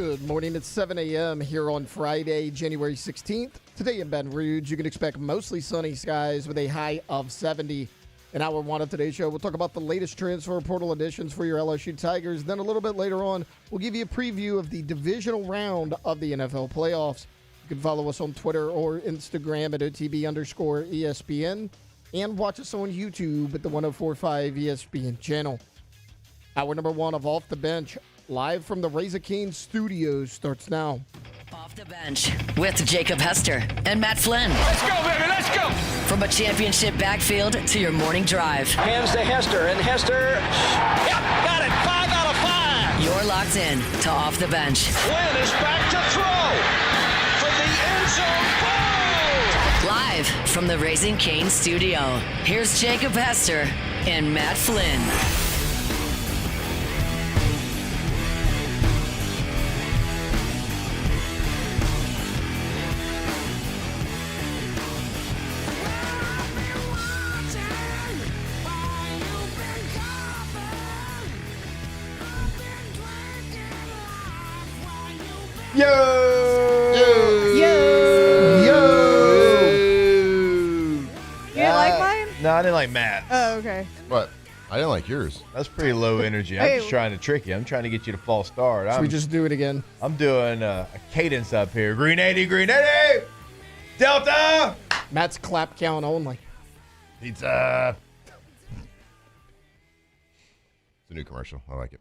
Good morning. It's 7 a.m. here on Friday, January 16th. Today in Baton Rouge, you can expect mostly sunny skies with a high of 70. In hour one of today's show, we'll talk about the latest transfer portal additions for your LSU Tigers. Then a little bit later on, we'll give you a preview of the divisional round of the NFL playoffs. You can follow us on Twitter or Instagram at OTB_ESPN and watch us on YouTube at the 104.5 ESPN channel. Hour number one of Off the Bench, live from the Razor Cane Studios, starts now. Off the Bench with Jacob Hester and Matt Flynn. Let's go, baby, let's go! From a championship backfield to your morning drive. Hands to Hester, and Hester, yep, got it, 5 out of 5! You're locked in to Off the Bench. Flynn is back to throw from the end zone. Boom! Live from the Raising Cane Studio, here's Jacob Hester and Matt Flynn. Yo! You didn't like mine? No, I didn't like Matt. Oh, okay. What? I didn't like yours. That's pretty low energy. I'm just trying to trick you. I'm trying to get you to false start. Should we just do it again? I'm doing a cadence up here. Green 80, green 80! Delta! Matt's clap count only. Pizza. It's a new commercial. I like it.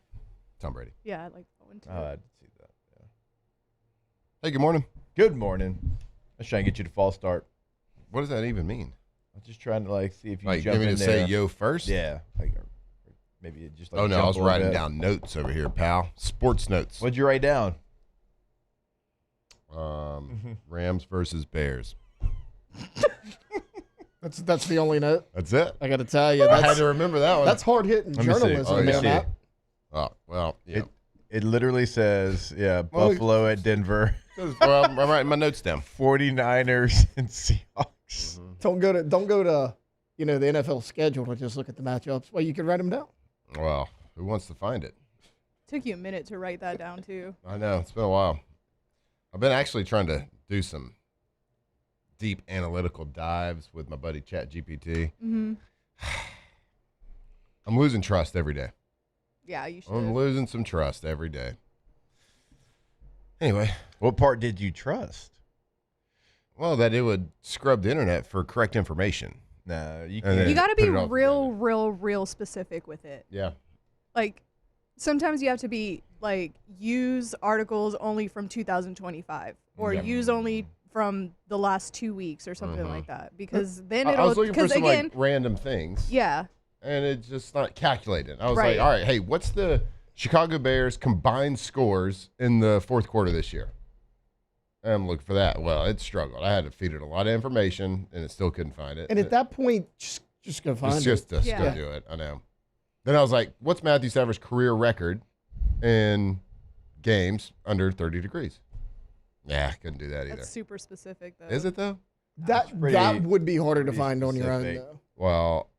Tom Brady. Yeah, I like that one too. I did see that. Yeah. Hey, good morning. Good morning. Let's try and get you to false start. What does that even mean? I'm just trying to see if you Like, jump give me in to there. say yo first? Yeah. Maybe it just Oh, no, I was writing down notes over here, pal. Sports notes. What'd you write down? Rams versus Bears. That's the only note. That's it. I got to tell you, I had to remember that one. that's hard hitting Let me see. journalism, Let me there, see. Matt. Oh, well, yeah. It literally says, Well, Buffalo at Denver, Well, I'm writing my notes down. 49ers and Seahawks. Don't go to the NFL schedule to just look at the matchups. Well, you can write them down. Well, who wants to find it? Took you a minute to write that down too. I know. It's been a while. I've been actually trying to do some deep analytical dives with my buddy ChatGPT. Mm-hmm. I'm losing trust every day. Yeah, you should. I'm losing some trust every day. Anyway, What part did you trust? well, that it would scrub the internet for correct information. No, you And can't. then- You got to put be it all real specific with it. Yeah. Like, sometimes you have to be use articles only from 2025 or Yep. use only from the last 2 weeks or something like that, because then I it'll. was looking for Because some again, like random things. yeah, And it's just not calculated. I was Right. like, all right, hey, what's the Chicago Bears combined scores in the fourth quarter this year? And I'm looking for that. Well, it struggled. I had to feed it a lot of information, and it still couldn't find it. And at that point, just go find it's it. just Yeah. go do it. I know. Then I was like, what's Matthew Stafford's career record in games under 30 degrees? Yeah, couldn't do that either. that's super specific though. Is it though? That would be harder to pretty find on your own, specific. though. Well,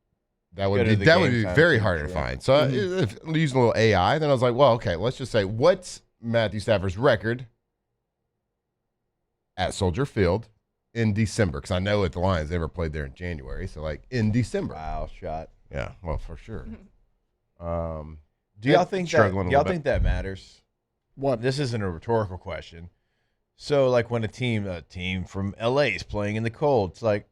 that Go would to be the that would game be time very sheet, hard to yeah. find. So if using a little AI, then I was like, well, okay, let's just say what's Matthew Stafford's record at Soldier Field in December? Because I know at the Lions they never played there in January, so like in December. Wow, shot. Yeah, well, for sure. Do y'all think struggling a y'all little think that matters? What? This isn't a rhetorical question. So, like when a team from LA is playing in the cold, it's like,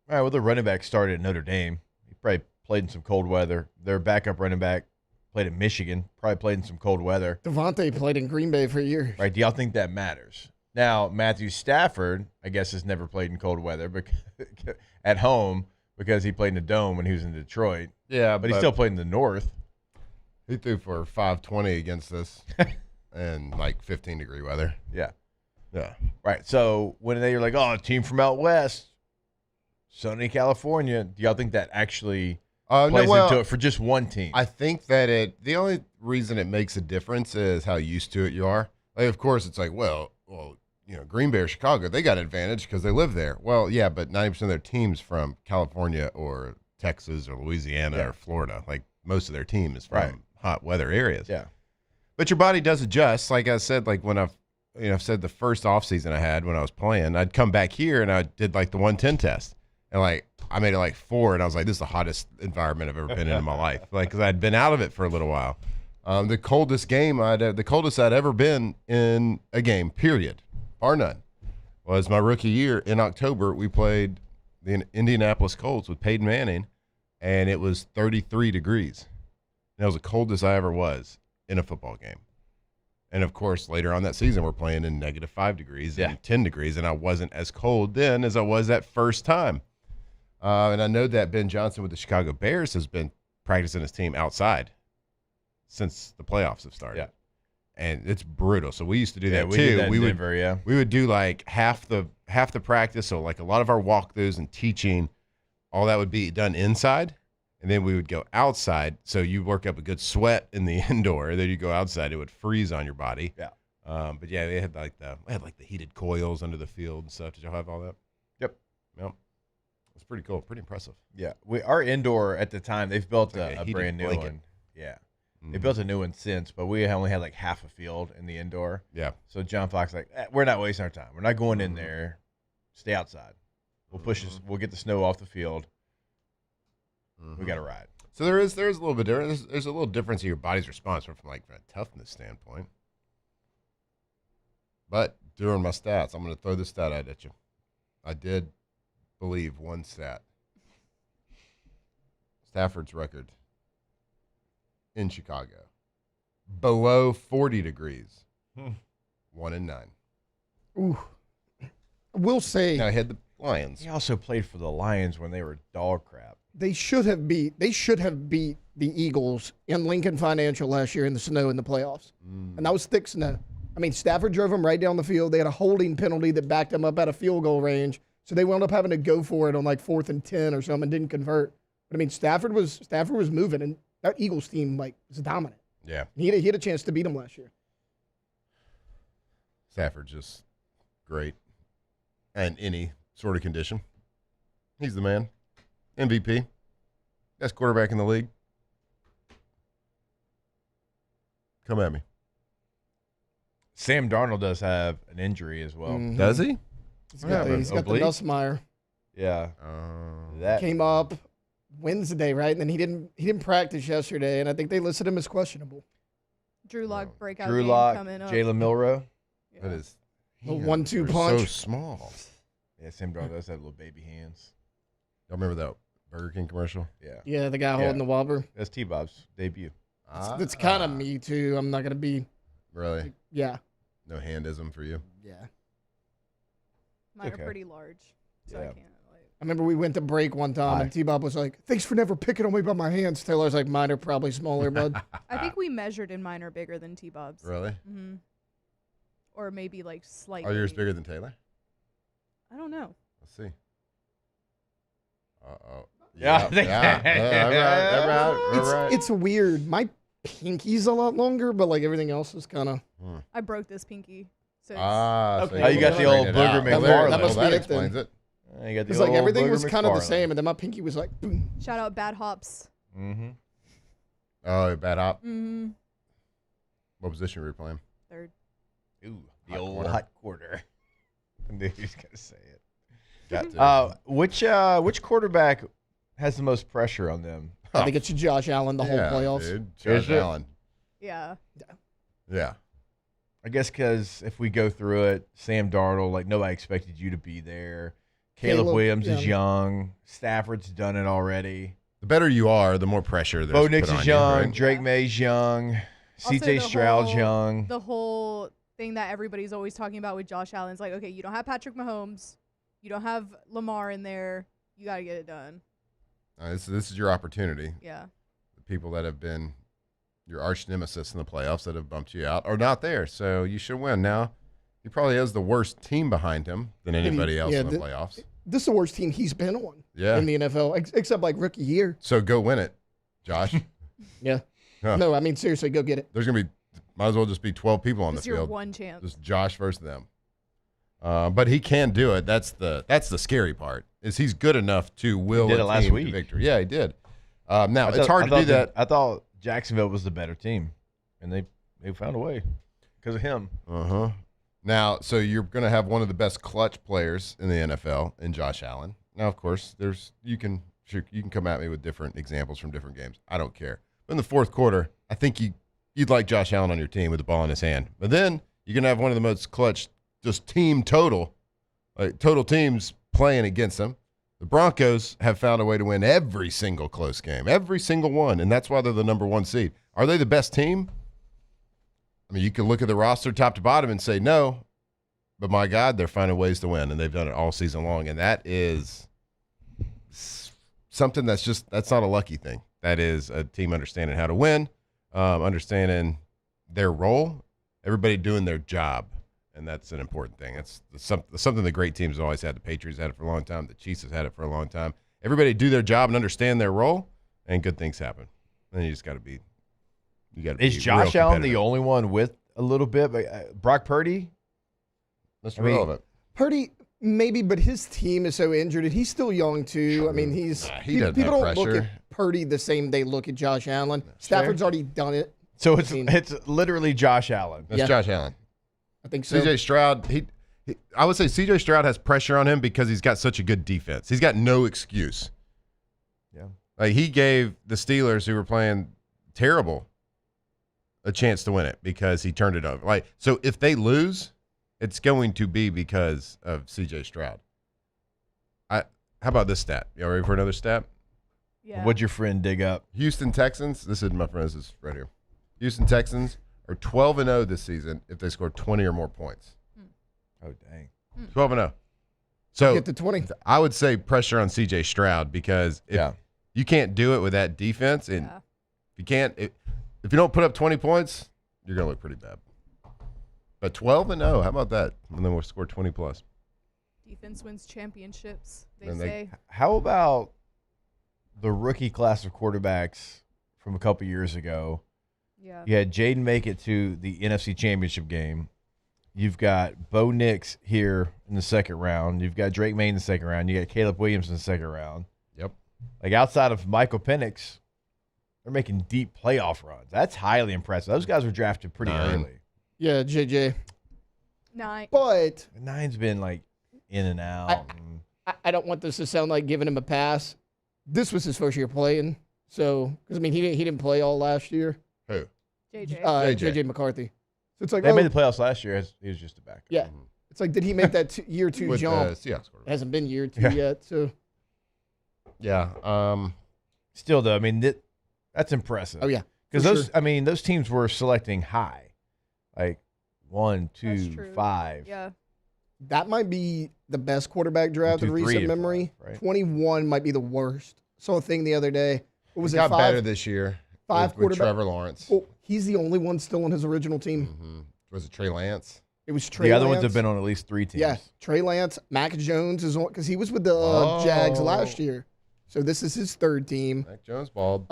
all right, well, the running back started at Notre Dame. He probably played in some cold weather. Their backup running back played at Michigan, probably played in some cold weather. Devontae played in Green Bay for years. Right? Do y'all think that matters? Now, Matthew Stafford, I guess, has never played in cold weather at home because he played in the Dome when he was in Detroit. Yeah, But he still played in the North. he threw for 520 against us and like 15-degree weather. Yeah. Yeah. Right. So when they're like, oh, a team from out west, sunny California, do y'all think that actually plays into it for just one team? I think that the only reason it makes a difference is how used to it you are. Like, of course, it's like, well, Green Bay or Chicago, they got an advantage because they live there. Well, yeah, but 90% of their team's from California or Texas or Louisiana or Florida. Like most of their team is from hot weather areas. Yeah. But your body does adjust. Like I said, like when I've said the first off season I had when I was playing, I'd come back here and I did like the 110 test. And like I made it like 4, and I was like, this is the hottest environment I've ever been in my life. Like, because I'd been out of it for a little while. The coldest I'd ever been in a game, period, bar none, was my rookie year in October. We played the Indianapolis Colts with Peyton Manning, and it was 33 degrees. That was the coldest I ever was in a football game. And, of course, later on that season, we're playing in -5 degrees and 10 degrees, and I wasn't as cold then as I was that first time. And I know that Ben Johnson with the Chicago Bears has been practicing his team outside since the playoffs have started. Yeah. And it's brutal. So we used to do that we too. did that in Denver, We would do like half the practice. So like a lot of our walkthroughs and teaching, all that would be done inside. And then we would go outside. So you work up a good sweat in the indoor. Then you go outside, it would freeze on your body. Yeah. But yeah, they had like the heated coils under the field and stuff. Did y'all have all that? Yep. It's pretty cool. Pretty impressive. Yeah. Our indoor at the time, they've built like a a heated brand new blanket. one. Yeah. They built a new one since, but we only had like half a field in the indoor. Yeah. So John Fox we're not wasting our time. We're not going in there. Stay outside. We'll push this. We'll get the snow off the field. We got to ride. So there is a little bit different. There's a little difference in your body's response from like a toughness standpoint. But during my stats, I'm going to throw this stat out at you. I did believe one stat. Stafford's record in Chicago, below 40 degrees, 1-9. Ooh. I will say Now I had the Lions. He also played for the Lions when they were dog crap. they should have beat the Eagles in Lincoln Financial last year in the snow in the playoffs. And that was thick snow. I mean, Stafford drove them right down the field. They had a holding penalty that backed them up out of field goal range. So they wound up having to go for it on like 4th and 10 or something and didn't convert. But I mean, Stafford was moving, and that Eagles team like was dominant. Yeah. He had a chance to beat them last year. Stafford's just great. And any sort of condition. He's the man. MVP. Best quarterback in the league. Come at me. Sam Darnold does have an injury as well. Mhm. Does he? He's What got the happened? Nussmeier. Oblique? Yeah. That Came up Wednesday, right? And then he didn't practice yesterday, and I think they listed him as questionable. Drew Lock breakout Drew game Lock, coming up. Jalen Milrow. That is The 1-2 punch. So small. Yeah, Sam Darnold does have little baby hands. Y'all remember that Burger King commercial? Yeah. Yeah, the guy holding the Whopper. That's T-Bob's debut. That's kind of me too. I'm not gonna be. Really? Yeah. No handism for you? Yeah. Mine Okay. are pretty large, so I Yeah. can't. Like, I remember we went to break one time, and T-Bob was like, "Thanks for never picking on me by my hands." Taylor's like, "Mine are probably smaller, bud." I think we measured in mine are bigger than T-Bob's. Really? Mm-hmm. Or maybe like slightly. Are yours bigger than Taylor? I don't know. Let's see. Uh-oh. Yeah. All right. It's weird. My pinky's a lot longer, but like everything else is kind of. I broke this pinky. So it's, Okay. Oh, you got the old Booger McFarlane. That must That be it explains then. it. You got the It's like old everything Booger was kind of the McFarlane. same, and then my pinky was like, boom. shout out Bad Hops. Mm-hmm. Oh, bad hop. Mm-hmm. What position were you playing? Third. Ooh, the Hot old quarter. hot quarter. I knew he was gonna say it. Got to. Which quarterback has the most pressure on them? I think it's Josh Allen the whole playoffs. Dude. Is Josh it? Allen. Yeah. Yeah. I guess because if we go through it, Sam Darnold, like nobody expected you to be there. Caleb Williams is young. Stafford's done it already. The better you are, the more pressure there's Bo put Nix on is you, young. right? Drake May's young. Also, CJ the Stroud's whole- young. The whole thing that everybody's always talking about with Josh Allen is like, okay, you don't have Patrick Mahomes. You don't have Lamar in there. You got to get it done. This is your opportunity. Yeah. The people that have been your arch nemesis in the playoffs that have bumped you out are not there, so you should win. Now, he probably has the worst team behind him than anybody else in the playoffs. This is the worst team he's been on Yeah. in the NFL, except like rookie year. So go win it, Josh. Yeah. Huh. No, I mean, seriously, go get it. There's going to be, might as well just be 12 people on the It's your field. one chance. Just Josh versus them. But he can do it. That's the scary part. Is he's good enough to will He did a it last team to week. victory. Yeah, he did. Now I it's thought- hard I to do thought that. I thought Jacksonville was the better team, and they they found a way because of him. Uh-huh. Now, so you're going to have one of the best clutch players in the NFL in Josh Allen. Now, of course, you can come at me with different examples from different games. I don't care. But in the fourth quarter, I think you'd like Josh Allen on your team with the ball in his hand. But then you're going to have one of the most clutch, just team total teams playing against them. The Broncos have found a way to win every single close game, every single one, and that's why they're the number 1 seed. Are they the best team? I mean, you can look at the roster top to bottom and say no, but my God, they're finding ways to win, and they've done it all season long, and that is something that's not a lucky thing. That is a team understanding how to win, understanding their role, everybody doing their job. And that's an important thing. That's something the great teams have always had. The Patriots had it for a long time. The Chiefs have had it for a long time. Everybody do their job and understand their role, and good things happen. Then you just got to be. Is Josh Allen the only one with a little bit? Brock Purdy? That's relevant. Purdy, maybe, but his team is so injured, and he's still young too. I mean, he doesn't people have don't look pressure. at Purdy the same they look at Josh Allen. Stafford's already done it. So it's literally Josh Allen. That's Josh Allen. I think so. CJ Stroud, I would say CJ Stroud has pressure on him because he's got such a good defense. He's got no excuse. Yeah. Like he gave the Steelers, who were playing terrible, a chance to win it because he turned it over. So if they lose, it's going to be because of CJ Stroud. How about this stat? You ready for another stat? Yeah. What'd your friend dig up? Houston Texans, this isn't my friend, this is right here. Houston Texans are 12-0 this season if they score 20 or more points. Oh, dang. 12-0. So Get to 20. I would say pressure on CJ Stroud because if you can't do it with that defense, and if you don't put up 20 points, you're going to look pretty bad. But 12-0, how about that? And then we'll score 20 plus. Defense wins championships, they And say. How about the rookie class of quarterbacks from a couple years ago? Yeah. You had Jaden make it to the NFC Championship game. You've got Bo Nix here in the second round. You've got Drake May in the second round. You got Caleb Williams in the second round. Yep. Like outside of Michael Penix, they're making deep playoff runs. That's highly impressive. Those guys were drafted pretty early. Yeah, JJ. 9. But Nine's been like in and out. I don't want this to sound like giving him a pass. This was his first year playing. So, because, I mean, he didn't play all last year. Who? JJ. JJ McCarthy. So it's like, They made the playoffs last year. He was just a backup. yeah. It's like, did he make that year 2 With jump? Seahawks quarterback. It hasn't been year 2 yet. So, Yeah. Still, though, I mean, that's impressive. oh, yeah. Because for those teams were selecting high, like 1, That's 2, true. 5. Yeah. That might be the best quarterback draft 1, in 2, 3, recent and memory. 5, right? 21 might be the worst. Saw a thing the other day. What was It it? got 5? better this year. 5 with quarterback. Trevor Lawrence. Well, he's the only one still on his original team. Mm-hmm. Was it Trey Lance? It was Trey The other Lance. ones have been on at least 3 teams. Yeah, Trey Lance, Mac Jones is on because he was with the Jags last year. So this is his third team. Mac Jones bald.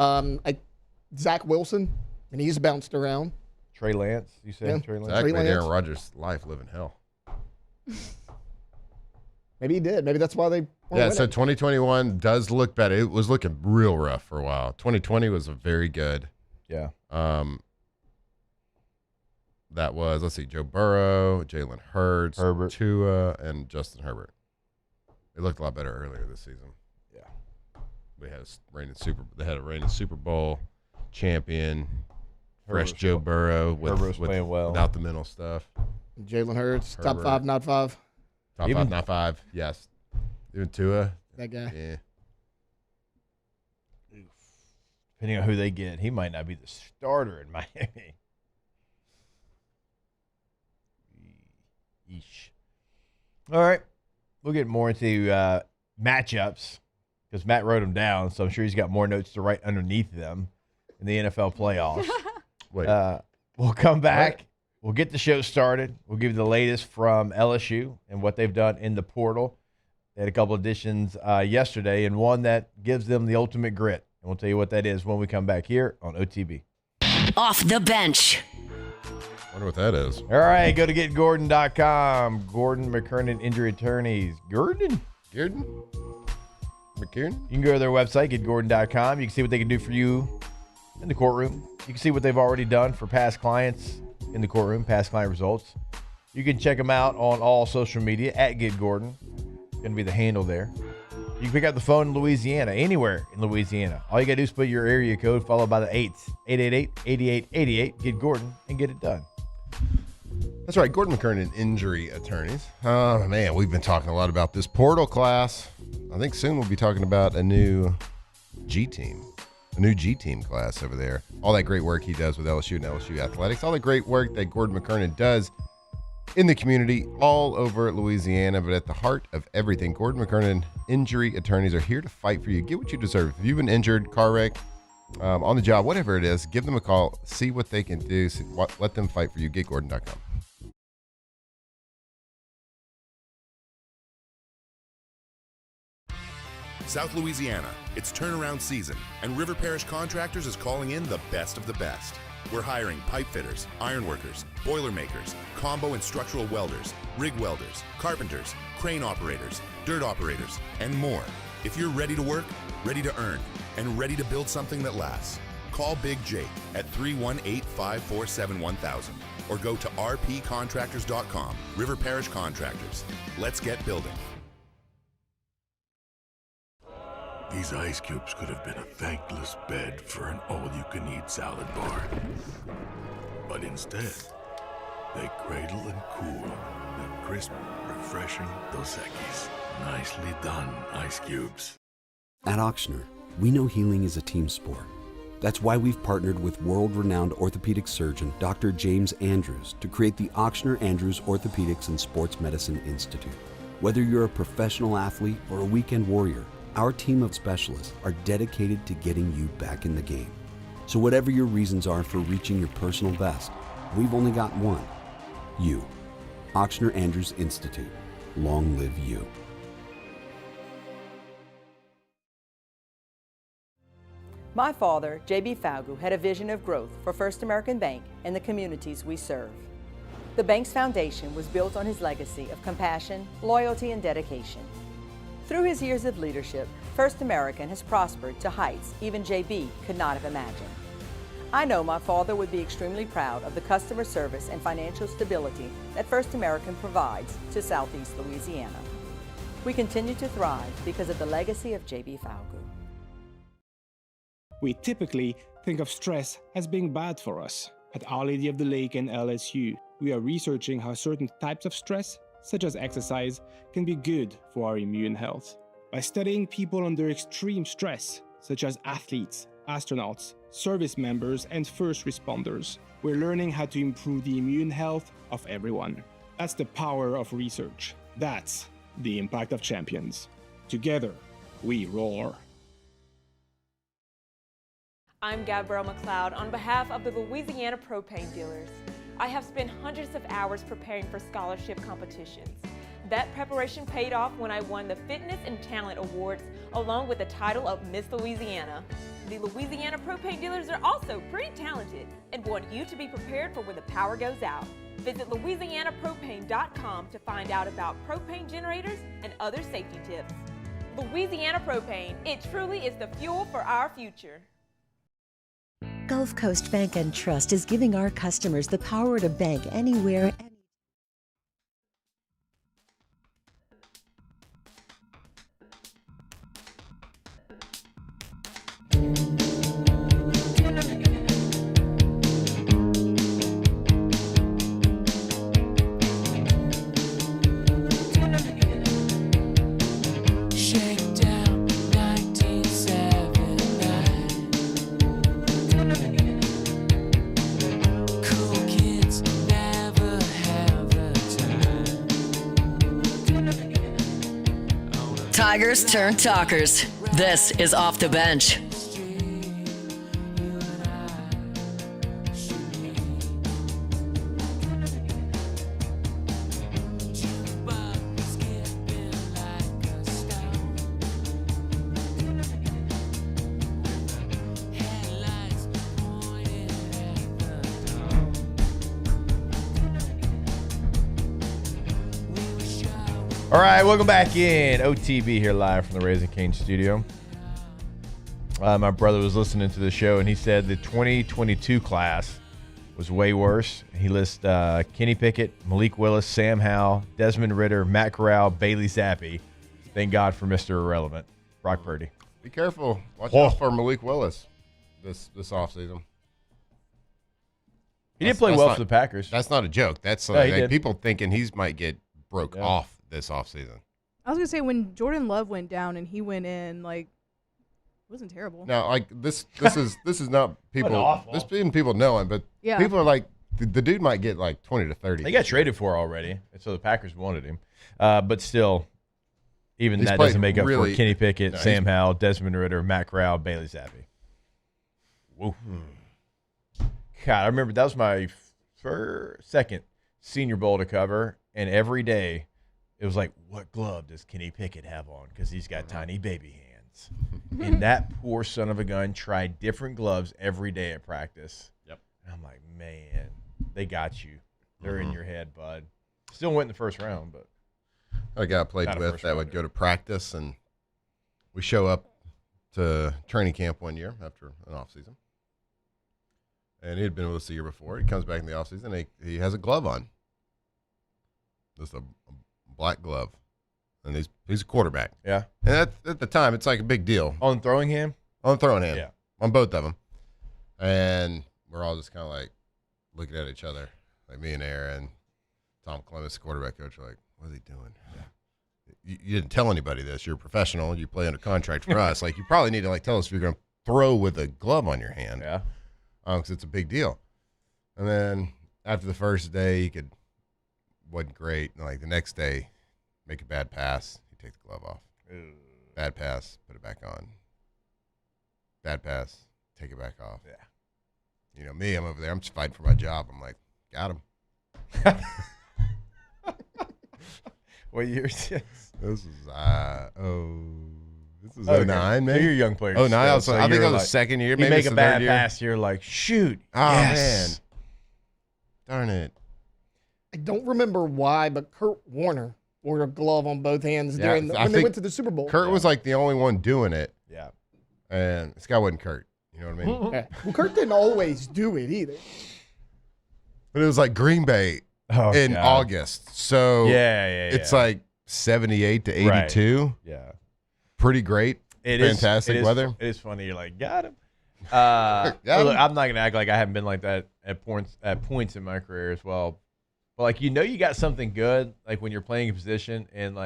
Zach Wilson, and he's bounced around. Trey Lance, you said? Yeah. Trey Lance? Zach made Lance. Aaron Rodgers' life live in hell. Maybe he did. Maybe that's why they. Yeah, so 2021 does look better. It was looking real rough for a while. 2020 was a very good. Yeah. That was, let's see, Joe Burrow, Jalen Hurts, Herbert. Tua, and Justin Herbert. It looked a lot better earlier this season. Yeah. They had a reigning Super Bowl champion, fresh Herbert's Joe Burrow Herbert's playing well. without the mental stuff. Jalen Hurts, top Herbert. 5, not 5. Top Even- 5, not 5. Yes. Even Tua. That guy. Yeah. Depending on who they get, he might not be the starter in Miami. Yeesh. All right. We'll get more into matchups because Matt wrote them down, so I'm sure he's got more notes to write underneath them in the NFL playoffs. Wait. We'll come back. We'll get the show started. We'll give you the latest from LSU and what they've done in the portal. They had a couple additions yesterday and one that gives them the ultimate grit. And we'll tell you what that is when we come back here on OTB. Off the bench. Wonder what that is. All right, go to getgordon.com. Gordon McKernan Injury Attorneys. Gordon? Gordon? McKiernan? You can go to their website, getgordon.com. You can see what they can do for you in the courtroom. You can see what they've already done for past clients in the courtroom, past client results. You can check them out on all social media at Get Gordon. Going to be the handle there. You can pick up the phone in Louisiana, anywhere in Louisiana. All you got to do is put your area code followed by the 8s, 888-8888, Get Gordon, and get it done. That's right, Gordon McKernan Injury Attorneys. Oh, man, we've been talking a lot about this portal class. I think soon we'll be talking about a new G team class over there. All that great work he does with LSU and LSU Athletics. All the great work that Gordon McKernan does in the community all over Louisiana. But at the heart of everything, Gordon McKernan Injury Attorneys are here to fight for you. Get what you deserve. If you've been injured, car wreck, on the job, whatever it is, give them a call. See what they can do. Let them fight for you. GetGordon.com. South Louisiana, it's turnaround season, and River Parish Contractors is calling in the best of the best. We're hiring pipe fitters, iron workers, boiler makers, combo and structural welders, rig welders, carpenters, crane operators, dirt operators, and more. If you're ready to work, ready to earn, and ready to build something that lasts, call Big Jake at 318-547-1000 or go to rpcontractors.com. River Parish Contractors. Let's get building. These ice cubes could have been a thankless bed for an all-you-can-eat salad bar. But instead, they cradle and cool the crisp, refreshing Dos Equis. Nicely done, ice cubes. At Auctioner, we know healing is a team sport. That's why we've partnered with world-renowned orthopedic surgeon Dr. James Andrews to create the Auctioner Andrews Orthopedics and Sports Medicine Institute. Whether you're a professional athlete or a weekend warrior, our team of specialists are dedicated to getting you back in the game. So whatever your reasons are for reaching your personal best, we've only got one. You. Auctioner Andrews Institute. Long live you. My father, J.B. Falgu, had a vision of growth for First American Bank and the communities we serve. The bank's foundation was built on his legacy of compassion, loyalty, and dedication. Through his years of leadership, First American has prospered to heights even J.B. could not have imagined. I know my father would be extremely proud of the customer service and financial stability that First American provides to Southeast Louisiana. We continue to thrive because of the legacy of J.B. Falgu. We typically think of stress as being bad for us. At Our Lady of the Lake and LSU, we are researching how certain types of stress, such as exercise, can be good for our immune health. By studying people under extreme stress, such as athletes, astronauts, service members, and first responders, we're learning how to improve the immune health of everyone. That's the power of research. That's the impact of champions. Together, we roar. I'm Gabrielle McLeod on behalf of the Louisiana Propane Dealers. I have spent hundreds of hours preparing for scholarship competitions. That preparation paid off when I won the Fitness and Talent Awards along with the title of Miss Louisiana. The Louisiana Propane Dealers are also pretty talented and want you to be prepared for when the power goes out. Visit louisianapropane.com to find out about propane generators and other safety tips. Louisiana Propane, it truly is the fuel for our future. Gulf Coast Bank and Trust is giving our customers the power to bank anywhere. Tigers turn talkers. This is Off the Bench. All right, welcome back in. OTB here live from the Raising Cane studio. My brother was listening to the show, and he said the 2022 class was way worse. He lists Kenny Pickett, Malik Willis, Sam Howell, Desmond Ridder, Matt Corral, Bailey Zappi. Thank God for Mr. Irrelevant, Brock Purdy. Be careful. Watch out for Malik Willis this offseason. He did play well for the Packers. That's not a joke. That's people thinking he might get broke off this offseason. I was gonna say when Jordan Love went down and he went in, like, it wasn't terrible. Now, like this is not people. This even people know him, but people are like the dude might get like 20 to 30. They got traded for already, and so the Packers wanted him. But still, even that doesn't make up for Kenny Pickett, Sam Howell, Desmond Ridder, Matt Corral, Bailey Zappi. Woo. God, I remember that was my second Senior Bowl to cover, and every day it was like, what glove does Kenny Pickett have on? Because he's got tiny baby hands. And that poor son of a gun tried different gloves every day at practice. Yep. And I'm like, man, they got you. They're in your head, bud. Still went in the first round, but a guy I played with that would go to practice, and we show up to training camp one year after an off season. And he had been with us the year before. He comes back in the offseason. He has a glove on. Just a black glove. And he's a quarterback. Yeah. And at the time, it's like a big deal. On the throwing hand? On the throwing hand. Yeah. On both of them. And we're all just kind of like looking at each other. Like me and Aaron, Tom Clements, the quarterback coach, are like, what is he doing? Yeah. You didn't tell anybody this. You're a professional. You play under contract for us. Like, you probably need to tell us if you're going to throw with a glove on your hand. Yeah. Because it's a big deal. And then after the first day, wasn't great. And the next day, make a bad pass, you take the glove off. Bad pass, put it back on. Bad pass, take it back off. Yeah. Me, I'm over there. I'm just fighting for my job. I'm like, got him. What year is this? This is 09, maybe. So you're a young player. 09, I think I was the second year. You maybe make it's a the bad third year. pass, you're like, shoot. Oh, yes. man. Darn it. I don't remember why, but Kurt Warner wore a glove on both hands when they went to the Super Bowl. Kurt was the only one doing it. Yeah. And this guy wasn't Kurt. You know what I mean? Yeah. Well, Kurt didn't always do it either. But it was like Green Bay in August. So it's like 78 to 82. Right. Yeah. Pretty great. Fantastic weather. It is funny. You're like, got him. Look, I'm not going to act like I haven't been like that at points in my career as well. But, you got something good, when you're playing a position and,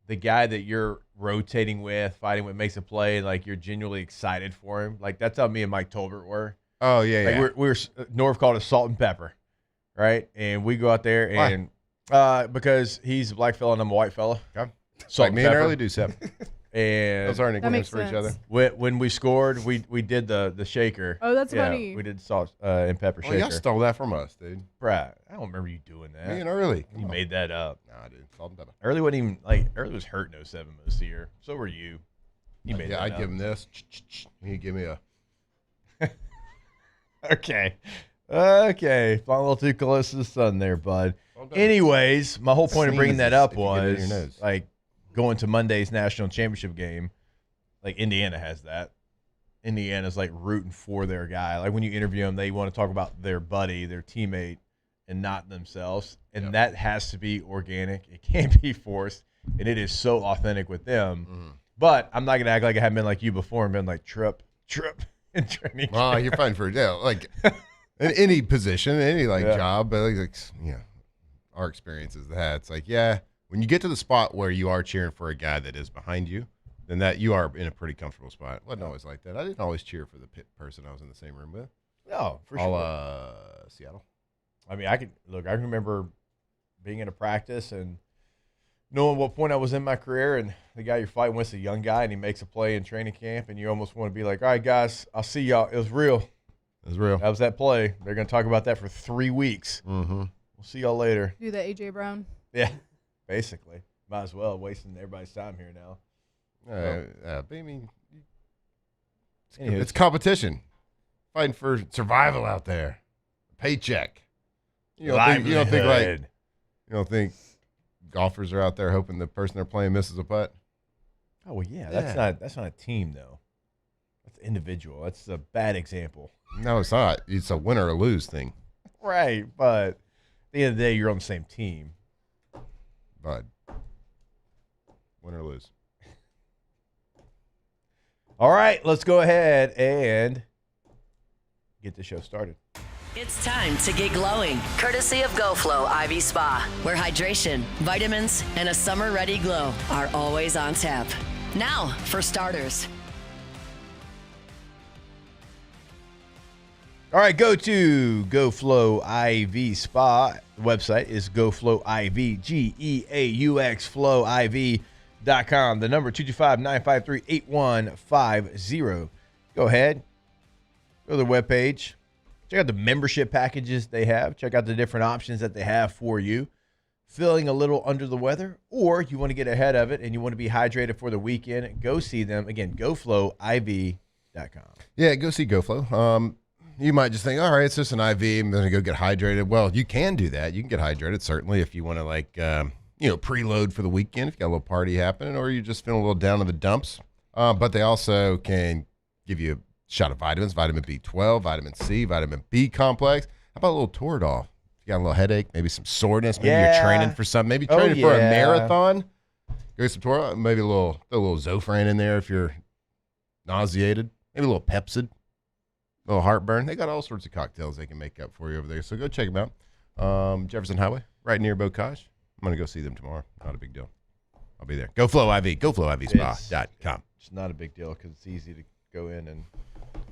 the guy that you're rotating with, fighting with, makes a play, and, you're genuinely excited for him. That's how me and Mike Tolbert were. Oh, yeah, we were North called it salt and pepper, right? And we go out there and because he's a black fella and I'm a white fella. Okay. Salt me and Early do so. And those are nicknames for each other. When we scored, we did the shaker. Oh, that's funny. We did salt and pepper shaker. Y'all stole that from us, dude. Brad, I don't remember you doing that. Me and Early. You made that up. Nah, dude. Salt and pepper. Early wasn't even Early was hurt in 07 most of the year. So were you. You made that I'd up. give him this. He'd give me a. Okay. Flying a little too close to the sun there, bud. Anyways, my whole point of bringing that up was going to Monday's national championship game. Indiana has that. Indiana's rooting for their guy. When you interview them, they want to talk about their buddy, their teammate, and not themselves. And that has to be organic. It can't be forced. And it is so authentic with them. Mm-hmm. But I'm not going to act like I haven't been like you before and been trip in training. Well, you're fine for in any position, any job, but our experience is that it's when you get to the spot where you are cheering for a guy that is behind you, then that you are in a pretty comfortable spot. It wasn't always like that. I didn't always cheer for the person I was in the same room with. No, for sure. Seattle. I mean, I can remember being in a practice and knowing what point I was in my career, and the guy you're fighting with is a young guy, and he makes a play in training camp, and you almost want to be like, all right, guys, I'll see y'all. It was real. It was real. That was that play. They're going to talk about that for 3 weeks. Mm-hmm. We'll see y'all later. Do that, A.J. Brown. Yeah, basically. Might as well. Wasting everybody's time here now. But I mean, it's competition. Fighting for survival out there. Paycheck. You don't think golfers are out there hoping the person they're playing misses a putt? Oh well, yeah. That's not a team though. It's individual. That's a bad example. No, it's not. It's a win or lose thing. Right, but at the end of the day, you're on the same team. But win or lose. All right, let's go ahead and get the show started. It's time to get glowing, courtesy of GoFlow IV Spa, where hydration, vitamins, and a summer-ready glow are always on tap. Now, for starters. All right, go to GoFlow IV Spa. The website is GoFlow IV, G-E-A-U-X, flowiv.com. The number 225-953-8150. Go ahead. Go to the webpage. Check out the membership packages they have. Check out the different options that they have for you. Feeling a little under the weather, or you want to get ahead of it and you want to be hydrated for the weekend, go see them. Again, GoFlowIV.com. Yeah, go see GoFlow. You might just think, all right, it's just an IV. I'm going to go get hydrated. Well, you can do that. You can get hydrated, certainly, if you want to, preload for the weekend, if you got a little party happening, or you're just feeling a little down in the dumps. But they also can give you a shot of vitamins, vitamin B12, vitamin C, vitamin B complex. How about a little Toradol? If you got a little headache, maybe some soreness, maybe you're training for something, maybe training for a marathon. Go get some Toradol, maybe a little Zofran in there if you're nauseated, maybe a little Pepsid. A little heartburn. They got all sorts of cocktails they can make up for you over there. So go check them out. Jefferson Highway, right near Bocage. I'm going to go see them tomorrow. Not a big deal. I'll be there. GoFlow IV. GoFlowIVSpa.com. It's not a big deal because it's easy to go in and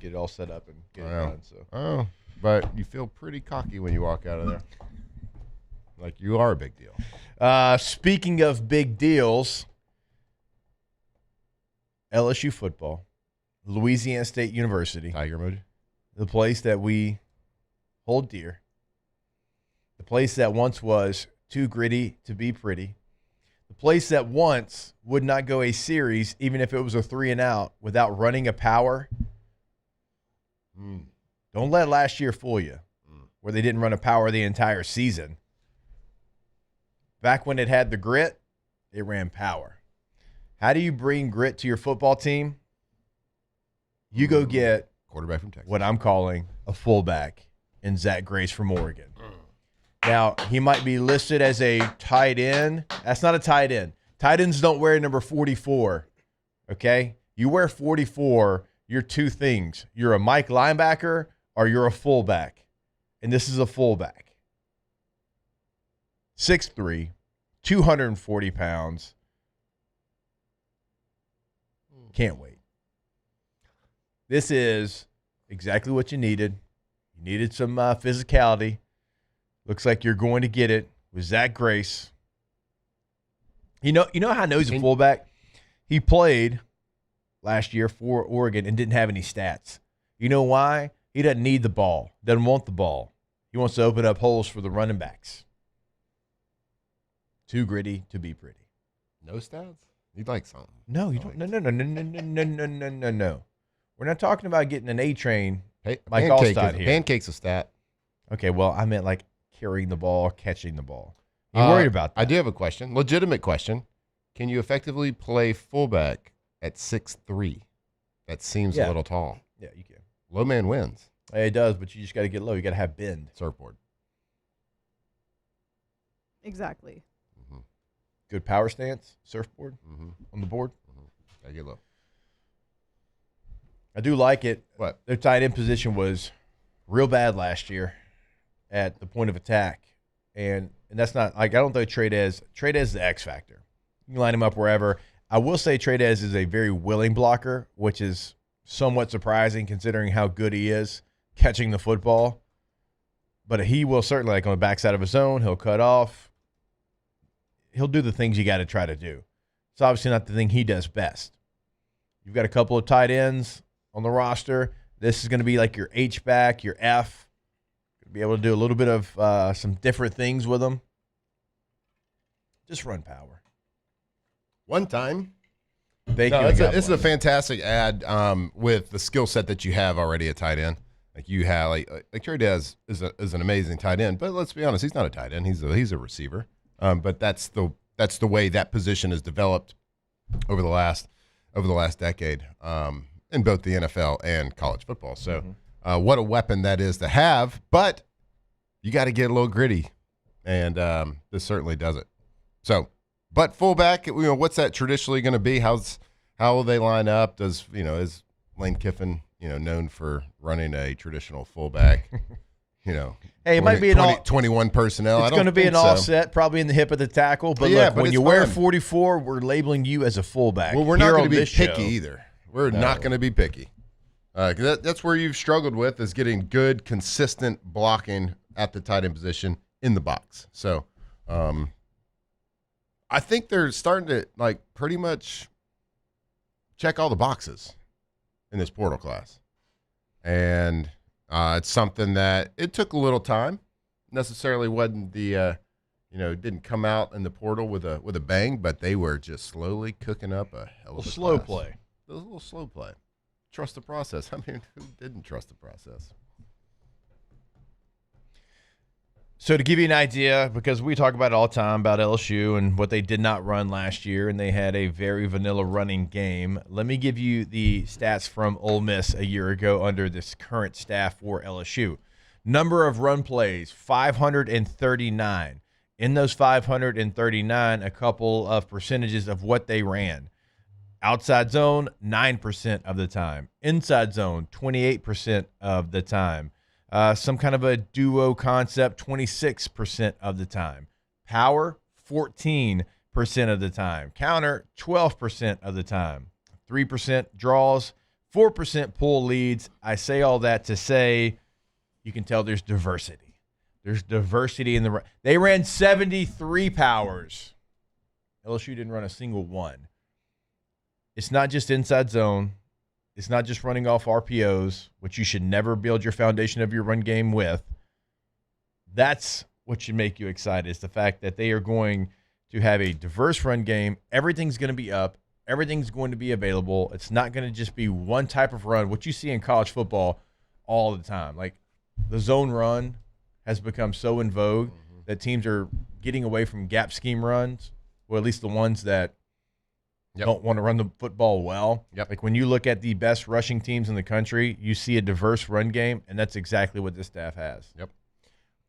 get it all set up and get it done. So. But you feel pretty cocky when you walk out of there. Like you are a big deal. Speaking of big deals, LSU football, Louisiana State University. Tiger emoji. The place that we hold dear, the place that once was too gritty to be pretty, the place that once would not go a series even if it was a 3-and-out without running a power. Don't let last year fool you, where they didn't run a power the entire season. Back when it had the grit, it ran power. How do you bring grit to your football team? You go get quarterback from Texas, what I'm calling a fullback in Zach Grace from Oregon. Now, he might be listed as a tight end. That's not a tight end. Tight ends don't wear number 44, okay? You wear 44, you're two things. You're a Mike linebacker or you're a fullback, and this is a fullback. 6'3", 240 pounds. Can't wait. This is exactly what you needed. You needed some physicality. Looks like you're going to get it with Zach Grace. You know how I know he's a fullback? He played last year for Oregon and didn't have any stats. You know why? He doesn't need the ball. Doesn't want the ball. He wants to open up holes for the running backs. Too gritty to be pretty. No stats? You'd like something. No, you don't. No. We're not talking about getting an A train like Allstott here. Pancake's a stat. Okay, well, I meant like carrying the ball, catching the ball. You worried about that? I do have a question. Legitimate question. Can you effectively play fullback at 6'3"? That seems a little tall. Yeah, you can. Low man wins. It does, but you just got to get low. You got to have bend. Surfboard. Exactly. Mm-hmm. Good power stance, surfboard on the board. Got to get low. I do like it. What? Their tight end position was real bad last year at the point of attack. And that's not, like, I don't think Tradez is the X factor. You can line him up wherever. I will say Tradez is a very willing blocker, which is somewhat surprising considering how good he is catching the football. But he will certainly, like on the backside of his zone, he'll cut off. He'll do the things you got to try to do. It's obviously not the thing he does best. You've got a couple of tight ends on the roster. This is going to be like your H-back, your F. Be able to do a little bit of some different things with them. Just run power. One time. It's a fantastic ad with the skill set that you have already at tight end. Like you have, like Trey Dez is an amazing tight end, but let's be honest, he's not a tight end. He's a receiver. But that's the way that position has developed over the last decade. And in both the NFL and college football. So what a weapon that is to have, but you got to get a little gritty, and this certainly does it. So, but fullback, what's that traditionally going to be? How will they line up? Is Lane Kiffin, known for running a traditional fullback? Hey, it might be 21 personnel. It's going to be an offset, probably in the hip of the tackle. But look, when you wear 44, we're labeling you as a fullback. Well, we're not going to be picky either. We're not going to be picky. That's where you've struggled with, is getting good, consistent blocking at the tight end position in the box. So I think they're starting to pretty much check all the boxes in this portal class. And it's something that it took a little time. Necessarily wasn't the didn't come out in the portal with a bang, but they were just slowly cooking up a hell of a slow class. play. It was a little slow play. Trust the process. I mean, who didn't trust the process? So to give you an idea, because we talk about it all the time about LSU and what they did not run last year, and they had a very vanilla running game. Let me give you the stats from Ole Miss a year ago under this current staff for LSU. Number of run plays, 539. In those 539, a couple of percentages of what they ran. Outside zone, 9% of the time. Inside zone, 28% of the time. Some kind of a duo concept, 26% of the time. Power, 14% of the time. Counter, 12% of the time. 3% draws, 4% pull leads. I say all that to say you can tell there's diversity. There's diversity in the – they ran 73 powers. LSU didn't run a single one. It's not just inside zone. It's not just running off RPOs, which you should never build your foundation of your run game with. That's what should make you excited, is the fact that they are going to have a diverse run game. Everything's going to be up. Everything's going to be available. It's not going to just be one type of run, what you see in college football all the time. Like the zone run has become so in vogue that teams are getting away from gap scheme runs, or at least the ones that don't want to run the football well. Like when you look at the best rushing teams in the country, you see a diverse run game, and that's exactly what this staff has.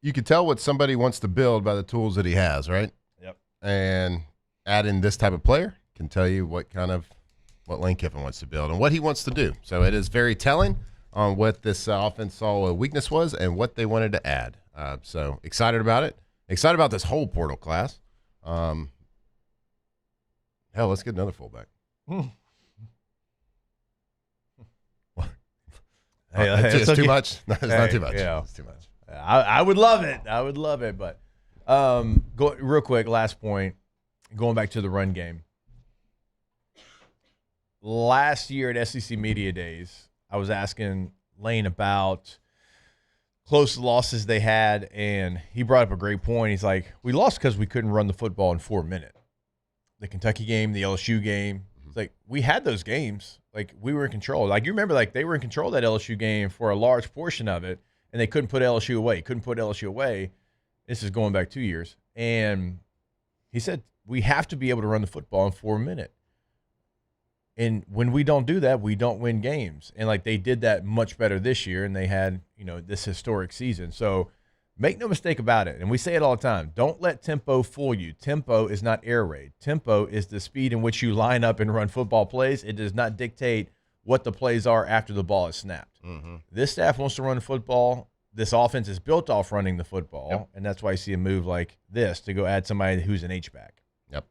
You can tell what somebody wants to build by the tools that he has, right? And add in this type of player can tell you what Lane Kiffin wants to build and what he wants to do. So it is very telling on what this offense saw a weakness was and what they wanted to add. So excited about it. Excited about this whole portal class. Hell, let's get another fullback. Hey, it's too much. No, it's not too much. Yeah. It's too much. I would love it. I would love it. But go real quick, last point, going back to the run game. Last year at SEC Media Days, I was asking Lane about close losses they had, and he brought up a great point. He's like, we lost because we couldn't run the football in 4 minutes. The Kentucky game, the LSU game. It's like we had those games. Like we were in control. Like you remember, like they were in control of that LSU game for a large portion of it, and they couldn't put LSU away. This is going back 2 years. And he said, we have to be able to run the football in 4 minutes. And when we don't do that, we don't win games. And like they did that much better this year, and they had, this historic season. So make no mistake about it, and we say it all the time, don't let tempo fool you. Tempo is not air raid. Tempo is the speed in which you line up and run football plays. It does not dictate what the plays are after the ball is snapped. This staff wants to run football. This offense is built off running the football, and that's why you see a move like this to go add somebody who's an H-back. Yep.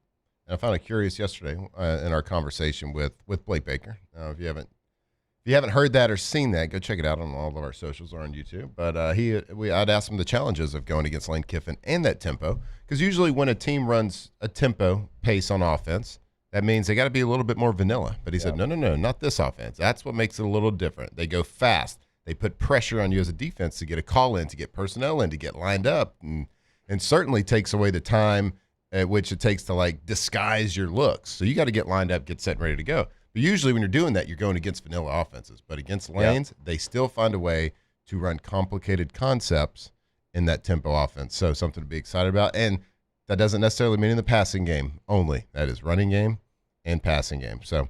And I found it curious yesterday in our conversation with Blake Baker. If you haven't heard that or seen that, go check it out on all of our socials or on YouTube. But I'd asked him the challenges of going against Lane Kiffin and that tempo, because usually when a team runs a tempo pace on offense, that means they got to be a little bit more vanilla. But he said, no, not this offense. That's what makes it a little different. They go fast. They put pressure on you as a defense to get a call in, to get personnel in, to get lined up, and certainly takes away the time at which it takes to disguise your looks. So you got to get lined up, get set and ready to go. But usually when you're doing that, you're going against vanilla offenses. But against lanes, they still find a way to run complicated concepts in that tempo offense. So something to be excited about. And that doesn't necessarily mean in the passing game only. That is running game and passing game. So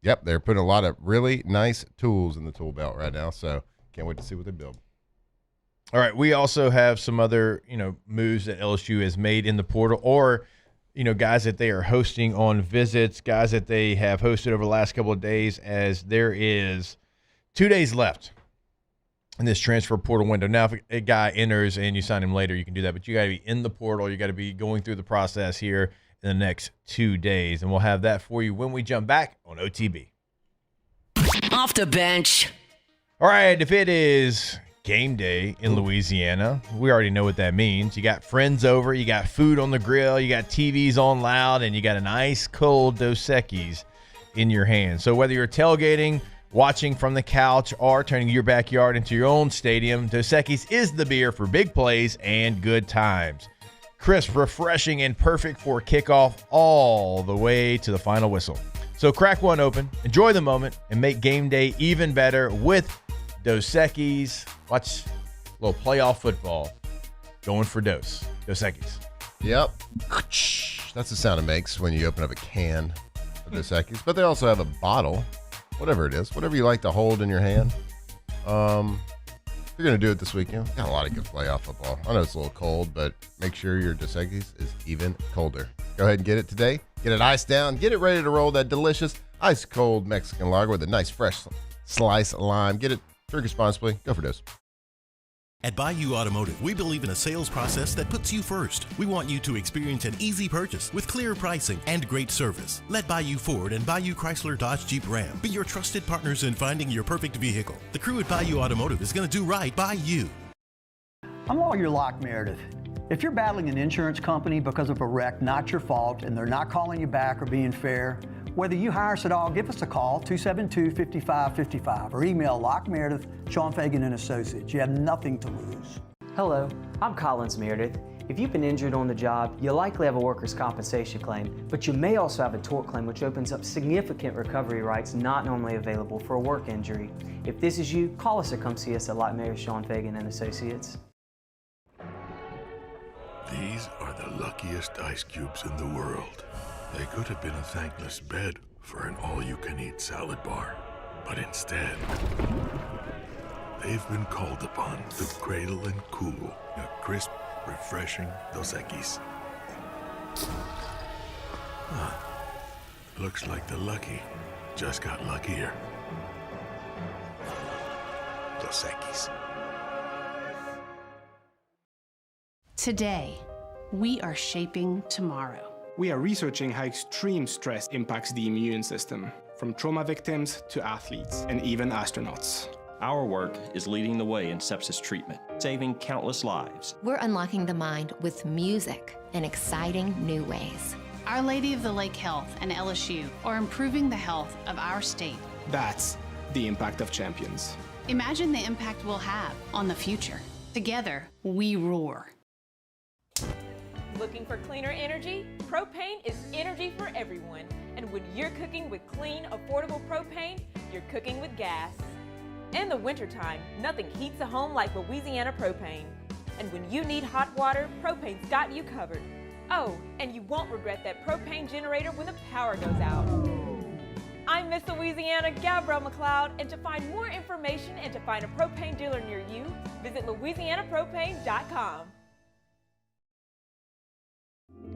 Yep, they're putting a lot of really nice tools in the tool belt right now, so can't wait to see what they build. All right, we also have some other, moves that LSU has made in the portal, or, guys that they are hosting on visits, guys that they have hosted over the last couple of days, as there is 2 days left in this transfer portal window. Now, if a guy enters and you sign him later, you can do that, but you got to be in the portal. You got to be going through the process here in the next 2 days, and we'll have that for you when we jump back on OTB. Off the bench. All right, if it is game day in Louisiana, we already know what that means. You got friends over, you got food on the grill, you got TVs on loud, and you got an ice cold Dos Equis in your hand. So whether you're tailgating, watching from the couch, or turning your backyard into your own stadium, Dos Equis is the beer for big plays and good times. Crisp, refreshing, and perfect for kickoff all the way to the final whistle. So crack one open, enjoy the moment, and make game day even better with Dos Equis. Watch a little playoff football going for Dos Equis. Yep. That's the sound it makes when you open up a can of Dos Equis. But they also have a bottle, whatever it is, whatever you like to hold in your hand. If you're going to do it this weekend, got a lot of good playoff football. I know it's a little cold, but make sure your Dos Equis is even colder. Go ahead and get it today. Get it iced down. Get it ready to roll that delicious ice cold Mexican lager with a nice fresh slice of lime. Get it. Drink responsibly. Go for Dos. At Bayou Automotive, we believe in a sales process that puts you first. We want you to experience an easy purchase with clear pricing and great service. Let Bayou Ford and Bayou Chrysler Dodge Jeep Ram be your trusted partners in finding your perfect vehicle. The crew at Bayou Automotive is going to do right by you. I'm Lawyer Locke Meredith. If you're battling an insurance company because of a wreck not your fault and they're not calling you back or being fair, whether you hire us at all, give us a call, 272-5555, or email Locke Meredith, Sean Fagan and Associates. You have nothing to lose. Hello, I'm Collins Meredith. If you've been injured on the job, you likely have a workers' compensation claim, but you may also have a tort claim, which opens up significant recovery rights not normally available for a work injury. If this is you, call us or come see us at Locke Meredith, Sean Fagan and Associates. These are the luckiest ice cubes in the world. They could have been a thankless bed for an all-you-can-eat salad bar, but instead, they've been called upon to cradle and cool a crisp, refreshing Dos Equis. Looks like the lucky just got luckier. Dos Equis. Today, we are shaping tomorrow. We are researching how extreme stress impacts the immune system, from trauma victims to athletes and even astronauts. Our work is leading the way in sepsis treatment, saving countless lives. We're unlocking the mind with music in exciting new ways. Our Lady of the Lake Health and LSU are improving the health of our state. That's the impact of champions. Imagine the impact we'll have on the future. Together, we roar. Looking for cleaner energy? Propane is energy for everyone. And when you're cooking with clean, affordable propane, you're cooking with gas. In the wintertime, nothing heats a home like Louisiana propane. And when you need hot water, propane's got you covered. Oh, and you won't regret that propane generator when the power goes out. I'm Miss Louisiana, Gabrielle McLeod, and to find more information and to find a propane dealer near you, visit louisianapropane.com.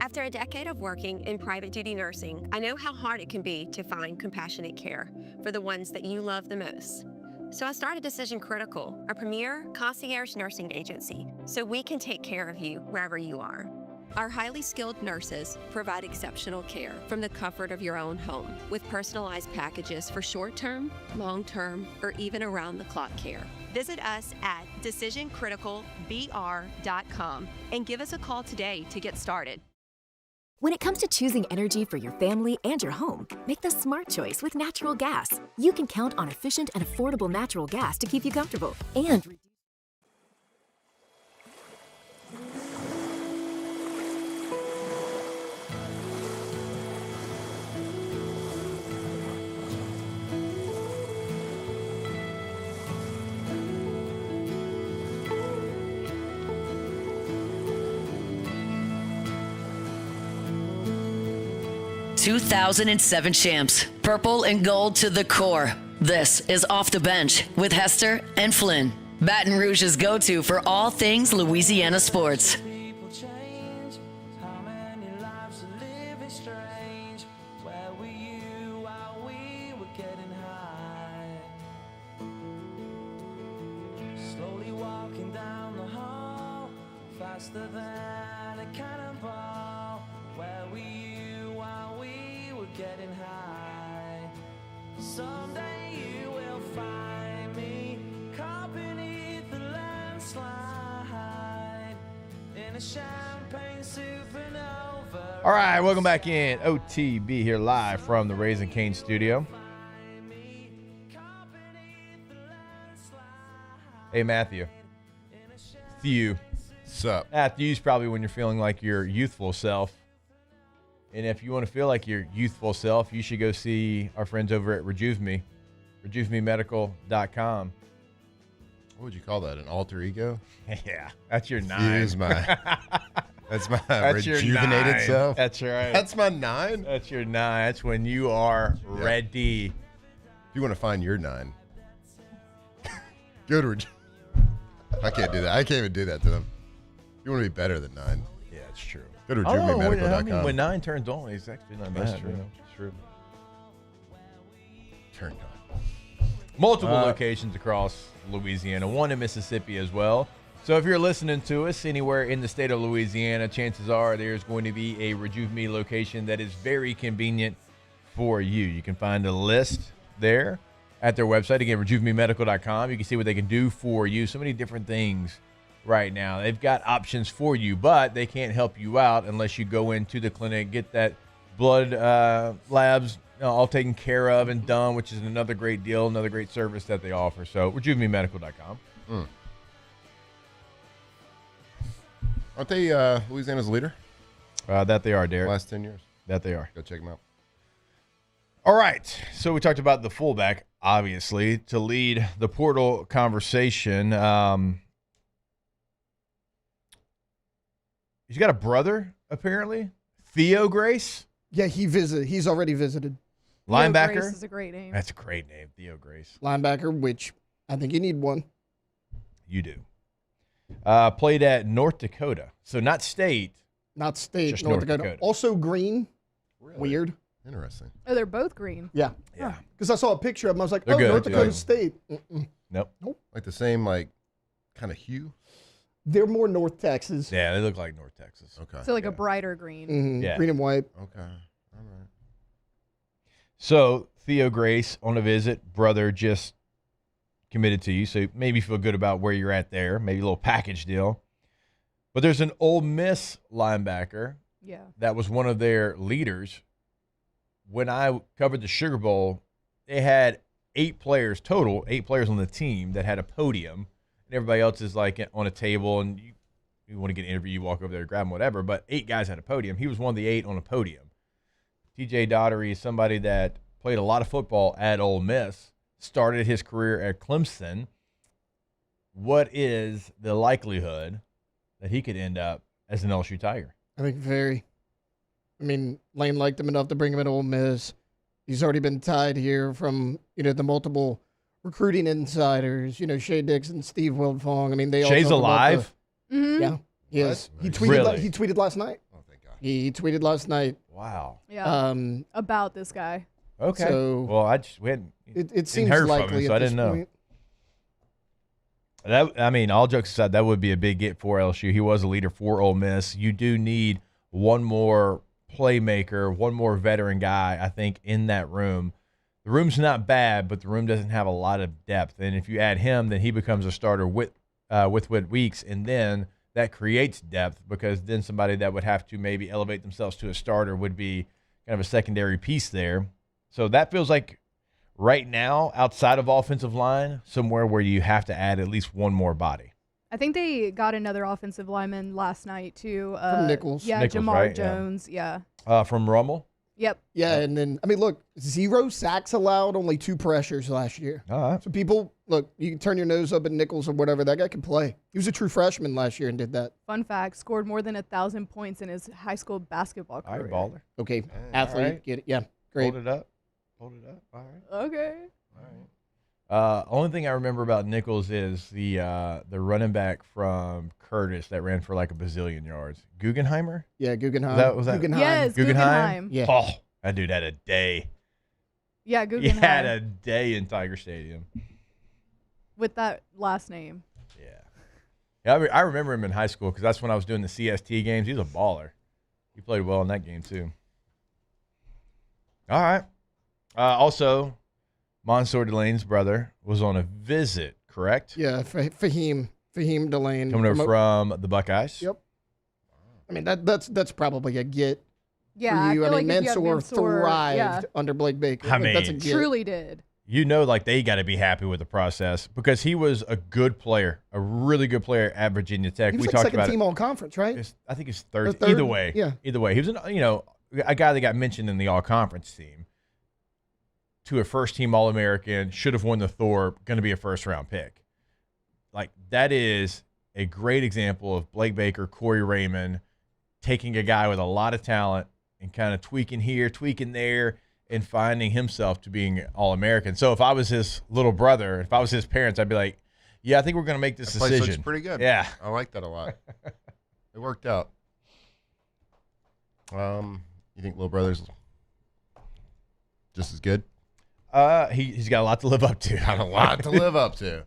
After a decade of working in private duty nursing, I know how hard it can be to find compassionate care for the ones that you love the most. So I started Decision Critical, a premier concierge nursing agency, so we can take care of you wherever you are. Our highly skilled nurses provide exceptional care from the comfort of your own home, with personalized packages for short-term, long-term, or even around-the-clock care. Visit us at decisioncriticalbr.com and give us a call today to get started. When it comes to choosing energy for your family and your home, make the smart choice with natural gas. You can count on efficient and affordable natural gas to keep you comfortable and ...2007 champs, purple and gold to the core. This is Off the Bench with Hester and Flynn. Baton Rouge's go-to for all things Louisiana sports. All right, welcome back in. OTB here live from the Raising Cane studio. Hey, Matthew. Thew. What's up? Thew's probably when you're feeling like your youthful self. And if you want to feel like your youthful self, you should go see our friends over at Rejuve Me, RejuveMeMedical.com. What would you call that? An alter ego? Yeah, that's your 9. That's my rejuvenated self. That's right. That's my 9? That's your 9. That's when you are ready. If you want to find your 9, go to I can't do that. I can't even do that to them. You want to be better than 9. Yeah, it's true. Go to RejuveMeMedical.com. I mean, when 9 turns on, it's actually not bad. That's true. It's true. Turned on. Multiple locations across Louisiana, one in Mississippi as well. So if you're listening to us anywhere in the state of Louisiana, chances are there's going to be a Rejuve Me location that is very convenient for you. You can find a list there at their website. Again, RejuveMeMedical.com. You can see what they can do for you. So many different things right now. They've got options for you, but they can't help you out unless you go into the clinic, get that blood labs all taken care of and done, which is another great deal, another great service that they offer. So RejuveMeMedical.com. Aren't they Louisiana's leader? That they are, Derek. Last 10 years. That they are. Go check them out. All right. So we talked about the fullback, obviously, to lead the portal conversation. He's got a brother, apparently. Theo Grace? Yeah, he's already visited. Linebacker? Theo Grace is a great name. That's a great name, Theo Grace. Linebacker, which I think you need one. You do. Played at North Dakota. So not state. Not state, just North Dakota. Also green. Really? Weird. Interesting. Oh, they're both green. Yeah. Yeah. Because I saw a picture of them. I was like, They're good, North Dakota yeah. State. Nope. Like the same, kind of hue? They're more North Texas. Yeah, they look like North Texas. Okay. So like a brighter green. Mhm. Yeah. Green and white. Okay. All right. So Theo Grace on a visit, brother just committed to you, so maybe feel good about where you're at there, maybe a little package deal. But there's an Ole Miss linebacker that was one of their leaders. When I covered the Sugar Bowl, they had 8 players total, 8 players on the team that had a podium, and everybody else is like on a table, and you want to get an interview, you walk over there, grab them, whatever. But 8 guys had a podium. He was one of the 8 on a podium. TJ Daugherty is somebody that played a lot of football at Ole Miss, started his career at Clemson. What is the likelihood that he could end up as an LSU Tiger? I think very. I mean, Lane liked him enough to bring him to Ole Miss. He's already been tied here from, the multiple recruiting insiders, Shay Dixon, Steve Wildfong. I mean, they all Shay's talk about alive? Yeah, he is. He tweeted. Really? He tweeted last night. Oh, thank God. He tweeted last night. Wow. Yeah. About this guy. Okay. So well, we hadn't it seems heard likely from him, so at I this didn't know. point. All jokes aside, that would be a big get for LSU. He was a leader for Ole Miss. You do need one more playmaker, one more veteran guy, I think, in that room. The room's not bad, but the room doesn't have a lot of depth. And if you add him, then he becomes a starter with Weeks, and then that creates depth, because then somebody that would have to maybe elevate themselves to a starter would be kind of a secondary piece there. So that feels like right now, outside of offensive line, somewhere where you have to add at least one more body. I think they got another offensive lineman last night too. From Nichols. Yeah, Nichols, Jamar right? Jones. Yeah. From Rummel? Yep. Yeah, and then, look, 0 sacks allowed, only 2 pressures last year. All right. So people, look, you can turn your nose up at Nichols or whatever. That guy can play. He was a true freshman last year and did that. Fun fact: scored more than 1,000 points in his high school basketball All career. right, baller. Okay, athlete, right. get it. Yeah, great. Hold it up. Hold it up. All right. Okay. All right. Only thing I remember about Nichols is the running back from Curtis that ran for like a bazillion yards. Guggenheimer? Yeah, Guggenheim. Was that Guggenheim. Yes, Guggenheim. Yeah. Oh, that dude had a day. Yeah, He Guggenheim. had a day in Tiger Stadium. With that last name. Yeah, I remember him in high school because that's when I was doing the CST games. He's a baller. He played well in that game too. All right. Also, Mansour Delane's brother was on a visit, correct? Yeah, Fahim Delane. Coming over from the Buckeyes. Yep. I mean, that's probably a get Yeah, for you. I feel like if you Mansour have Mansour, thrived yeah. under Blake Baker. I mean, that's a get. Truly did. You know, like they got to be happy with the process because he was a good player, a really good player at Virginia Tech. He was We like talked second about team it. all conference, right? I think it's third. Third? Either way, Yeah. Either way, he was a guy that got mentioned in the all conference team to a first team All American. Should have won the Thorpe. Going to be a first round pick. Like that is a great example of Blake Baker, Corey Raymond taking a guy with a lot of talent and kind of tweaking here, tweaking there, and finding himself to being All-American. So if I was his little brother, if I was his parents, I'd be like, yeah, I think we're going to make this That place decision. looks pretty good. Yeah. I like that a lot. It worked out. You think little brother's just as good? He's got a lot to live up to. Got a lot to live up to.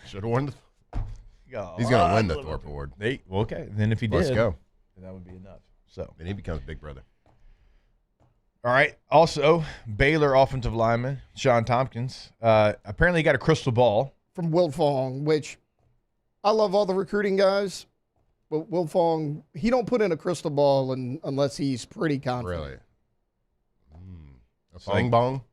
Should have won He's going to win the Thorpe Award. Okay. Then if he did, Let's go. then that would be enough. So then he becomes big brother. All right. Also, Baylor offensive lineman Sean Tompkins apparently got a crystal ball from Will Fong, which I love all the recruiting guys, but Will Fong, he don't put in a crystal ball unless he's pretty confident. Really? A Fong Bong?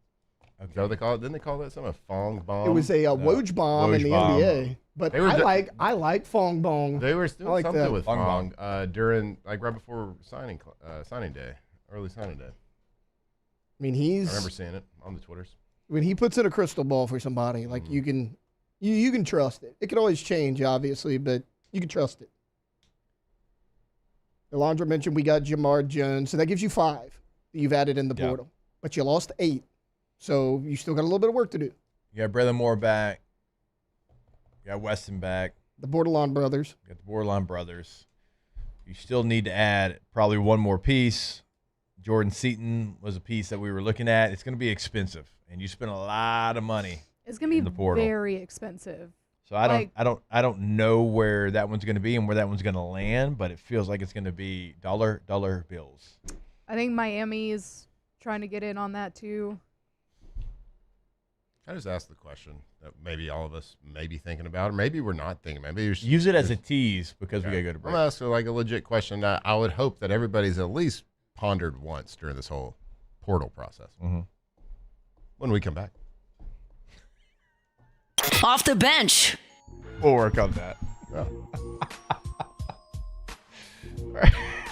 Is that what they call it? Didn't they call that something? A Fong Bomb? It was a Woj bomb in the NBA, but I like Fong Bong. They were still like something that. with Fong during, like right before signing day, early signing day. I mean, I remember seeing it on the Twitters. When he puts in a crystal ball for somebody, like you can trust it. It can always change, obviously, but you can trust it. Alondra mentioned we got Jamar Jones, so that gives you 5 that you've added in the portal, but you lost 8, so you still got a little bit of work to do. You got Brother Moore back. You got Weston back. The Bordelon brothers. You got the Bordelon brothers. You still need to add probably one more piece. Jordan Seaton was a piece that we were looking at. It's going to be expensive, and you spend a lot of money. It's going to in the be portal. very expensive. So I don't know where that one's going to be and where that one's going to land, but it feels like it's going to be dollar bills. I think Miami is trying to get in on that too. I just asked the question that maybe all of us may be thinking about, or maybe we're not thinking. Maybe Use it as a tease because we got to go to break. I'm asking like a legit question that I would hope that everybody's at least pondered once during this whole portal process. When we come back. Off the bench. We'll work on that.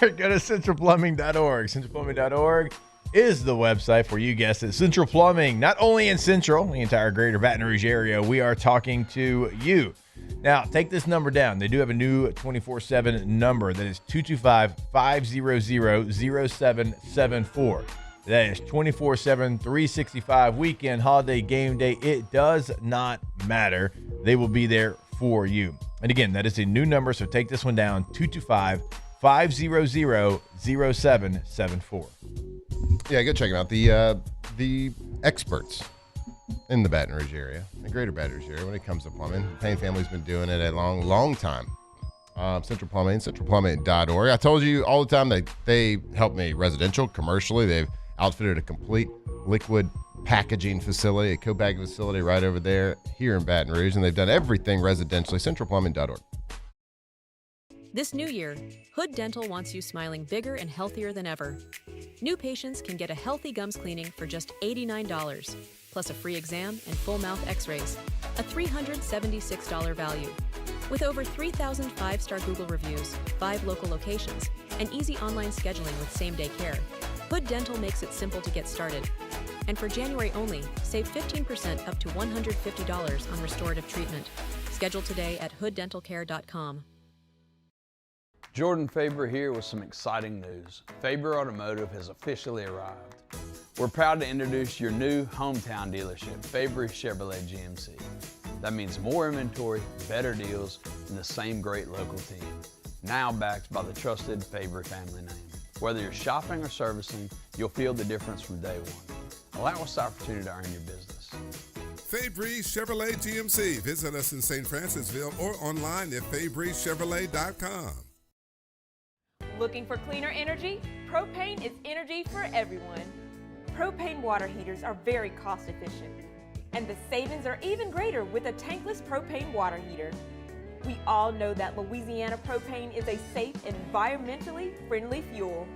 Go to centralplumbing.org. Centralplumbing.org is the website for, you guessed it, Central Plumbing. Not only in Central, the entire greater Baton Rouge area, we are talking to you. Now, take this number down. They do have a new 24/7 number that is 225-500-0774. That is 24/7, 365, weekend, holiday, game day. It does not matter. They will be there for you. And again, that is a new number, so take this one down, 225-500-0774. Yeah, go check them out. The experts in the Baton Rouge area, the greater Baton Rouge area, when it comes to plumbing. The Payne family's been doing it a long time. Central Plumbing, centralplumbing.org. I told you all the time that they help me residential, commercially. They've outfitted a complete liquid packaging facility, a co-bagging facility right over there here in Baton Rouge, and they've done everything residentially. Centralplumbing.org. This new year, Hood Dental wants you smiling bigger and healthier than ever. New patients can get a healthy gums cleaning for just $89, plus a free exam and full mouth x-rays, a $376 value. With over 3,000 5-star Google reviews, 5 local locations, and easy online scheduling with same-day care, Hood Dental makes it simple to get started. And for January only, save 15% up to $150 on restorative treatment. Schedule today at hooddentalcare.com. Jordan Faber here with some exciting news. Faber Automotive has officially arrived. We're proud to introduce your new hometown dealership, Fabry Chevrolet GMC. That means more inventory, better deals, and the same great local team. Now backed by the trusted Fabry family name. Whether you're shopping or servicing, you'll feel the difference from day one. Allow us the opportunity to earn your business. Fabry Chevrolet GMC. Visit us in St. Francisville or online at FabryChevrolet.com. Looking for cleaner energy? Propane is energy for everyone. Propane water heaters are very cost efficient. And the savings are even greater with a tankless propane water heater. We all know that Louisiana propane is a safe and environmentally friendly fuel.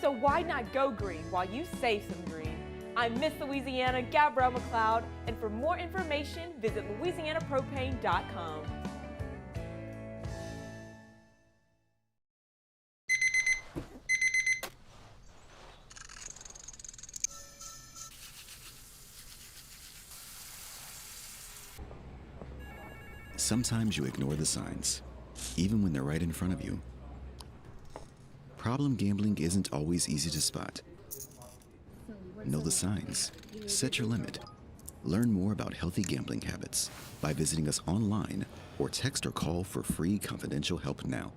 So why not go green while you save some green? I'm Miss Louisiana, Gabrielle McLeod, and for more information, visit louisianapropane.com. Sometimes you ignore the signs, even when they're right in front of you. Problem gambling isn't always easy to spot. Know the signs. Set your limit. Learn more about healthy gambling habits by visiting us online or text or call for free confidential help now.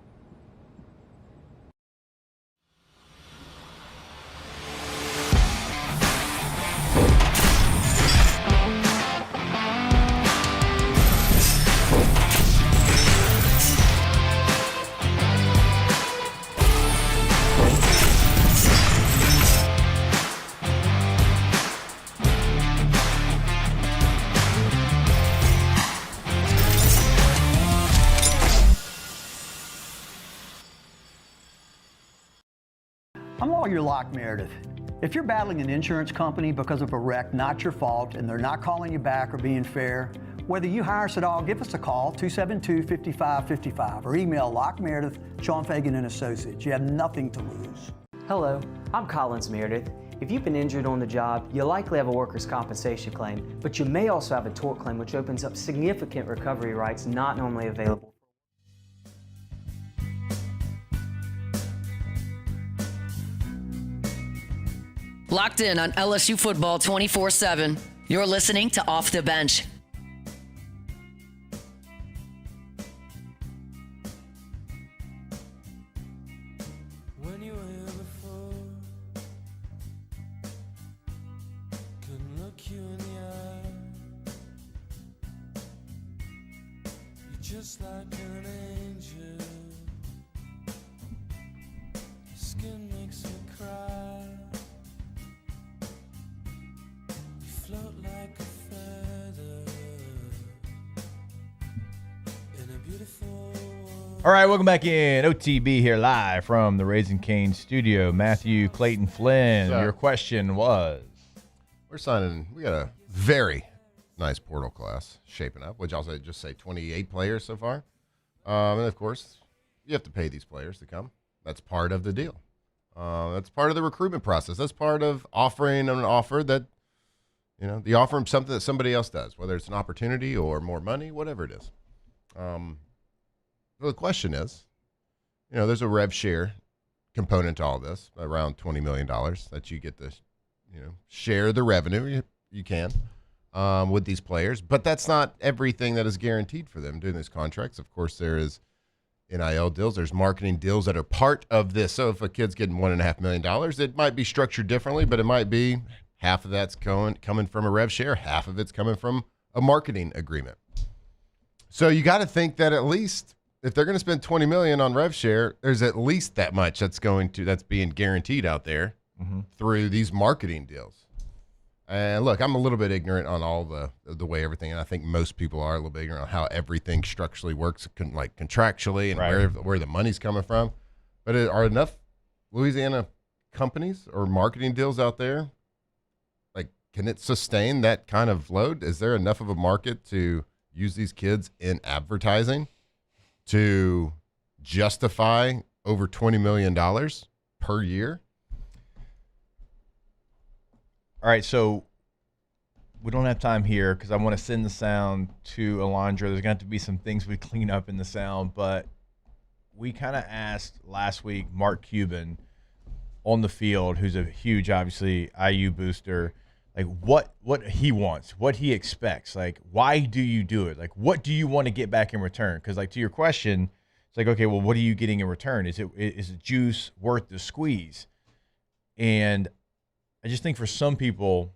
I'm Lawyer Locke Meredith. If you're battling an insurance company because of a wreck not your fault and they're not calling you back or being fair, whether you hire us at all, give us a call, 272-5555, or email Locke Meredith, Sean Fagan and Associates. You have nothing to lose. Hello, I'm Collins Meredith. If you've been injured on the job, you likely have a workers' compensation claim, but you may also have a tort claim, which opens up significant recovery rights not normally available. Locked in on LSU football 24/7. You're listening to Off the Bench. When you were here before, couldn't look you in the eye. You're just like an angel. Your skin makes me cry. Float like a feather in a beautiful world. All right, welcome back in. OTB here live from the Raising Cane studio. Matthew Clayton Flynn, your question was? We got a very nice portal class shaping up, which I'll just say 28 players so far. And, of course, you have to pay these players to come. That's part of the deal. That's part of the recruitment process. That's part of offering an offer that, the offer them something that somebody else does, whether it's an opportunity or more money, whatever it is. The question is, there's a rev share component to all this, around $20 million that you get to, share the revenue. You can with these players, but that's not everything that is guaranteed for them doing these contracts. Of course, there is NIL deals. There's marketing deals that are part of this. So if a kid's getting $1.5 million, it might be structured differently, but it might be half of that's coming from a rev share, half of it's coming from a marketing agreement. So you got to think that at least if they're going to spend $20 million on rev share, there's at least that much that's being guaranteed out there through these marketing deals. And look, I'm a little bit ignorant on all the way everything, and I think most people are a little bit ignorant on how everything structurally works, like contractually and where the money's coming from. But are enough Louisiana companies or marketing deals out there? Can it sustain that kind of load? Is there enough of a market to use these kids in advertising to justify over $20 million per year? All right, so we don't have time here because I want to send the sound to Alondra. There's going to have to be some things we clean up in the sound, but we kind of asked last week Mark Cuban on the field, who's a huge, obviously, IU booster, like what he wants, what he expects. Like, why do you do it? Like, what do you want to get back in return? Because, like, to your question, it's like, okay, well, what are you getting in return? Is it juice worth the squeeze? And I just think for some people,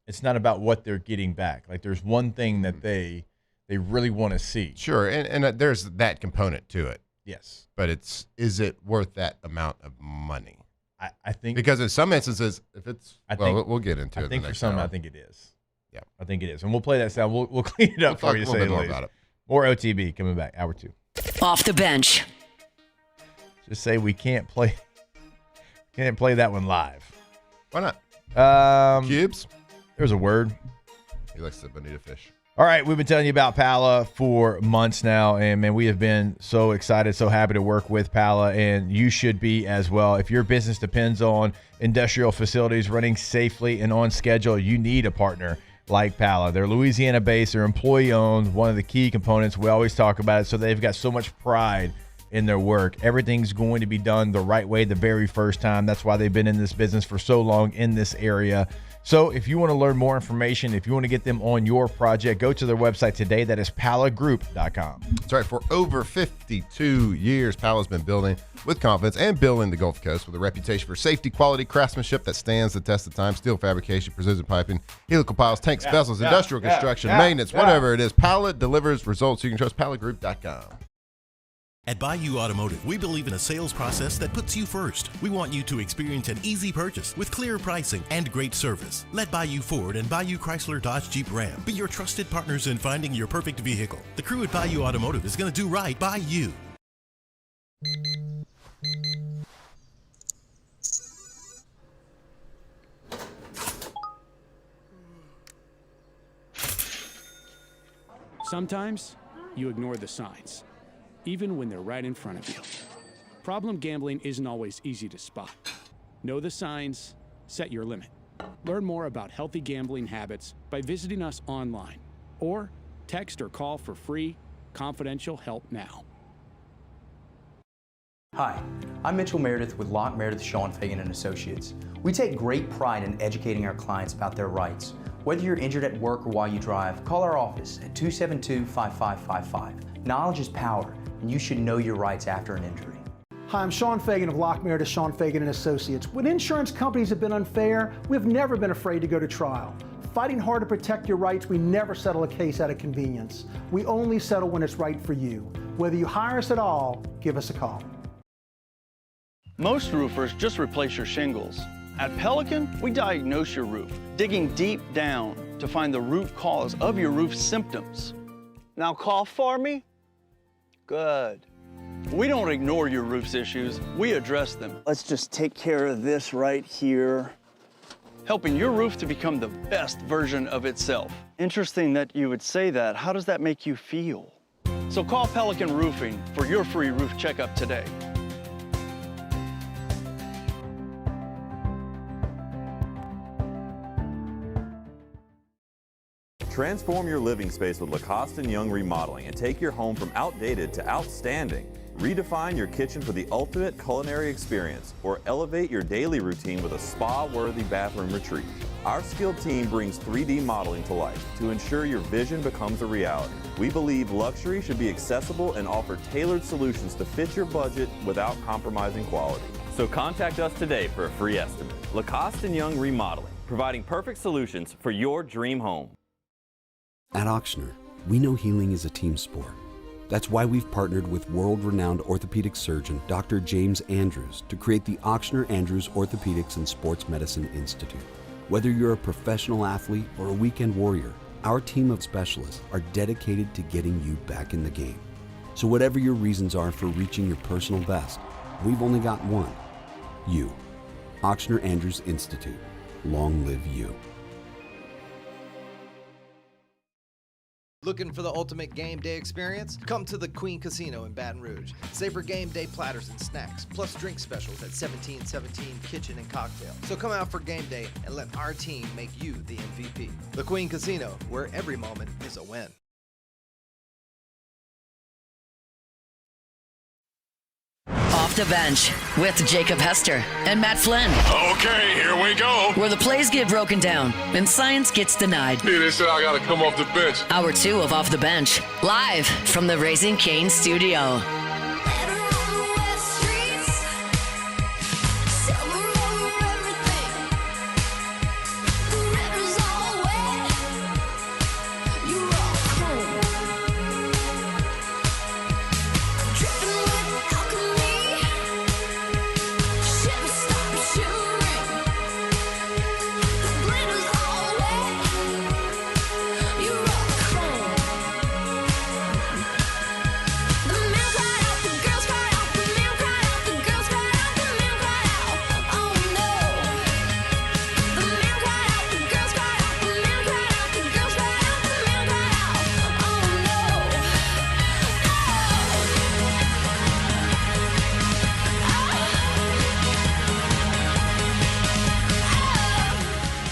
it's not about what they're getting back. Like, there's one thing that they really want to see. Sure, and there's that component to it. Yes. But is it worth that amount of money? I think because in some instances, if it's we'll get into it. I think for some, I think it is. Yeah, I think it is, and we'll play that sound. We'll clean it up for you. We'll talk a little bit more about it. More OTB coming back. Hour 2. Off the bench. Just say we can't play that one live. Why not? Cubes. There's a word. He likes the bonita fish. All right, we've been telling you about Pala for months now, and man, we have been so excited, so happy to work with Pala, and you should be as well. If your business depends on industrial facilities running safely and on schedule, you need a partner like Pala. They're Louisiana-based, they're employee-owned, one of the key components. We always talk about it, so they've got so much pride in their work. Everything's going to be done the right way the very first time. That's why they've been in this business for so long in this area. So if you want to learn more information, if you want to get them on your project, go to their website today. That is palagroup.com. That's right. For over 52 years, Pala's been building with confidence and building the Gulf Coast with a reputation for safety, quality, craftsmanship that stands the test of time. Steel fabrication, precision piping, helical piles, tanks, vessels, industrial construction, maintenance, whatever it is. Pala delivers results. You can trust palagroup.com. At Bayou Automotive, we believe in a sales process that puts you first. We want you to experience an easy purchase with clear pricing and great service. Let Bayou Ford and Bayou Chrysler Dodge Jeep Ram be your trusted partners in finding your perfect vehicle. The crew at Bayou Automotive is going to do right by you. Sometimes you ignore the signs, even when they're right in front of you. Problem gambling isn't always easy to spot. Know the signs, set your limit. Learn more about healthy gambling habits by visiting us online or text or call for free, confidential help now. Hi, I'm Mitchell Meredith with Locke Meredith, Sean Fagan & Associates. We take great pride in educating our clients about their rights. Whether you're injured at work or while you drive, call our office at 272-5555. Knowledge is power, and you should know your rights after an injury. Hi, I'm Sean Fagan of Locke Meredith, Sean Fagan & Associates. When insurance companies have been unfair, we've never been afraid to go to trial. Fighting hard to protect your rights, we never settle a case out of convenience. We only settle when it's right for you. Whether you hire us at all, give us a call. Most roofers just replace your shingles. At Pelican, we diagnose your roof, digging deep down to find the root cause of your roof symptoms. Now cough for me? Good. We don't ignore your roof's issues, we address them. Let's just take care of this right here. Helping your roof to become the best version of itself. Interesting that you would say that. How does that make you feel? So call Pelican Roofing for your free roof checkup today. Transform your living space with Lacoste & Young Remodeling and take your home from outdated to outstanding. Redefine your kitchen for the ultimate culinary experience or elevate your daily routine with a spa-worthy bathroom retreat. Our skilled team brings 3D modeling to life to ensure your vision becomes a reality. We believe luxury should be accessible and offer tailored solutions to fit your budget without compromising quality. So contact us today for a free estimate. Lacoste & Young Remodeling, providing perfect solutions for your dream home. At Ochsner, we know healing is a team sport. That's why we've partnered with world-renowned orthopedic surgeon Dr. James Andrews to create the Ochsner Andrews Orthopedics and Sports Medicine Institute. Whether you're a professional athlete or a weekend warrior, our team of specialists are dedicated to getting you back in the game. So whatever your reasons are for reaching your personal best, we've only got one: you. Ochsner Andrews Institute. Long live you. Looking for the ultimate game day experience? Come to the Queen Casino in Baton Rouge. Savor game day platters and snacks, plus drink specials at 1717 Kitchen and Cocktail. So come out for game day and let our team make you the MVP. The Queen Casino, where every moment is a win. Off the Bench with Jacob Hester and Matt Flynn. Okay, here we go. Where the plays get broken down and science gets denied. Hey, they said I gotta come off the bench. Hour 2 of Off the Bench, live from the Raising Cane studio.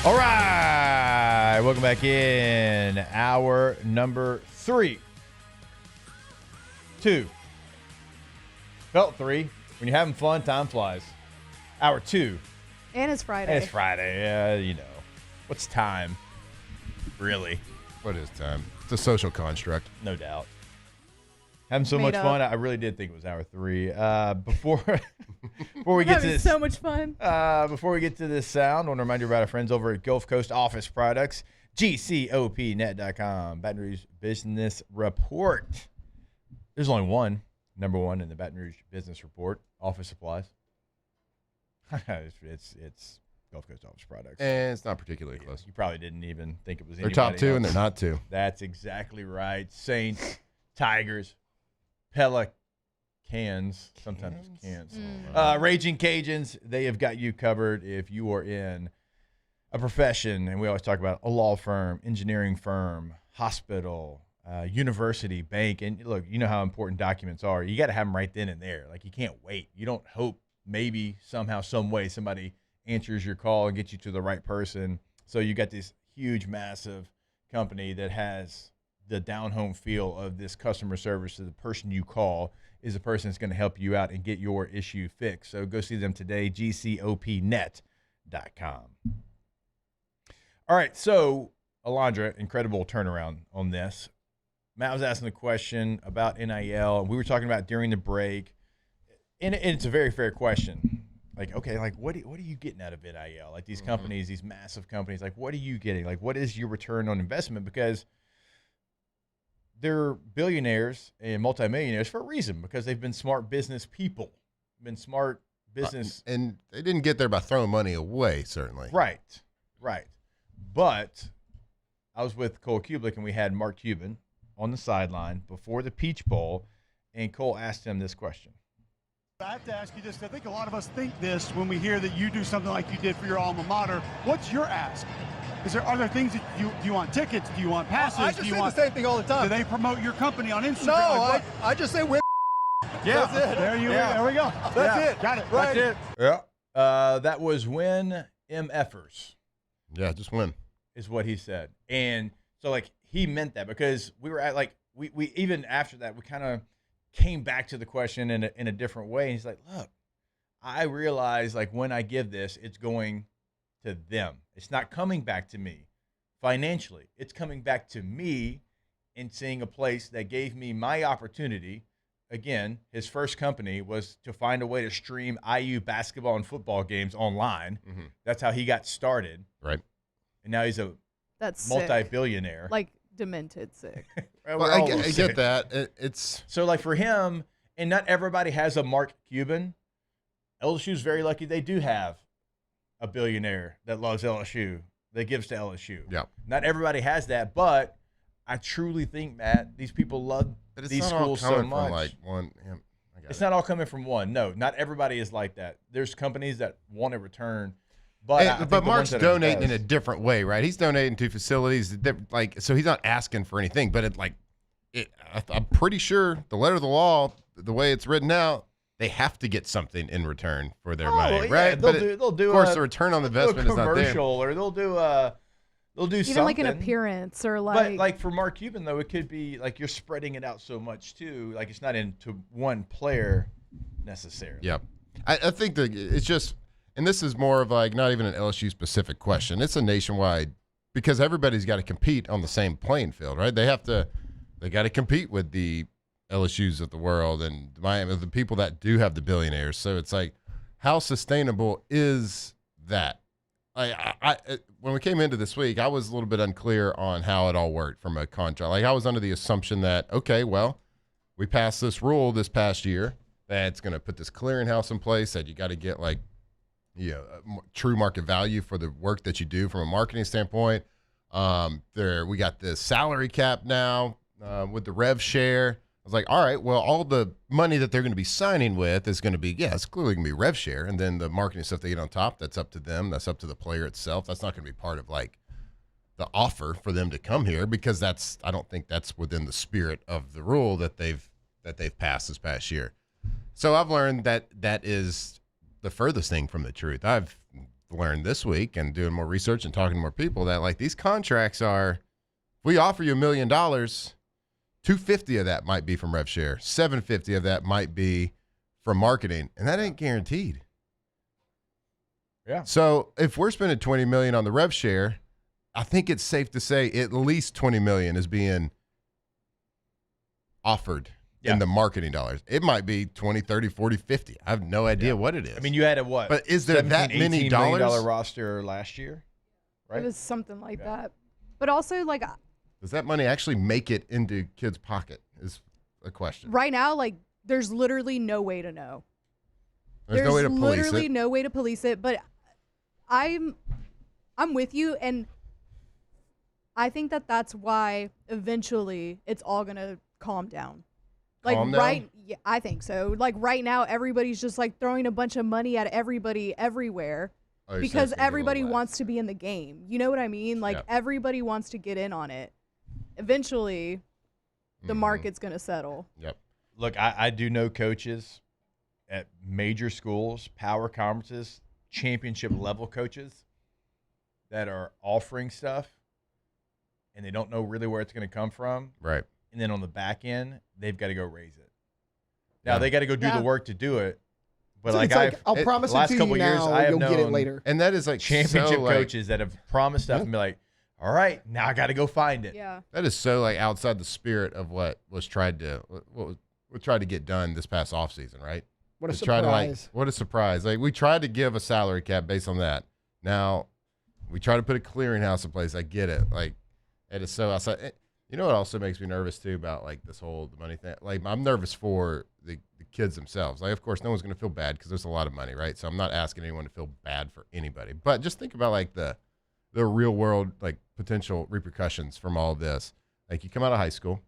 All right, welcome back in. Hour number 3. 2. Felt 3. When you're having fun, time flies. Hour 2. And it's Friday. And it's Friday. Yeah, you know. What's time? Really? What is time? It's a social construct. No doubt. Having so much fun. I really did think it was hour 3. Before we get to this, so much fun. Before we get to this sound, I want to remind you about our friends over at Gulf Coast Office Products, GCOPnet.com, Baton Rouge Business Report. There's only one, number 1 in the Baton Rouge Business Report, office supplies. it's Gulf Coast Office Products. And it's not particularly close. You probably didn't even think it was They're anybody top 2 else. and they're not 2. That's exactly right. Saints, Tigers, Pelicans, sometimes cans. Raging Cajuns, they have got you covered if you are in a profession, and we always talk about a law firm, engineering firm, hospital, university, bank. And look, you know how important documents are. You got to have them right then and there. Like, you can't wait. You don't hope maybe somehow, some way somebody answers your call and gets you to the right person. So you got this huge, massive company that has the down-home feel of this customer service. So the person you call is the person that's going to help you out and get your issue fixed. So go see them today, GCOPnet.com. All right, so Alondra, incredible turnaround on this. Matt was asking the question about NIL. We were talking about during the break, and it's a very fair question. Like, okay, like what are you getting out of NIL? Like these companies, these massive companies, like what are you getting? Like what is your return on investment? Because they're billionaires and multimillionaires for a reason, because they've been smart business people, been smart business. And they didn't get there by throwing money away, certainly. Right. But I was with Cole Kublik, and we had Mark Cuban on the sideline before the Peach Bowl, and Cole asked him this question. I have to ask you this. I think a lot of us think this when we hear that you do something like you did for your alma mater. What's your ask? Are there things that do you want tickets? Do you want passes? I just say the same thing all the time. Do they promote your company on Instagram? No, I just say we're. Yeah, that's it. There we go. That's it. Got it. Right. That's it. Yeah. That was win MFers. Yeah, just win. Is what he said. And so, like, he meant that, because we were at, like, we even after that, we kind of came back to the question in a different way. And he's like, look, I realize, like, when I give this, it's going to them. It's not coming back to me financially. It's coming back to me in seeing a place that gave me my opportunity. Again, his first company was to find a way to stream IU basketball and football games online. Mm-hmm. That's how he got started. Right. And now he's a multi-billionaire. Like, demented sick. Well, I get that. It's so, like, for him, and not everybody has a Mark Cuban. LSU's very lucky they do have a billionaire that loves LSU, that gives to LSU. Yeah. Not everybody has that, but I truly think, Matt, these people love these schools so much. From like one, it's not all coming from one. No, not everybody is like that. There's companies that want a return. But Mark's donating in a different way, right? He's donating to facilities, so he's not asking for anything. But I'm pretty sure the letter of the law, the way it's written out, they have to get something in return for their money, right? They'll do. Of course, the return on investment is not there. Or they'll do even something. Like an appearance or like. But like for Mark Cuban though, it could be like you're spreading it out so much too. Like it's not into one player necessarily. Yep. I think that it's just, and this is more of like not even an LSU specific question. It's a nationwide, because everybody's got to compete on the same playing field, right? They got to compete with the LSUs of the world and Miami, the people that do have the billionaires. So it's like, how sustainable is that? When we came into this week, I was a little bit unclear on how it all worked from a contract. Like I was under the assumption that, okay, well, we passed this rule this past year that's going to put this clearinghouse in place that you got to get like, true market value for the work that you do from a marketing standpoint. We got the salary cap now with the rev share. I was like, all right, well, all the money that they're going to be signing with is going to be, it's clearly going to be rev share. And then the marketing stuff they get on top, that's up to them. That's up to the player itself. That's not going to be part of like the offer for them to come here, because I don't think that's within the spirit of the rule that they've passed this past year. So I've learned that is the furthest thing from the truth. I've learned this week and doing more research and talking to more people that like these contracts are, if we offer you $1 million, $250 of that might be from rev share, $750 of that might be from marketing, and that ain't guaranteed. Yeah. So if we're spending $20 million on the rev share, I think it's safe to say at least $20 million is being offered in the marketing dollars. It might be 20, 30, 40, 50. I have no idea what it is. I mean, you had a what? But is there that many $18 dollars? million roster last year, right? It was something like that. But also, like, Does that money actually make it into kids' pocket is a question. right now, like, there's literally no way to know. There's no way to police literally it. no way to police it. But I'm with you, and I think that's why eventually it's all gonna calm down. Like Calm down? yeah, I think so. Like right now, everybody's just like throwing a bunch of money at everybody everywhere Oh, you're saying because it's gonna get a everybody little wants to be in the game. You know what I mean? Like Yep. everybody wants to get in on it. Eventually, the market's gonna settle. Yep. Look, I do know coaches at major schools, power conferences, championship level coaches that are offering stuff and they don't know really where it's going to come from. Right. And then on the back end, they've got to go raise it. Now they got to go do the work to do it. But So like it's like, I'll promise the it last to you couple years, now, I have you'll get it known later. And that is like championship so, like, coaches that have promised stuff and be like, all right, now I got to go find it. Yeah. That is so like outside the spirit of what was tried to get done this past offseason, right? What a Just try to, like, surprise. what a surprise. Like we tried to give a salary cap based on that. Now we try to put a clearinghouse in place. I get it. Like it is so outside. You know what also makes me nervous too about like this whole money thing? Like I'm nervous for the kids themselves. Like of course no one's going to feel bad because there's a lot of money, right? So I'm not asking anyone to feel bad for anybody. But just think about like the real world like potential repercussions from all of this. Like you come out of high school,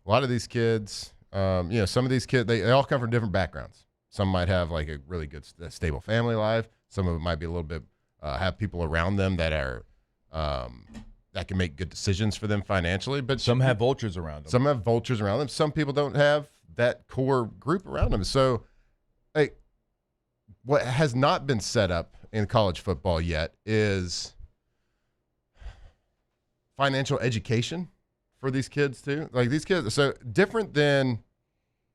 a lot of these kids, some of these kids, they all come from different backgrounds. Some might have like a really good stable family life. Some of it might be a little bit have people around them that are that can make good decisions for them financially. But some have vultures around them. Some have vultures around them. Some people don't have that core group around them. So, like, what has not been set up in college football yet is financial education for these kids too. Like these kids, so different than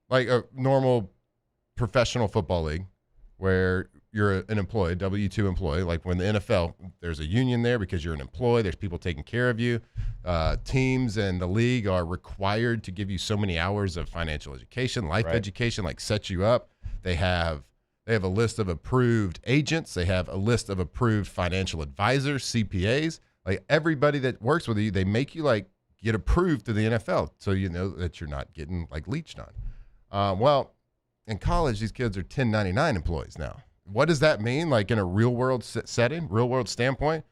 like a normal professional football league where you're an employee, W-2 employee. Like when the NFL, there's a union there because you're an employee. There's people taking care of you. Teams and the league are required to give you so many hours of financial education, life education, like set you up. They have a list of approved agents. They have a list of approved financial advisors, CPAs. Like everybody that works with you, they make you like get approved to the NFL so you know that you're not getting like leached on. Well, in college, these kids are 1099 employees now. What does that mean? Like in a real world setting, real world standpoint?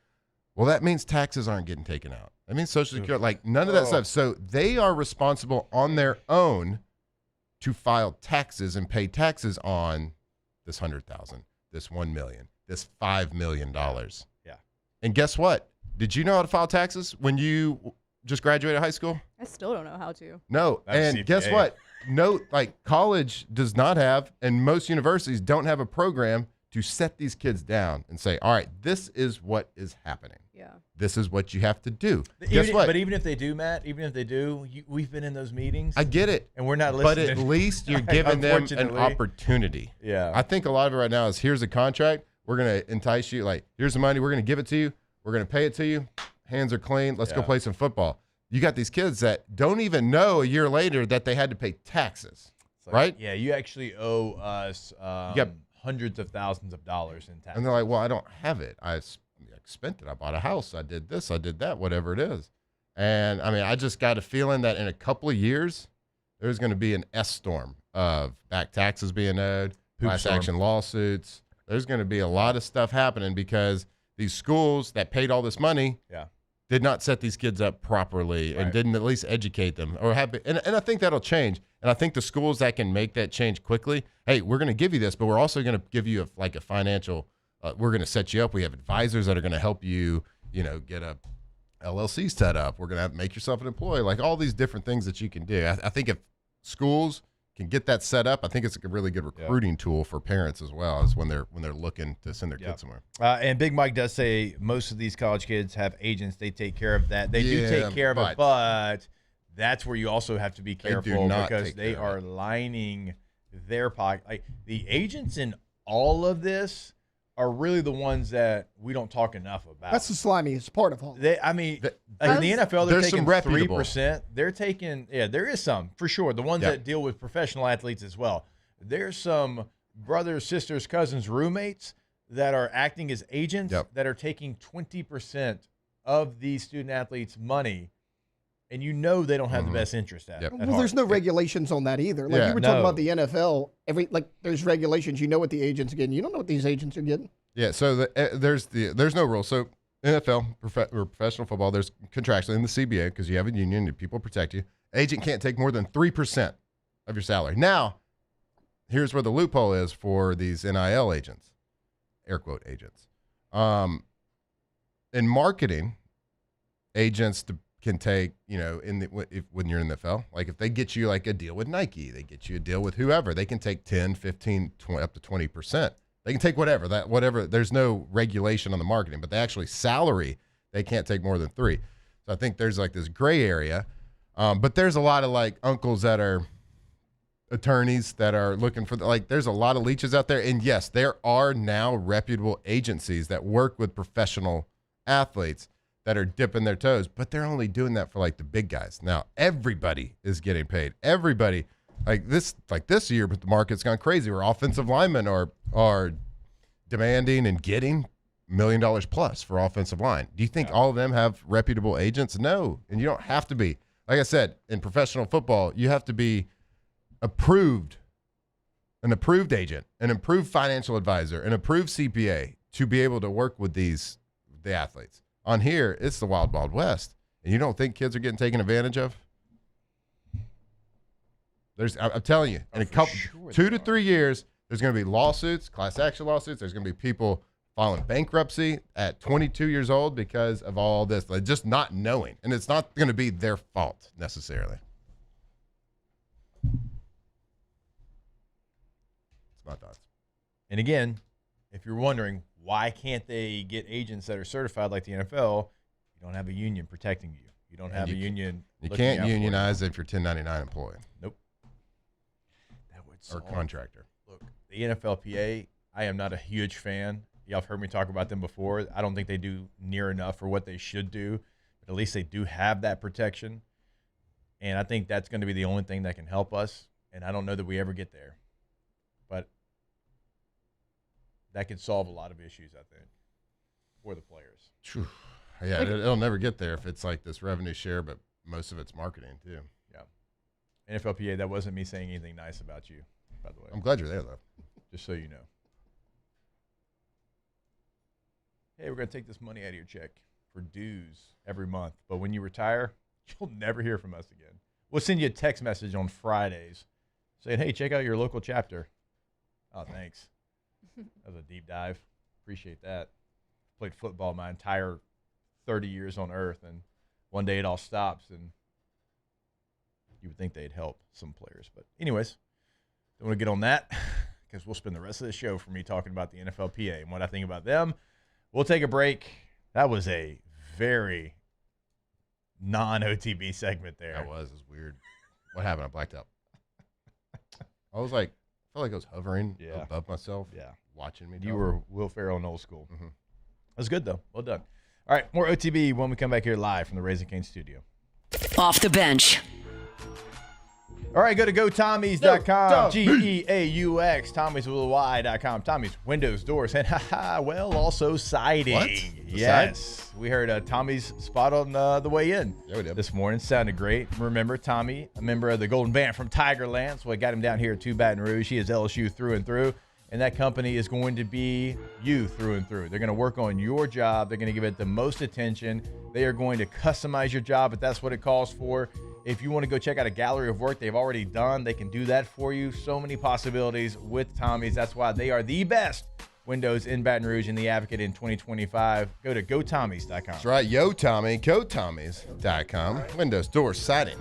Well, that means taxes aren't getting taken out. That means Social Security, like none of that stuff. So they are responsible on their own to file taxes and pay taxes on this 100,000, this 1 million, this $5 million. Yeah. And guess what? Did you know how to file taxes when you just graduated high school? I still don't know how to. No. And guess what? No, like college does not have, and most universities don't have a program to set these kids down and say, all right, this is what is happening. Yeah. This is what you have to do. Guess what? But even if they do, Matt, we've been in those meetings. I get it. And we're not listening. But at least you're giving them an opportunity. Yeah. I think a lot of it right now is here's a contract. We're going to entice you. Like, here's the money. We're going to give it to you. We're going to pay it to you. Hands are clean. Let's go play some football. You got these kids that don't even know a year later that they had to pay taxes, right? Yeah, you actually owe us hundreds of thousands of dollars in taxes. And they're like, well, I don't have it. I spent it. I bought a house. I did this. I did that, whatever it is. And, I mean, I just got a feeling that in a couple of years, there's going to be an S-storm of back taxes being owed, class action lawsuits. There's going to be a lot of stuff happening because these schools that paid all this money did not set these kids up properly and didn't at least educate them. And I think that'll change. And I think the schools that can make that change quickly, hey, we're going to give you this, but we're also going to give you a financial we're going to set you up. We have advisors that are going to help you, get a LLC set up. We're going to make yourself an employee, like all these different things that you can do. I think if schools can get that set up, I think it's a really good recruiting tool for parents as well as when they're looking to send their kids somewhere. And Big Mike does say most of these college kids have agents. They take care of that. They do take care of it, but that's where you also have to be careful because they are lining their pocket. Like the agents in all of this are really the ones that we don't talk enough about. That's the slimiest part of all. In the NFL, they're taking 3%. They're taking, there is some for sure. The ones that deal with professional athletes as well. There's some brothers, sisters, cousins, roommates that are acting as agents that are taking 20% of these student athletes' money, and they don't have the best interest at it. Well, there's no regulations on that either. Like you were talking about the NFL, there's regulations. You know what the agents are getting. You don't know what these agents are getting. Yeah, so there's no rule. So NFL or professional football, there's contractually in the CBA because you have a union and people protect you. Agent can't take more than 3% of your salary. Now, here's where the loophole is for these NIL agents, air quote agents. In marketing, agents can take, when you're in the NFL, like if they get you like a deal with Nike, they get you a deal with whoever, they can take 10, 15, 20, up to 20%. They can take whatever. There's no regulation on the marketing, but they actually salary, they can't take more than 3%. So I think there's like this gray area. But there's a lot of like uncles that are attorneys that are looking for, there's a lot of leeches out there. And yes, there are now reputable agencies that work with professional athletes that are dipping their toes, but they're only doing that for like the big guys. Now everybody is getting paid. Everybody this year, but the market's gone crazy where offensive linemen are demanding and getting $1 million plus for offensive line. Do you think all of them have reputable agents? No, and you don't have to be. Like I said, in professional football, you have to be an approved agent, an approved financial advisor, an approved CPA to be able to work with the athletes. On here, it's the wild, wild west. And you don't think kids are getting taken advantage of? I'm telling you, in a couple, 2 to 3 years, there's going to be lawsuits, class action lawsuits. There's going to be people filing bankruptcy at 22 years old because of all this, just not knowing. And it's not going to be their fault necessarily. It's my thoughts. And again, if you're wondering, why can't they get agents that are certified like the NFL? You don't have a union protecting you. You don't have a union. You can't unionize if you're 1099 employee. Nope. That would or contractor. Look, the NFLPA, I am not a huge fan. Y'all have heard me talk about them before. I don't think they do near enough for what they should do. But at least they do have that protection. And I think that's going to be the only thing that can help us. And I don't know that we ever get there. But that could solve a lot of issues, I think, for the players. Yeah, it'll never get there if it's like this revenue share, but most of it's marketing too. Yeah. NFLPA, that wasn't me saying anything nice about you, by the way. I'm glad you're there, though. Just so you know. Hey, we're going to take this money out of your check for dues every month. But when you retire, you'll never hear from us again. We'll send you a text message on Fridays saying, hey, check out your local chapter. Oh, thanks. That was a deep dive. Appreciate that. Played football my entire 30 years on earth, and one day it all stops, and you would think they'd help some players. But anyways, don't want to get on that. because we'll spend the rest of the show for me talking about the NFLPA and what I think about them. We'll take a break. That was a very non-OTB segment there. That was weird. What happened? I blacked out. I was like, I felt like I was hovering above myself. Yeah. Watching me. You were Will Ferrell in Old School. Mm-hmm. That was good, though. Well done. All right, more OTB when we come back here live from the Raising Cane studio. Off the bench. All right, go to GoTommies.com, Geaux, Tommies with a Y.com. Tommy's windows, doors, and well, also siding. What? Yes. We heard Tommy's spot on the way in this morning. Sounded great. Remember, Tommy, a member of the Golden Band from Tigerland, so I got him down here to Baton Rouge. He is LSU through and through, and that company is going to be you through and through. They're going to work on your job. They're going to give it the most attention. They are going to customize your job if that's what it calls for. If you want to go check out a gallery of work they've already done, they can do that for you. So many possibilities with Tommy's. That's why they are the best windows in Baton Rouge and the Advocate in 2025. Go to GoTommies.com. That's right. Yo, Tommy. GoTommies.com. Windows, doors, siding.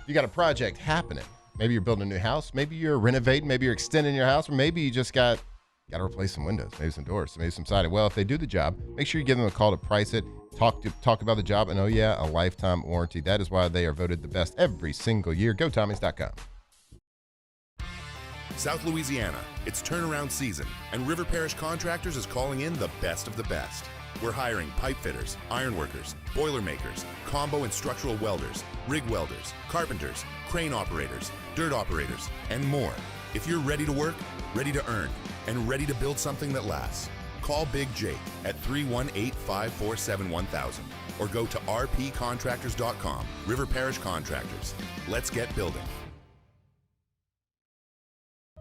You got a project happening. Maybe you're building a new house. Maybe you're renovating. Maybe you're extending your house. Or maybe you just got to replace some windows, maybe some doors, maybe some siding. Well, if they do the job, make sure you give them a call to price it. Talk about the job, and a lifetime warranty. That is why they are voted the best every single year. GoTommies.com. South Louisiana, it's turnaround season, and River Parish Contractors is calling in the best of the best. We're hiring pipe fitters, iron workers, boiler makers, combo and structural welders, rig welders, carpenters, crane operators, dirt operators, and more. If you're ready to work, ready to earn, and ready to build something that lasts, call Big Jake at 318-547-1000 or go to rpcontractors.com. River Parish Contractors. Let's get building.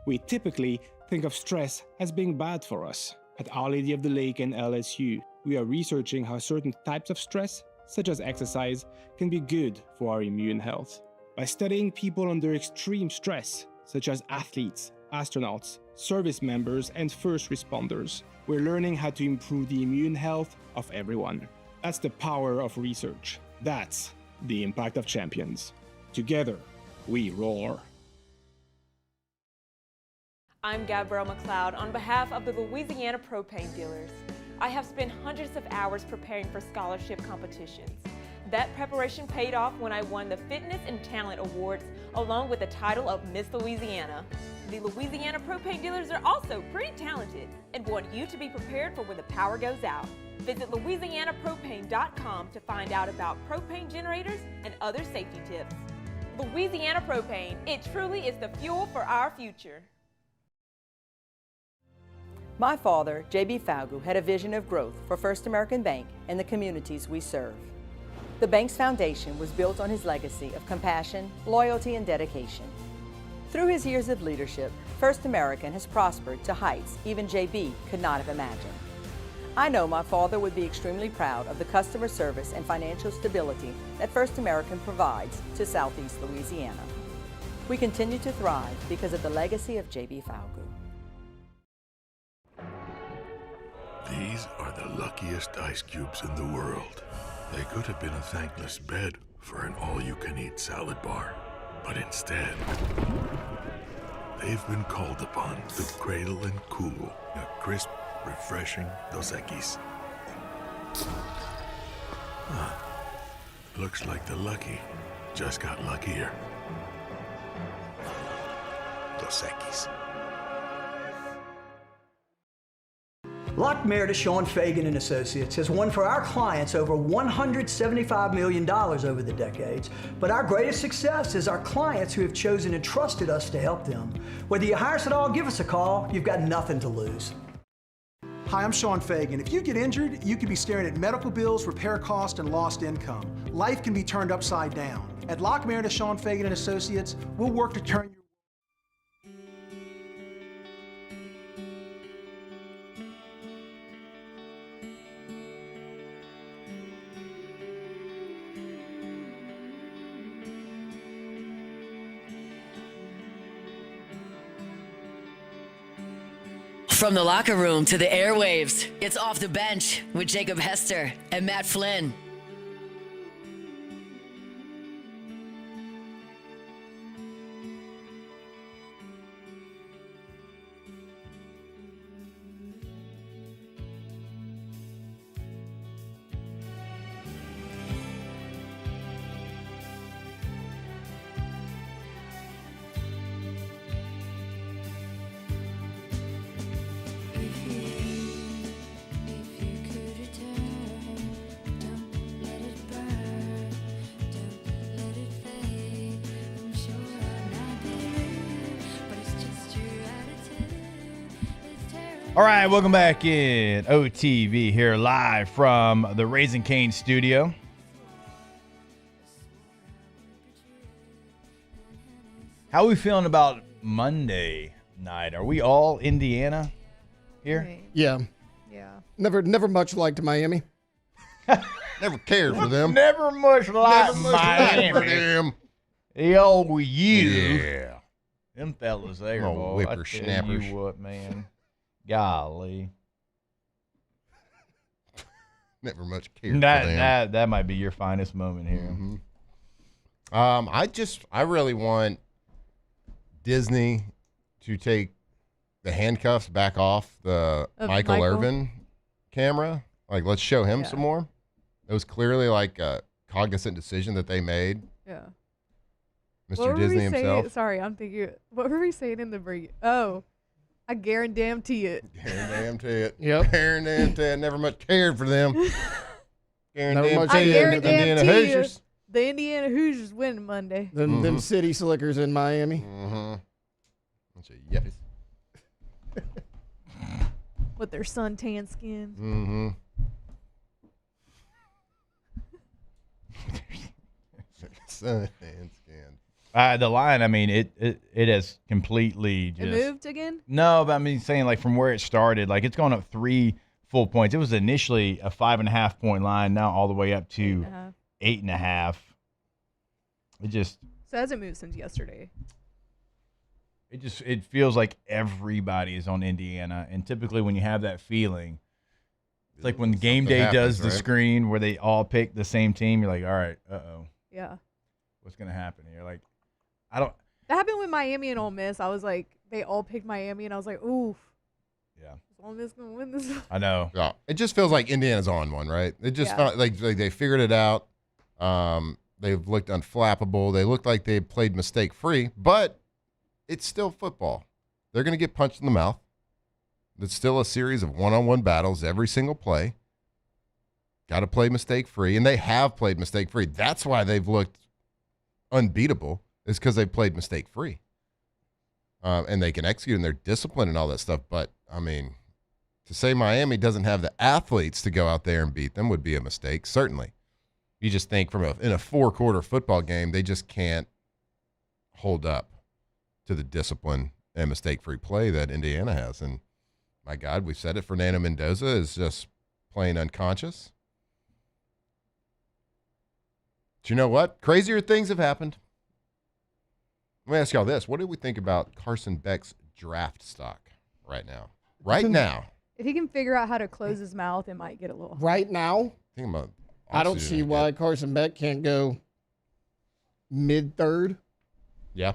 We typically think of stress as being bad for us. At Our Lady of the Lake and LSU, we are researching how certain types of stress, such as exercise, can be good for our immune health. By studying people under extreme stress, such as athletes, astronauts, service members, and first responders, we're learning how to improve the immune health of everyone. That's the power of research. That's the impact of champions. Together, we roar. I'm Gabrielle McLeod on behalf of the Louisiana Propane Dealers. I have spent hundreds of hours preparing for scholarship competitions. That preparation paid off when I won the Fitness and Talent Awards along with the title of Miss Louisiana. The Louisiana Propane Dealers are also pretty talented and want you to be prepared for when the power goes out. Visit louisianapropane.com to find out about propane generators and other safety tips. Louisiana Propane, it truly is the fuel for our future. My father, J.B. Falgu, had a vision of growth for First American Bank and the communities we serve. The bank's foundation was built on his legacy of compassion, loyalty, and dedication. Through his years of leadership, First American has prospered to heights even J.B. could not have imagined. I know my father would be extremely proud of the customer service and financial stability that First American provides to Southeast Louisiana. We continue to thrive because of the legacy of J.B. Falgu. These are the luckiest ice cubes in the world. They could have been a thankless bed for an all-you-can-eat salad bar. But instead, they've been called upon to cradle and cool a crisp, refreshing Dos Equis. Looks like the lucky just got luckier. Dos Equis. Lock Meredith, Sean Fagan and Associates has won for our clients over $175 million over the decades, but our greatest success is our clients who have chosen and trusted us to help them. Whether you hire us at all, give us a call. You've got nothing to lose. Hi, I'm Sean Fagan. If you get injured, you could be staring at medical bills, repair costs, and lost income. Life can be turned upside down. At Lock Meredith, Sean Fagan and Associates, we'll work to turn your From the locker room to the airwaves, it's Off the Bench with Jacob Hester and Matt Flynn. All right, welcome back in OTB here live from the Raising Cane studio. How are we feeling about Monday night? Are we all Indiana here? Yeah. Yeah. Never much liked Miami. Never cared for them. Never much like Never much liked for them. Oh, you. Yeah. Them fellas there, Oh, boy. I tell whippersnappers. you what, man. Golly. Never much cared for them. That might be your finest moment here. Mm-hmm. I really want Disney to take the handcuffs back off the Michael Irvin camera. Like, let's show him some more. It was clearly like a cognizant decision that they made. Yeah. Mr. Disney himself. Sorry, I'm thinking. What were we saying in the break? Oh, I guarantee it. Guarantee it. Yep. Guarantee it. Never much cared for them. Never much I cared for the guarantee Indiana Hoosiers. The Indiana Hoosiers win Monday. Them city slickers in Miami. Mm-hmm. Bunch of yuppies. With their suntan skins. Mm-hmm. Sun and skin. The line, I mean, it has completely just. It moved again? No, but I mean, saying like from where it started, like it's gone up 3 full points. It was initially a 5.5 point line, now all the way up to 8.5. It just. So it hasn't moved since yesterday. It feels like everybody is on Indiana, and typically when you have that feeling, it's like when game day does the screen where they all pick the same team. You're like, all right, Yeah. what's gonna happen here? Like, I don't. That happened with Miami and Ole Miss. I was like, they all picked Miami, and I was like, oof. Yeah. Is Ole Miss gonna win this? I know. Yeah. It just feels like Indiana's on one, right? It just felt like they figured it out. They've looked unflappable. They looked like they played mistake-free, but it's still football. They're going to get punched in the mouth. It's still a series of one-on-one battles every single play. Got to play mistake-free, and they have played mistake-free. That's why they've looked unbeatable, is because they've played mistake-free. And they can execute, and they're disciplined and all that stuff. But, I mean, to say Miami doesn't have the athletes to go out there and beat them would be a mistake, certainly. You just think in a 4-quarter football game, they just can't hold up to the discipline and mistake-free play that Indiana has. And, my God, we've said it, Fernando Mendoza is just playing unconscious. But you know what? Crazier things have happened. Let me ask y'all this. What do we think about Carson Beck's draft stock right now? Right now. If he can figure out how to close his mouth, it might get a little. Right now, I don't see why Carson Beck can't go mid-third. Yeah.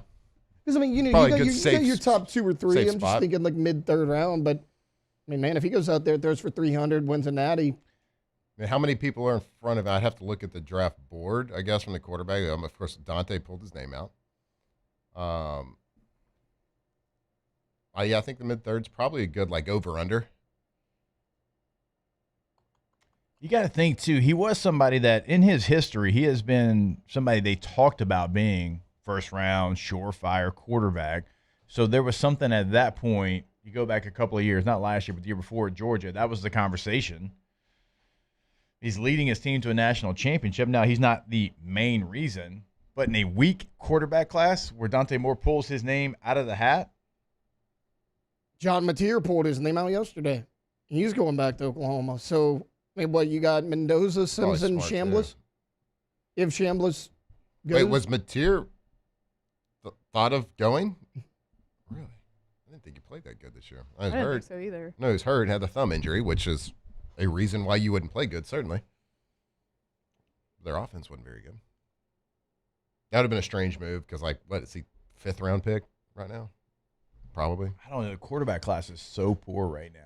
Because, I mean, you got your top 2 or 3. I'm just thinking like mid-third round. But, I mean, man, if he goes out there, throws for 300, wins a natty. I mean, how many people are in front of it? I'd have to look at the draft board, I guess, from the quarterback. Of course, Dante pulled his name out. Yeah, I think the mid-third's probably a good, like, over-under. You got to think, too, he was somebody that in his history, he has been somebody they talked about being first-round, surefire quarterback. So there was something at that point. You go back a couple of years, not last year, but the year before at Georgia, that was the conversation. He's leading his team to a national championship. Now, he's not the main reason, but in a weak quarterback class where Dante Moore pulls his name out of the hat. John Mateer pulled his name out yesterday. He's going back to Oklahoma. So, I mean, what, you got Mendoza, Simpson, Chambliss? If Chambliss goes. Wait, was Mateer thought of going? Really? I didn't think he played that good this year. I didn't think so either. No, he's hurt, had the thumb injury, which is a reason why you wouldn't play good, certainly. Their offense wasn't very good. That would have been a strange move because, like, what, is he 5th-round pick right now? Probably. I don't know. The quarterback class is so poor right now.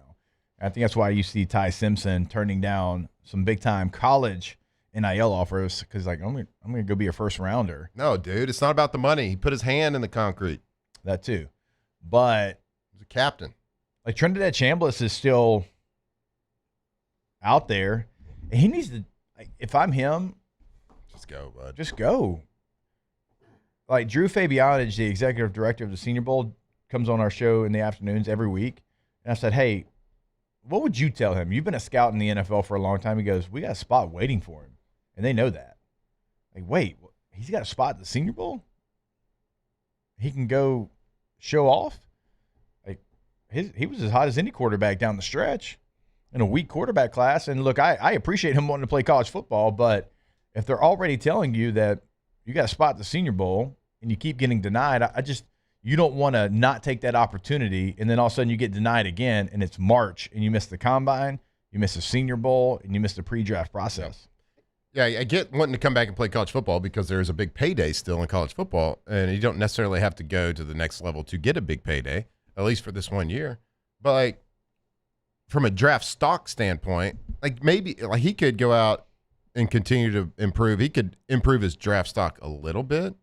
I think that's why you see Ty Simpson turning down some big-time college NIL offers because, like, I'm gonna go be a first-rounder. No, dude, it's not about the money. He put his hand in the concrete. That too. But he's a captain. Like, Trinidad Chambliss is still out there. And he needs to, like, if I'm him, just go, bud. Just go. Like, Drew Fabianich, the executive director of the Senior Bowl, comes on our show in the afternoons every week. And I said, hey, what would you tell him? You've been a scout in the NFL for a long time. He goes, we got a spot waiting for him. And they know that. Like, wait, he's got a spot at the Senior Bowl? He can go show off? Like, he was as hot as any quarterback down the stretch in a weak quarterback class. And look, I appreciate him wanting to play college football, but if they're already telling you that you got a spot at the Senior Bowl and you keep getting denied, you don't want to not take that opportunity, and then all of a sudden you get denied again, and it's March, and you miss the Combine, you miss the Senior Bowl, and you miss the pre-draft process. Yeah, I get wanting to come back and play college football because there's a big payday still in college football, and you don't necessarily have to go to the next level to get a big payday, at least for this 1 year. But, like, from a draft stock standpoint, like, maybe like he could go out and continue to improve. He could improve his draft stock a little bit.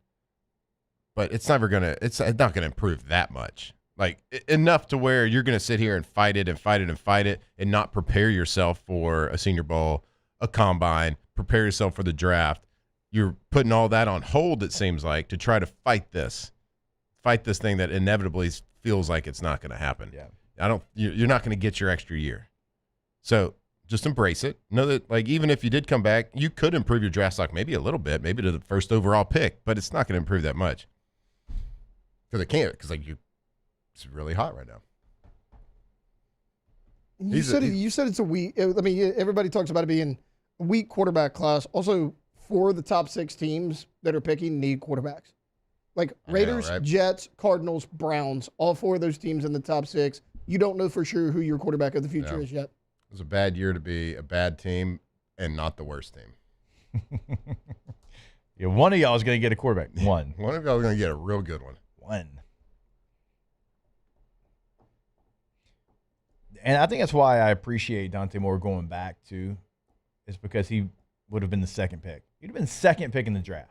But it's not going to improve that much. Like, enough to where you're going to sit here and fight it and fight it and fight it and not prepare yourself for a Senior Bowl, a Combine, prepare yourself for the draft. You're putting all that on hold, it seems like, to try to fight this thing that inevitably feels like it's not going to happen. Yeah. You're not going to get your extra year. So just embrace it. Know that, like, even if you did come back, you could improve your draft stock maybe a little bit, maybe to the first overall pick, but it's not going to improve that much. Because it can't, because it's really hot right now. You said it's a weak. I mean, everybody talks about it being a weak quarterback class. Also, 4 of the top 6 teams that are picking need quarterbacks. Like Raiders, right? Jets, Cardinals, Browns. All 4 of those teams in the top 6. You don't know for sure who your quarterback of the future is yet. It was a bad year to be a bad team and not the worst team. Yeah, one of y'all is going to get a quarterback. One. One of y'all is going to get a real good one. And I think that's why I appreciate Dante Moore going back to, is because he would have been the second pick. He'd have been second pick in the draft.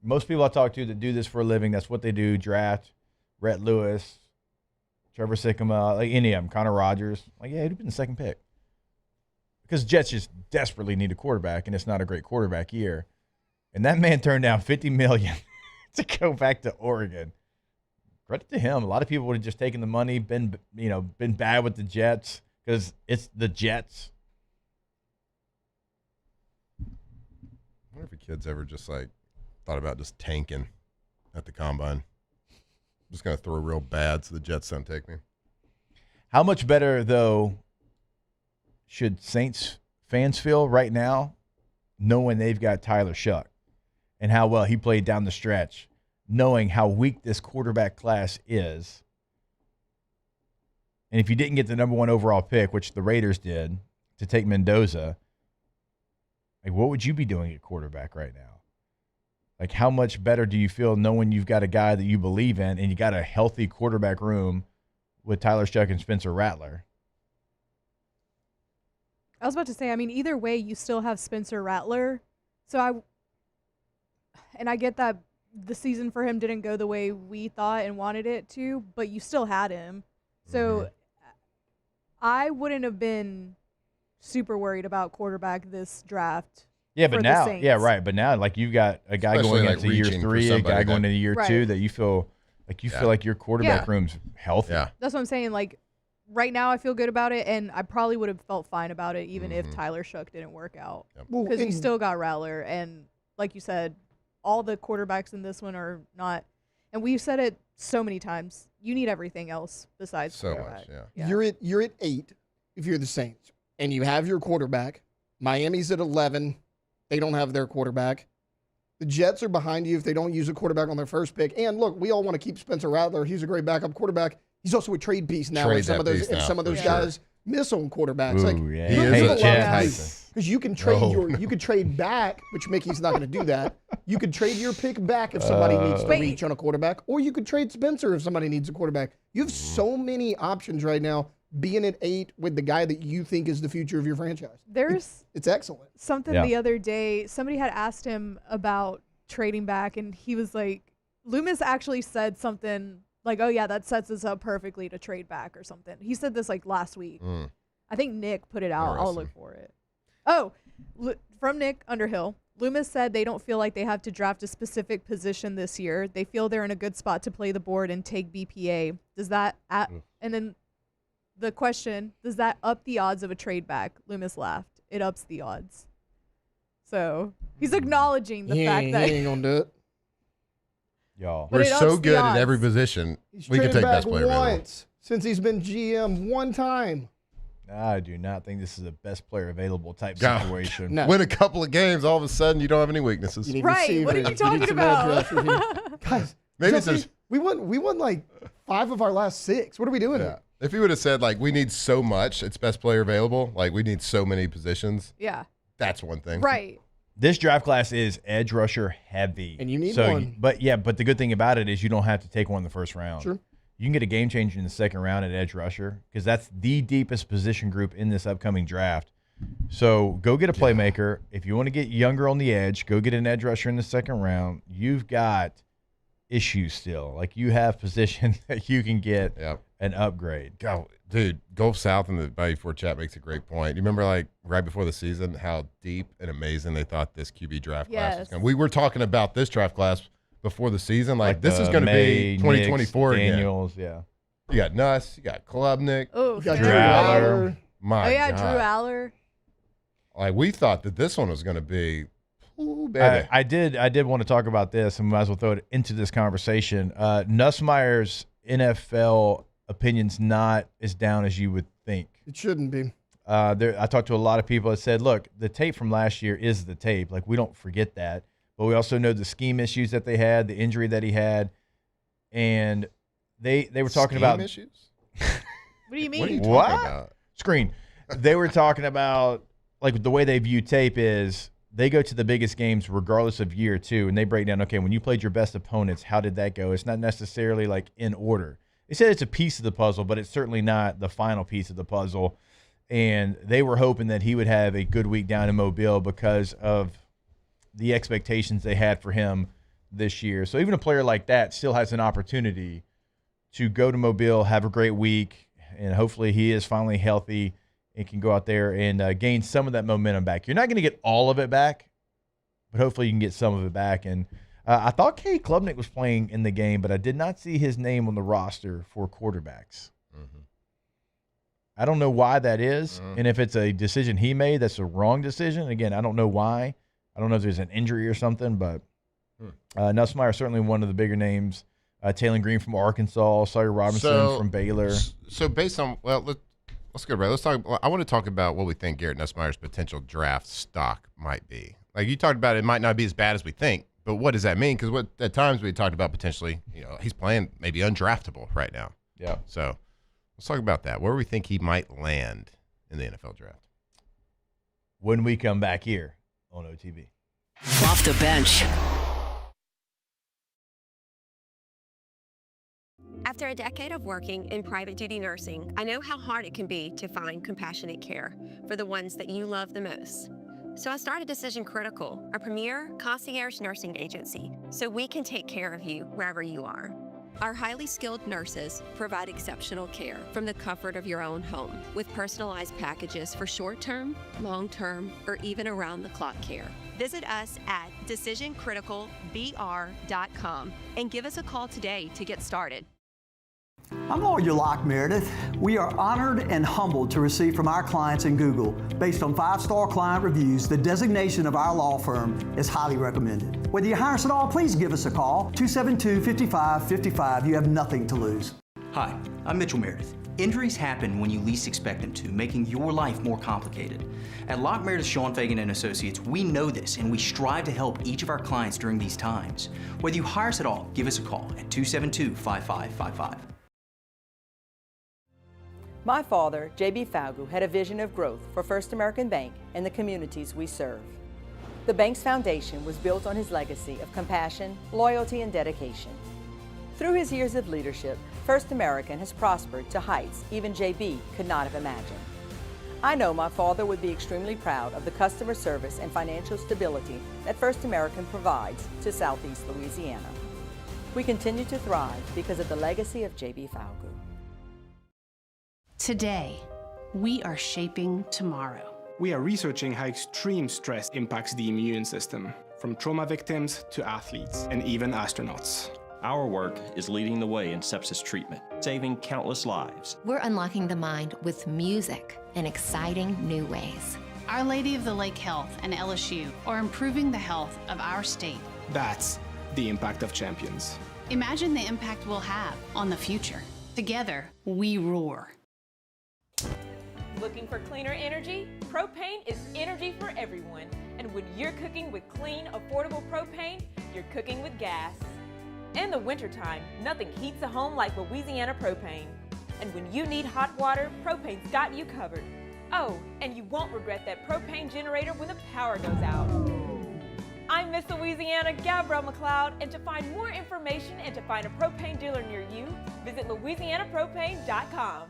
Most people I talk to that do this for a living, that's what they do, draft. Rhett Lewis, Trevor Sikkema, like any of them, Connor Rogers. Like, yeah, he'd have been the second pick. Because Jets just desperately need a quarterback, and it's not a great quarterback year. And that man turned down $50 million to go back to Oregon. Credit to him. A lot of people would have just taken the money, been bad with the Jets because it's the Jets. I wonder if a kid's ever just like thought about just tanking at the Combine. I'm just gonna throw real bad so the Jets don't take me. How much better though should Saints fans feel right now, knowing they've got Tyler Shuck and how well he played down the stretch? Knowing how weak this quarterback class is. And if you didn't get the number 1 overall pick, which the Raiders did, to take Mendoza, like, what would you be doing at quarterback right now? Like, how much better do you feel knowing you've got a guy that you believe in and you got a healthy quarterback room with Tyler Shuck and Spencer Rattler? I was about to say, I mean, either way, you still have Spencer Rattler. So I get that the season for him didn't go the way we thought and wanted it to, but you still had him. So I wouldn't have been super worried about quarterback this draft. Yeah, but now, but now, like, you've got a guy going into year 3, a guy going into year 2 that you feel like your quarterback room's healthy. Yeah. That's what I'm saying. Like, right now I feel good about it, and I probably would have felt fine about it even if Tyler Shuck didn't work out. Because you still got Rattler, and like you said, all the quarterbacks in this one are not, and we've said it so many times, you need everything else besides quarterback. Yeah. You're at 8 if you're the Saints, and you have your quarterback. Miami's at 11. They don't have their quarterback. The Jets are behind you if they don't use a quarterback on their first pick. And look, we all want to keep Spencer Rattler. He's a great backup quarterback. He's also a trade piece now. If some of those guys miss on quarterbacks, because you can trade you could trade back, which Mickey's not going to do that. You could trade your pick back if somebody needs to reach on a quarterback, or you could trade Spencer if somebody needs a quarterback. You have so many options right now. Being at 8 with the guy that you think is the future of your franchise, it's excellent. Something the other day, somebody had asked him about trading back, and he was like, Loomis actually said something like, "Oh yeah, that sets us up perfectly to trade back" or something. He said this like last week. I think Nick put it out. I'll look for it. Oh, from Nick Underhill. Loomis said they don't feel like they have to draft a specific position this year. They feel they're in a good spot to play the board and take BPA. Does that and then the question, does that up the odds of a trade back? Loomis laughed. It ups the odds. So he's acknowledging the fact that he ain't gonna do it. Y'all, But we're it so ups the good at odds. every position. He's We can traded take back best player available. once since he's been GM one time. I do not think this is a best player available type God. situation. No. Win a couple of games, all of a sudden you don't have any weaknesses. You need Right, what are receivers. you need talking some about? edge rushers. Guys, Maybe Jesse, it's just- we won like 5 of our last 6. What are we doing Yeah. here? If you would have said like we need so much, it's best player available. Like we need so many positions. Yeah. That's one thing. Right. This draft class is edge rusher heavy, And you need so, one. But the good thing about it is you don't have to take one in the first round. Sure. You can get a game changer in the second round at edge rusher because that's the deepest position group in this upcoming draft. So go get a playmaker. If you want to get younger on the edge, go get an edge rusher in the second round. You've got issues still. Like you have position that you can get an upgrade. God, dude, Gulf South in the Bayou Ford chat makes a great point. You remember like right before the season how deep and amazing they thought this QB draft class was Yes. going. We were talking about this draft class before the season. Like this is the going to May, be 2024 Nix, again. Daniels, yeah. You got Nuss, you got Klubnik, Oh, You got Drew Aller. My oh yeah, God. Drew Aller. Like we thought that this one was going to be, ooh, baby. I did want to talk about this, and we might as well throw it into this conversation. Nussmeier's NFL opinion's not as down as you would think. It shouldn't be. I talked to a lot of people that said, look, the tape from last year is the tape. Like, we don't forget that. But we also know the scheme issues that they had, the injury that he had. And they were talking Scheme about issues? What do you mean? What are you What? talking about? Screen. They were talking about, like, the way they view tape is they go to the biggest games regardless of year two, and they break down, okay, when you played your best opponents, how did that go? It's not necessarily, like, in order. They said it's a piece of the puzzle, but it's certainly not the final piece of the puzzle. And they were hoping that he would have a good week down in Mobile because of the expectations they had for him this year. So even a player like that still has an opportunity to go to Mobile, have a great week, and hopefully he is finally healthy and can go out there and gain some of that momentum back. You're not going to get all of it back, but hopefully you can get some of it back. And I thought Cade Klubnik was playing in the game, but I did not see his name on the roster for quarterbacks. Mm-hmm. I don't know why that is, and if it's a decision he made that's a wrong decision. Again, I don't know why. I don't know if there's an injury or something, but Nussmeier certainly one of the bigger names. Taylor Green from Arkansas, Sawyer Robinson from Baylor. So based on, well, let's go, Brad. Let's talk. I want to talk about what we think Garrett Nussmeier's potential draft stock might be. Like you talked about, it might not be as bad as we think, but what does that mean? Because at times we talked about potentially, he's playing maybe undraftable right now. Yeah. So let's talk about that. Where do we think he might land in the NFL draft? When we come back here on OTB. Off the bench. After a decade of working in private duty nursing, I know how hard it can be to find compassionate care for the ones that you love the most. So I started Decision Critical, a premier concierge nursing agency, so we can take care of you wherever you are. Our highly skilled nurses provide exceptional care from the comfort of your own home with personalized packages for short-term, long-term, or even around-the-clock care. Visit us at decisioncriticalbr.com and give us a call today to get started. I'm Lawyer Locke Meredith. We are honored and humbled to receive from our clients in Google. Based on 5-star client reviews, the designation of our law firm is highly recommended. Whether you hire us at all, please give us a call, 272-5555. You have nothing to lose. Hi, I'm Mitchell Meredith. Injuries happen when you least expect them to, making your life more complicated. At Locke Meredith, Sean Fagan and Associates, we know this, and we strive to help each of our clients during these times. Whether you hire us at all, give us a call at 272-5555. My father, J.B. Falgu, had a vision of growth for First American Bank and the communities we serve. The bank's foundation was built on his legacy of compassion, loyalty, and dedication. Through his years of leadership, First American has prospered to heights even J.B. could not have imagined. I know my father would be extremely proud of the customer service and financial stability that First American provides to Southeast Louisiana. We continue to thrive because of the legacy of J.B. Falgu. Today, we are shaping tomorrow. We are researching how extreme stress impacts the immune system, from trauma victims to athletes and even astronauts. Our work is leading the way in sepsis treatment, saving countless lives. We're unlocking the mind with music in exciting new ways. Our Lady of the Lake Health and LSU are improving the health of our state. That's the impact of champions. Imagine the impact we'll have on the future. Together, we roar. Looking for cleaner energy? Propane is energy for everyone. And when you're cooking with clean, affordable propane, you're cooking with gas. In the wintertime, nothing heats a home like Louisiana propane. And when you need hot water, propane's got you covered. Oh, and you won't regret that propane generator when the power goes out. I'm Miss Louisiana, Gabrielle McLeod, and to find more information and to find a propane dealer near you, visit louisianapropane.com.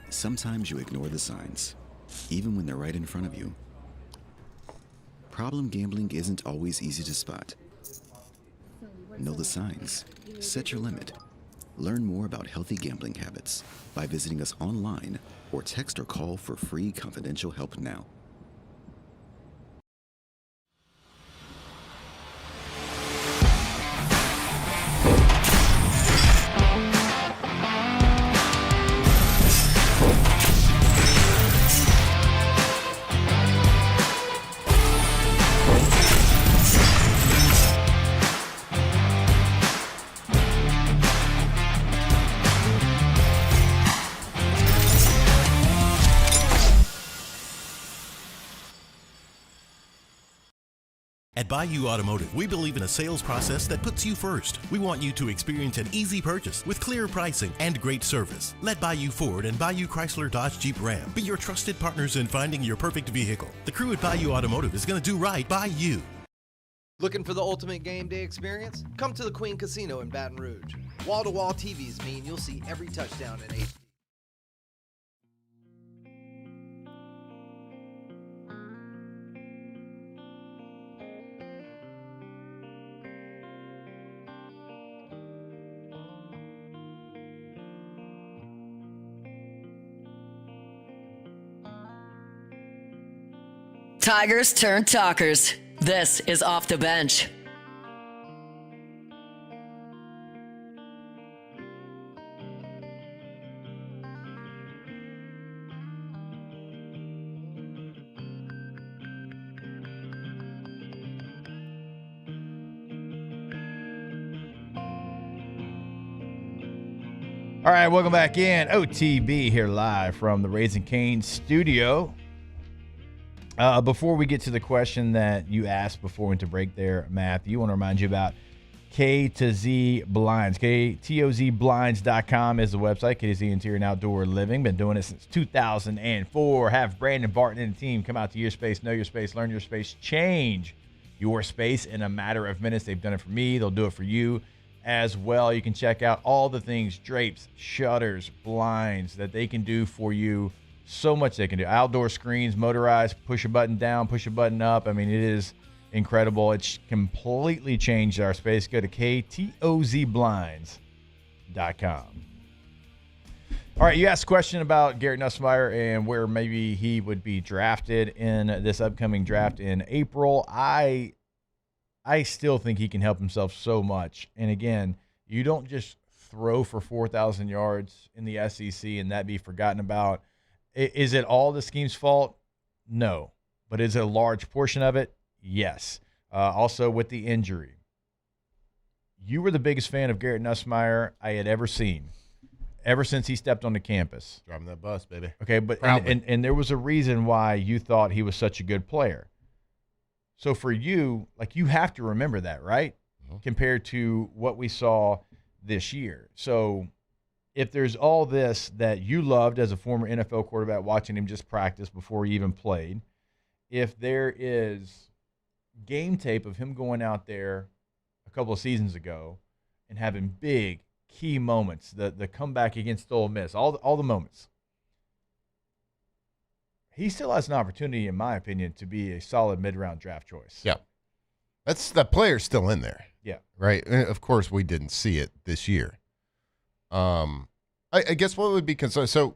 Sometimes you ignore the signs, even when they're right in front of you. Problem gambling isn't always easy to spot. Know the signs. Set your limit. Learn more about healthy gambling habits by visiting us online or text or call for free confidential help now. At Bayou Automotive, we believe in a sales process that puts you first. We want you to experience an easy purchase with clear pricing and great service. Let Bayou Ford and Bayou Chrysler Dodge Jeep Ram be your trusted partners in finding your perfect vehicle. The crew at Bayou Automotive is going to do right by you. Looking for the ultimate game day experience? Come to the Queen Casino in Baton Rouge. Wall-to-wall TVs mean you'll see every touchdown in HD. Tigers turn talkers. This is Off the Bench. All right, welcome back in. OTB here live from the Raising Cane's studio. Before we get to the question that you asked before we went to break there, Matthew, I want to remind you about K to Z Blinds. KTOZBlinds.com is the website. K to Z Interior and Outdoor Living. Been doing it since 2004. Have Brandon Barton and the team come out to your space, know your space, learn your space, change your space in a matter of minutes. They've done it for me. They'll do it for you as well. You can check out all the things, drapes, shutters, blinds that they can do for you. So much they can do. Outdoor screens, motorized, push a button down, push a button up. I mean, it is incredible. It's completely changed our space. Go to KTOZBlinds.com. All right, you asked a question about Garrett Nussmeier and where maybe he would be drafted in this upcoming draft in April. I still think he can help himself so much. And again, you don't just throw for 4,000 yards in the SEC and that be forgotten about. Is it all the scheme's fault? No. But is it a large portion of it? Yes. Also with the injury. You were the biggest fan of Garrett Nussmeier I had ever seen, ever since he stepped on the campus. Driving that bus, baby. Okay, but and there was a reason why you thought he was such a good player. So for you, like, you have to remember that, right? Mm-hmm. Compared to what we saw this year. So if there's all this that you loved as a former NFL quarterback, watching him just practice before he even played, if there is game tape of him going out there a couple of seasons ago and having big key moments, the comeback against Ole Miss, all the moments, he still has an opportunity, in my opinion, to be a solid mid-round draft choice. Yeah. That player's still in there. Yeah. Right? Of course, we didn't see it this year. I guess what would be concerned. So,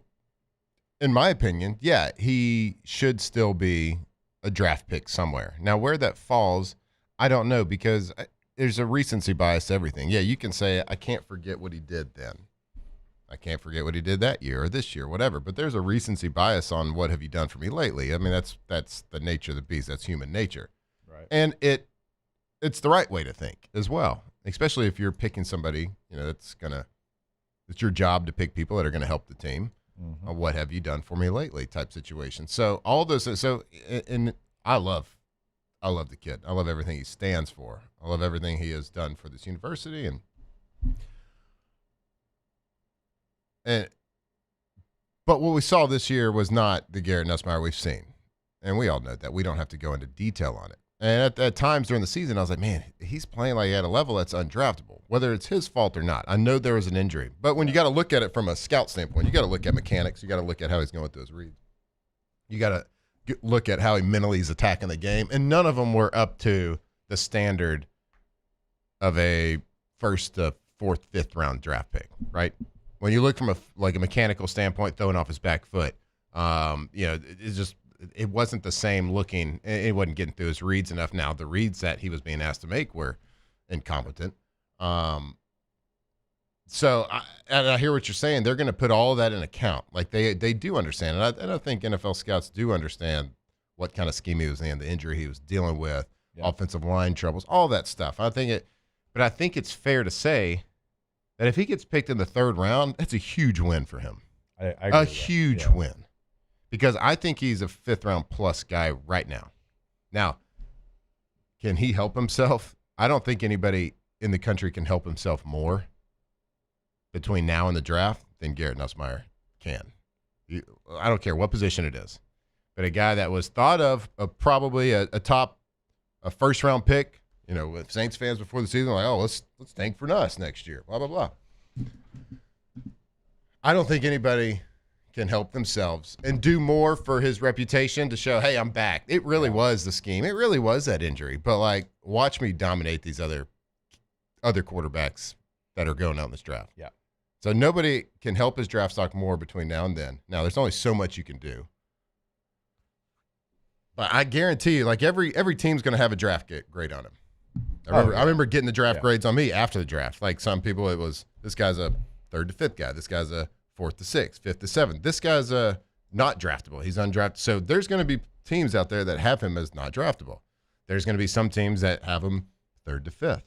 in my opinion, yeah, he should still be a draft pick somewhere. Now, where that falls, I don't know, because there's a recency bias to everything. Yeah, you can say, I can't forget what he did then. I can't forget what he did that year or this year, whatever. But there's a recency bias on what have you done for me lately. I mean, that's the nature of the beast. That's human nature. Right. And it's the right way to think as well, especially if you're picking somebody, it's your job to pick people that are going to help the team. Mm-hmm. What have you done for me lately type situation. So all those, and I love the kid. I love everything he stands for. I love everything he has done for this university. But what we saw this year was not the Garrett Nussmeier we've seen. And we all know that. We don't have to go into detail on it. And at times during the season, I was like, man, he's playing like at a level that's undraftable, whether it's his fault or not. I know there was an injury. But when you got to look at it from a scout standpoint, you got to look at mechanics. You got to look at how he's going with those reads. You got to look at how he mentally is attacking the game. And none of them were up to the standard of a first, fourth, fifth round draft pick, right? When you look from a mechanical standpoint, throwing off his back foot, it wasn't the same looking. It wasn't getting through his reads enough. Now the reads that he was being asked to make were incompetent. So I hear what you're saying. They're going to put all of that in account. Like they do understand, and I think NFL scouts do understand what kind of scheme he was in, the injury he was dealing with, offensive line troubles, all that stuff. But I think it's fair to say that if he gets picked in the third round, that's a huge win for him. I agree a huge win, because I think he's a fifth round plus guy right now. Now, can he help himself? I don't think anybody in the country can help himself more between now and the draft than Garrett Nussmeier can. I don't care what position it is, but a guy that was thought of probably a first round pick. With Saints fans before the season, like, oh, let's tank for Nuss next year, blah, blah, blah. I don't think anybody can help themselves and do more for his reputation to show, hey, I'm back. It really was the scheme. It really was that injury. But, watch me dominate these other quarterbacks that are going out in this draft. Yeah. So nobody can help his draft stock more between now and then. Now, there's only so much you can do. But I guarantee you, every team's going to have a draft grade on him. I remember getting the draft grades on me after the draft. Like some people, it was, this guy's a third to fifth guy. This guy's a fourth to sixth, fifth to seventh. This guy's not draftable. He's undrafted. So there's going to be teams out there that have him as not draftable. There's going to be some teams that have him third to fifth.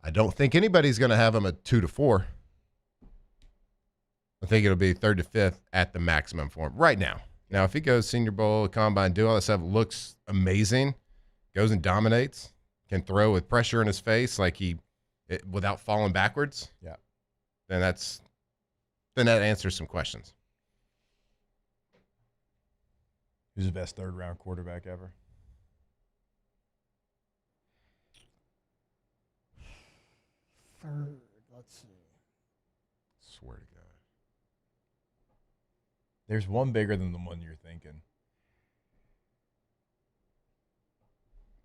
I don't think anybody's going to have him at 2 to 4. I think it'll be third to fifth at the maximum for him right now. Now, if he goes Senior Bowl, Combine, do all that stuff, looks amazing, goes and dominates, can throw with pressure in his face without falling backwards. Yeah. Then that answers some questions. Who's the best third round quarterback ever? Third, let's see. Swear to God. There's one bigger than the one you're thinking.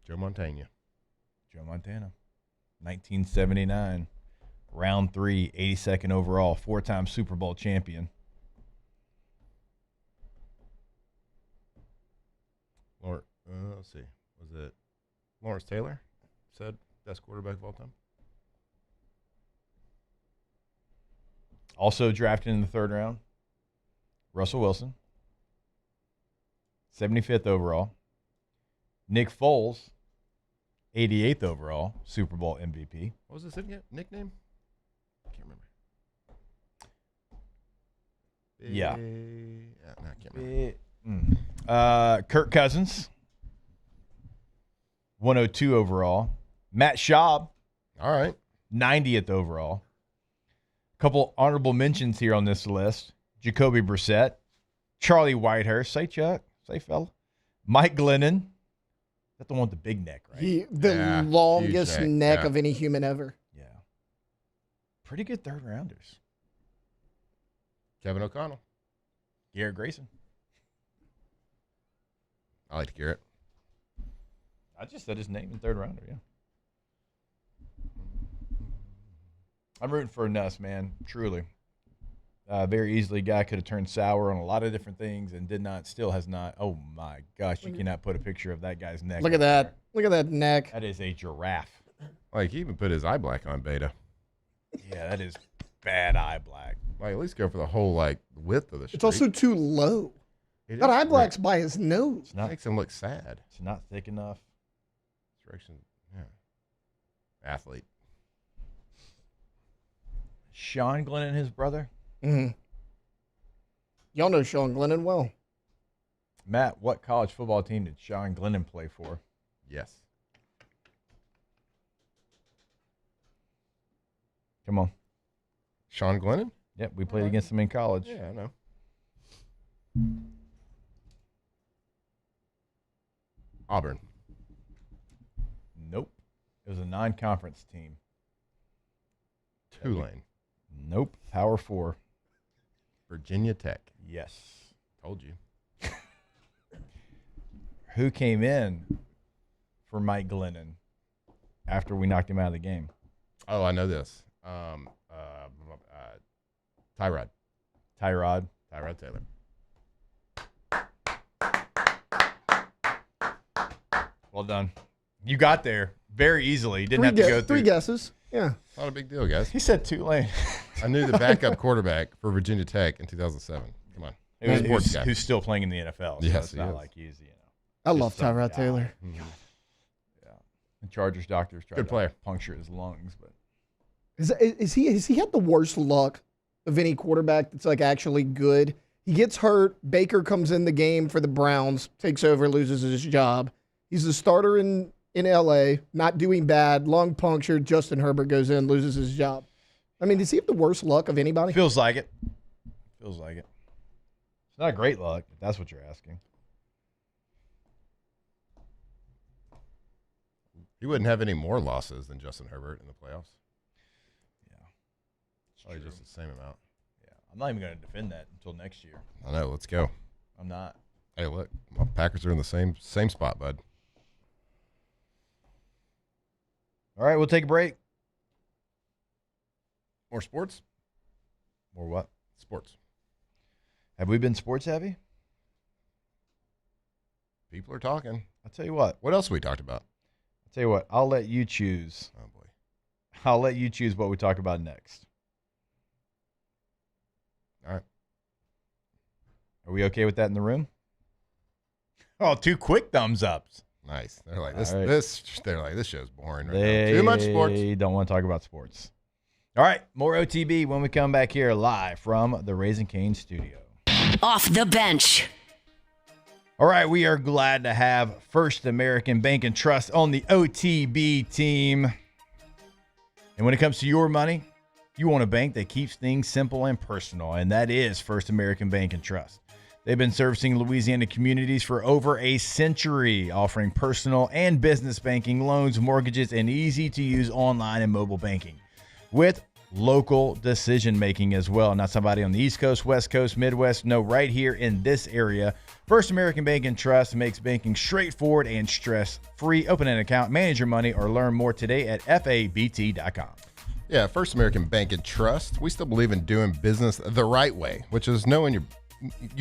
Joe Montana. 1979. Round 3, 82nd overall, 4-time Super Bowl champion. Let's see. Was it Lawrence Taylor said best quarterback of all time? Also drafted in the third round, Russell Wilson, 75th overall. Nick Foles, 88th overall, Super Bowl MVP. What was his nickname? I can't remember. Yeah. No, I can't remember. Kirk Cousins, 102 overall. Matt Schaub, all right, 90th overall. Couple honorable mentions here on this list. Jacoby Brissett, Charlie Whitehurst, say Chuck, say fella. Mike Glennon. That's the one with the big neck, right? The longest neck of any human ever. Yeah. Pretty good third rounders. Kevin O'Connell. Garrett Grayson. I like Garrett. I just said his name in third rounder, yeah. I'm rooting for Nuss, man. Truly. Very easily, guy could have turned sour on a lot of different things and still has not. Oh my gosh, you cannot put a picture of that guy's neck. Look at that. Look at that neck. That is a giraffe. Like, he even put his eye black on Beta. Yeah, that is bad eye black. Like, at least go for the whole, like, width of the streak. It's also too low. That eye black's by his nose. It makes him look sad. It's not thick enough. Direction, yeah. Athlete. Sean Glennon, his brother. Mm-hmm. Y'all know Sean Glennon well. Matt, what college football team did Sean Glennon play for? Yes. Come on. Sean Glennon? Yep, we played against him in college. Yeah, I know. Auburn. Nope. It was a non-conference team. Tulane. Nope. Power 4. Virginia Tech. Yes. Told you. Who came in for Mike Glennon after we knocked him out of the game? Oh, I know this. Tyrod. Tyrod Taylor. Well done. You got there very easily. You didn't have to go through 3 guesses. Yeah. Not a big deal, guys. He said Tulane. I knew the backup quarterback for Virginia Tech in 2007. Come on. Who's still playing in the NFL. So yes, it's not like he's, I love Tyrod Taylor. Yeah. The Chargers doctors tried to puncture his lungs, but Has he had the worst luck of any quarterback that's like actually good? He gets hurt. Baker comes in the game for the Browns, takes over, loses his job. He's the starter in LA, not doing bad. Lung punctured. Justin Herbert goes in, loses his job. I mean, does he have the worst luck of anybody? Feels like it. It's not great luck, if that's what you're asking. He wouldn't have any more losses than Justin Herbert in the playoffs. Yeah. Probably just the same amount. Yeah. I'm not even going to defend that until next year. I know. Let's go. I'm not. Hey, look. My Packers are in the same spot, bud. All right, we'll take a break. More sports? More what? Sports. Have we been sports heavy? People are talking. I'll tell you what. What else have we talked about? I'll tell you what. I'll let you choose. Oh, boy. I'll let you choose what we talk about next. All right. Are we okay with that in the room? Oh, 2 quick thumbs ups. Nice. They're like, All right. this show's boring right now. Too much sports. They don't want to talk about sports. All right, more OTB when we come back here live from the Raising Cane studio. Off the bench. All right, we are glad to have First American Bank and Trust on the OTB team. And when it comes to your money, you want a bank that keeps things simple and personal, and that is First American Bank and Trust. They've been servicing Louisiana communities for over a century, offering personal and business banking, loans, mortgages, and easy-to-use online and mobile banking with local decision-making as well. Not somebody on the East Coast, West Coast, Midwest. No, right here in this area. First American Bank and Trust makes banking straightforward and stress-free. Open an account, manage your money, or learn more today at FABT.com. Yeah, First American Bank and Trust. We still believe in doing business the right way, which is knowing in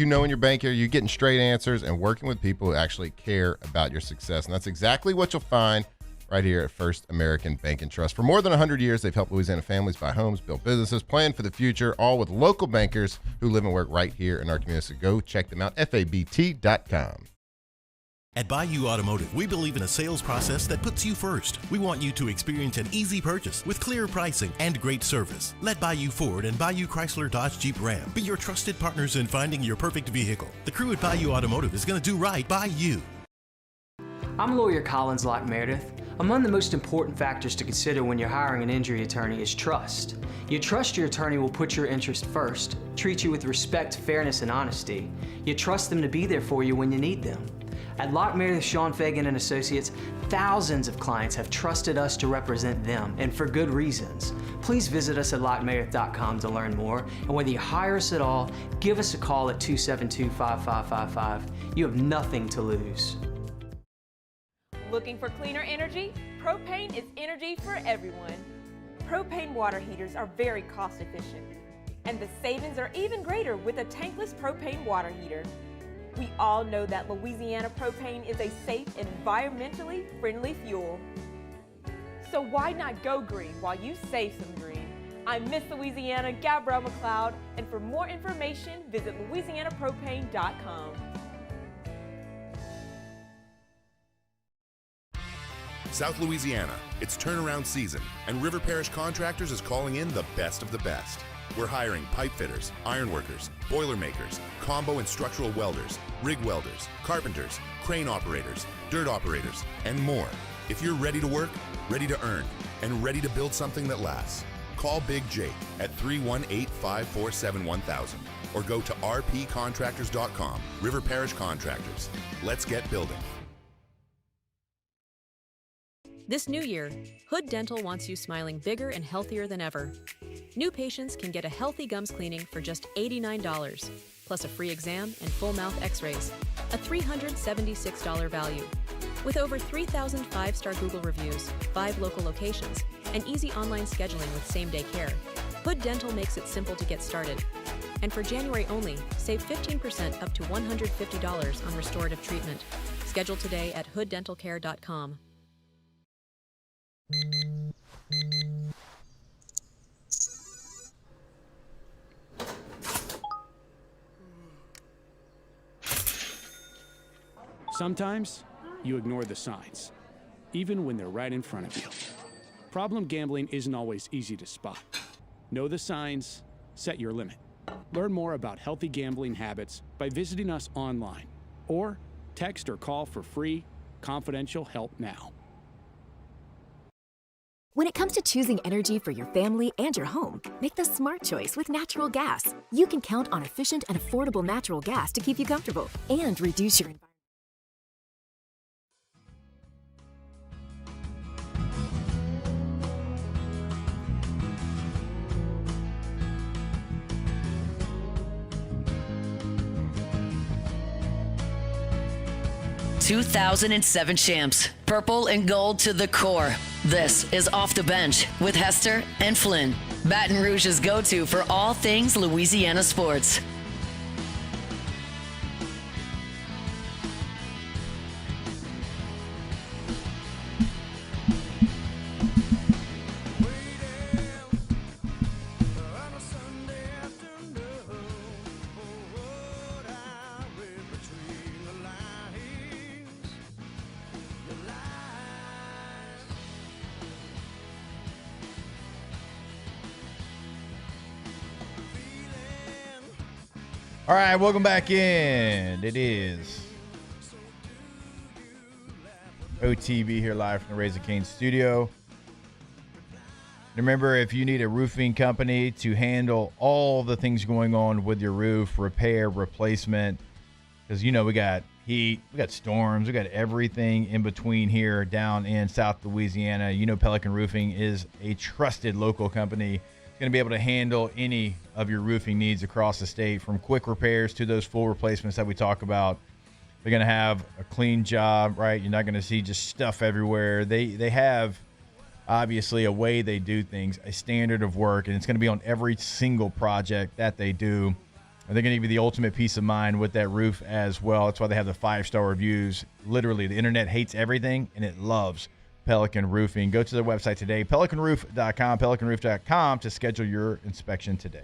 your bank here, you're getting straight answers and working with people who actually care about your success. And that's exactly what you'll find right here at First American Bank and Trust. For more than 100 years, they've helped Louisiana families buy homes, build businesses, plan for the future, all with local bankers who live and work right here in our community. So go check them out, FABT.com. At Bayou Automotive, we believe in a sales process that puts you first. We want you to experience an easy purchase with clear pricing and great service. Let Bayou Ford and Bayou Chrysler Dodge Jeep Ram be your trusted partners in finding your perfect vehicle. The crew at Bayou Automotive is going to do right by you. I'm lawyer Collins Locke Meredith. Among the most important factors to consider when you're hiring an injury attorney is trust. You trust your attorney will put your interest first, treat you with respect, fairness, and honesty. You trust them to be there for you when you need them. At Locke Meredith, Sean Fagan and Associates, thousands of clients have trusted us to represent them, and for good reasons. Please visit us at LockeMeredith.com to learn more, and whether you hire us at all, give us a call at 272-5555. You have nothing to lose. Looking for cleaner energy? Propane is energy for everyone. Propane water heaters are very cost efficient. And the savings are even greater with a tankless propane water heater. We all know that Louisiana propane is a safe and environmentally friendly fuel. So why not go green while you save some green? I'm Miss Louisiana, Gabrielle McLeod, and for more information, visit louisianapropane.com. South Louisiana, it's turnaround season, and River Parish Contractors is calling in the best of the best. We're hiring pipe fitters, iron workers, boiler makers, combo and structural welders, rig welders, carpenters, crane operators, dirt operators, and more. If you're ready to work, ready to earn, and ready to build something that lasts, call Big Jake at 318-547-1000 or go to rpcontractors.com. River Parish Contractors. Let's get building. This new year, Hood Dental wants you smiling bigger and healthier than ever. New patients can get a healthy gums cleaning for just $89, plus a free exam and full mouth x-rays, a $376 value. With over 3,000 5-star Google reviews, 5 local locations, and easy online scheduling with same-day care, Hood Dental makes it simple to get started. And for January only, save 15% up to $150 on restorative treatment. Schedule today at hooddentalcare.com. Sometimes you ignore the signs, even when they're right in front of you. Problem gambling isn't always easy to spot. Know the signs, set your limit. Learn more about healthy gambling habits by visiting us online or text or call for free, confidential help now. When it comes to choosing energy for your family and your home, make the smart choice with natural gas. You can count on efficient and affordable natural gas to keep you comfortable and reduce your environment. 2007 champs, purple and gold to the core. This is Off the Bench with Hester and Flynn, Baton Rouge's go-to for all things Louisiana sports. All right, welcome back in. It is OTB here live from the Raising Cane studio. Remember, if you need a roofing company to handle all the things going on with your roof, repair, replacement, because, you know, we got heat, we got storms, we got everything in between here down in South Louisiana. You know, Pelican Roofing is a trusted local company. Going to be able to handle any of your roofing needs across the state, from quick repairs to those full replacements that we talk about. They're going to have a clean job, right? You're not going to see just stuff everywhere. They have, obviously, a way they do things, a standard of work, and it's going to be on every single project that they do. And they're going to give you the ultimate peace of mind with that roof as well. That's why they have the 5-star reviews. Literally, the internet hates everything, and it loves Pelican Roofing. Go to their website today, pelicanroof.com, pelicanroof.com, to schedule your inspection today.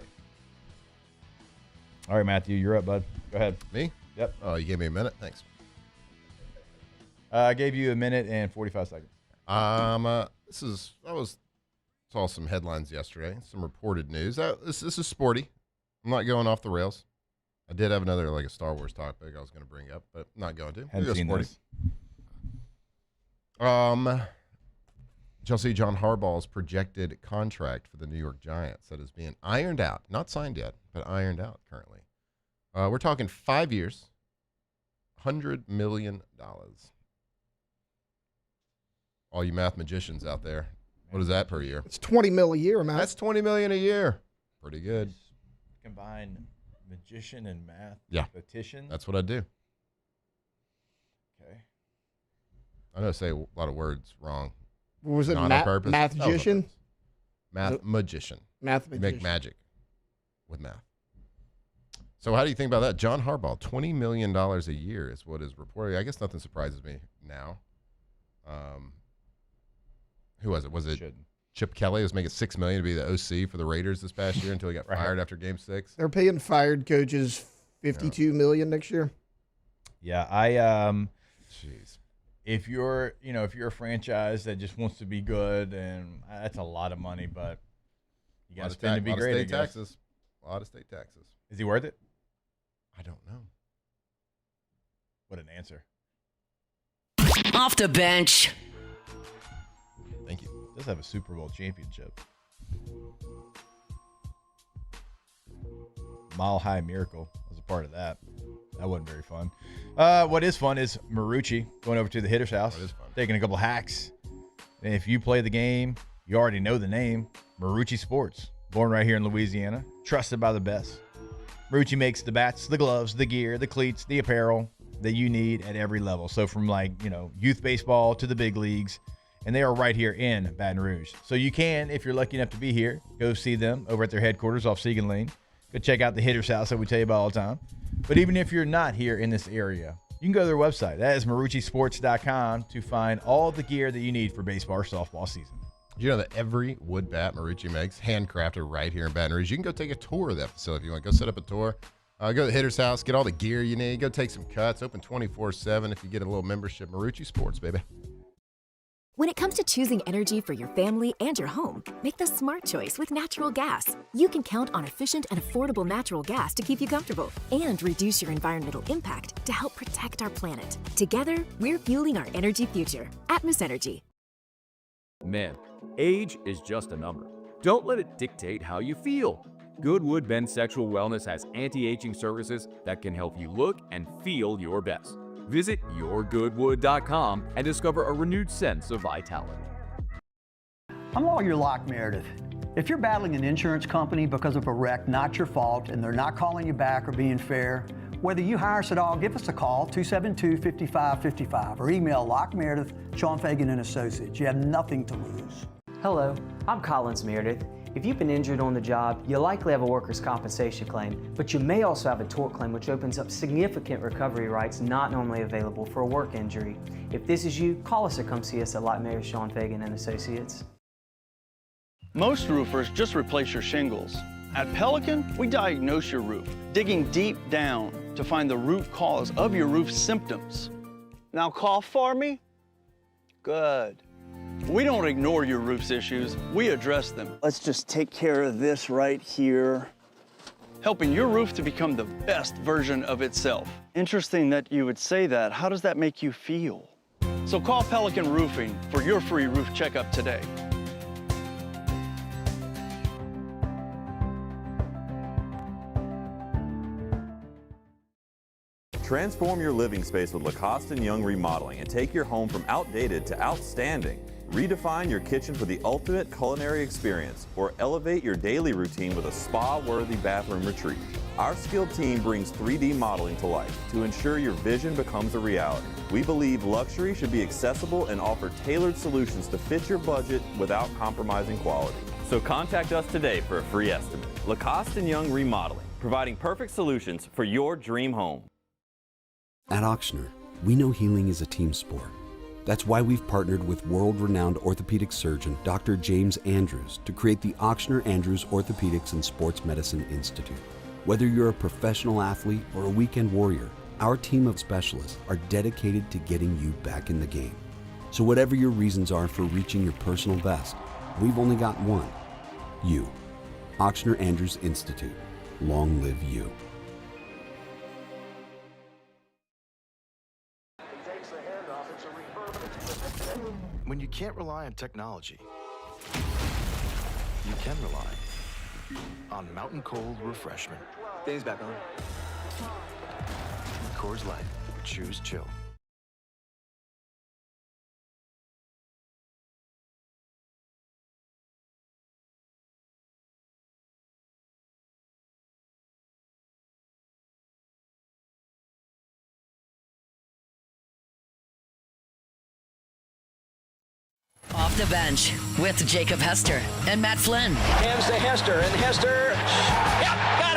All right, Matthew, you're up, bud. Go ahead. Me? Yep. Oh, you gave me a minute? Thanks. I gave you a minute and 45 seconds. I saw some headlines yesterday, some reported news. This is sporty. I'm not going off the rails. I did have another, like a Star Wars topic I was going to bring up, but I'm not going to. Hadn't seen sporty. this. Did y'all see John Harbaugh's projected contract for the New York Giants that is being ironed out? Not signed yet, but ironed out currently. We're talking 5 years, $100 million. All you math magicians out there, what is that per year? It's $20 million a year, man. That's $20 million a year. Pretty good. Combine magician and math. Yeah. Mathematician. That's what I do. Okay. I know I say a lot of words wrong. Was it Not on purpose. math magician? Math magician. Math You magician. make magic. with math. So how do you think about that? John Harbaugh, $20 million a year is what is reported. I guess nothing surprises me now. Who was it? Was it Chip Kelly was making $6 million to be the OC for the Raiders this past year until he got fired after Game 6? They're paying fired coaches $52 million next year. Yeah, jeez. If you're a franchise that just wants to be good, and that's a lot of money, but you got to spend to be great. A lot of state taxes. Is he worth it? I don't know. What an answer. Off the bench. Thank you. Does have a Super Bowl championship. Mile High Miracle was a part of that. That wasn't very fun. What is fun is Marucci going over to the hitter's house, taking a couple hacks. And if you play the game, you already know the name, Marucci Sports. Born right here in Louisiana, trusted by the best. Marucci makes the bats, the gloves, the gear, the cleats, the apparel that you need at every level. So from youth baseball to the big leagues. And they are right here in Baton Rouge. So you can, if you're lucky enough to be here, go see them over at their headquarters off Segan Lane. Go check out the hitter's house that we tell you about all the time. But even if you're not here in this area, you can go to their website. That is MarucciSports.com to find all the gear that you need for baseball or softball season. You know that every wood bat Marucci makes, handcrafted right here in Baton Rouge. You can go take a tour of that facility if you want. Go set up a tour. Go to the hitter's house, get all the gear you need. Go take some cuts. Open 24/7 if you get a little membership. Marucci Sports, baby. When it comes to choosing energy for your family and your home, make the smart choice with natural gas. You can count on efficient and affordable natural gas to keep you comfortable and reduce your environmental impact to help protect our planet. Together, we're fueling our energy future. Atmos Energy. Men, age is just a number. Don't let it dictate how you feel. Goodwood Men's Sexual Wellness has anti-aging services that can help you look and feel your best. Visit yourgoodwood.com and discover a renewed sense of vitality. I'm Lawyer Locke Meredith. If you're battling an insurance company because of a wreck not your fault and they're not calling you back or being fair, whether you hire us at all, give us a call, 272-5555, or email Locke Meredith, Sean Fagan and Associates. You have nothing to lose. Hello, I'm Collins Meredith. If you've been injured on the job, you likely have a workers' compensation claim, but you may also have a tort claim, which opens up significant recovery rights not normally available for a work injury. If this is you, call us or come see us at Locke Meredith, Sean Fagan and Associates. Most roofers just replace your shingles. At Pelican, we diagnose your roof, digging deep down to find the root cause of your roof symptoms. Now cough for me? Good. We don't ignore your roof's issues, we address them. Let's just take care of this right here. Helping your roof to become the best version of itself. Interesting that you would say that. How does that make you feel? So call Pelican Roofing for your free roof checkup today. Transform your living space with Lacoste & Young Remodeling and take your home from outdated to outstanding. Redefine your kitchen for the ultimate culinary experience or elevate your daily routine with a spa-worthy bathroom retreat. Our skilled team brings 3D modeling to life to ensure your vision becomes a reality. We believe luxury should be accessible and offer tailored solutions to fit your budget without compromising quality. So contact us today for a free estimate. Lacoste & Young Remodeling, providing perfect solutions for your dream home. At Auctioner, we know healing is a team sport. That's why we've partnered with world-renowned orthopedic surgeon Dr. James Andrews to create the Auctioner Andrews Orthopedics and Sports Medicine Institute. Whether you're a professional athlete or a weekend warrior, our team of specialists are dedicated to getting you back in the game. So whatever your reasons are for reaching your personal best, we've only got one: you. Auctioner Andrews Institute. Long live you. When you can't rely on technology, you can rely on Mountain Cold Refreshment. Dave's back on. Coors Light. Choose chill. Off the bench with Jacob Hester and Matt Flynn. Hands to Hester, and Hester, yep, got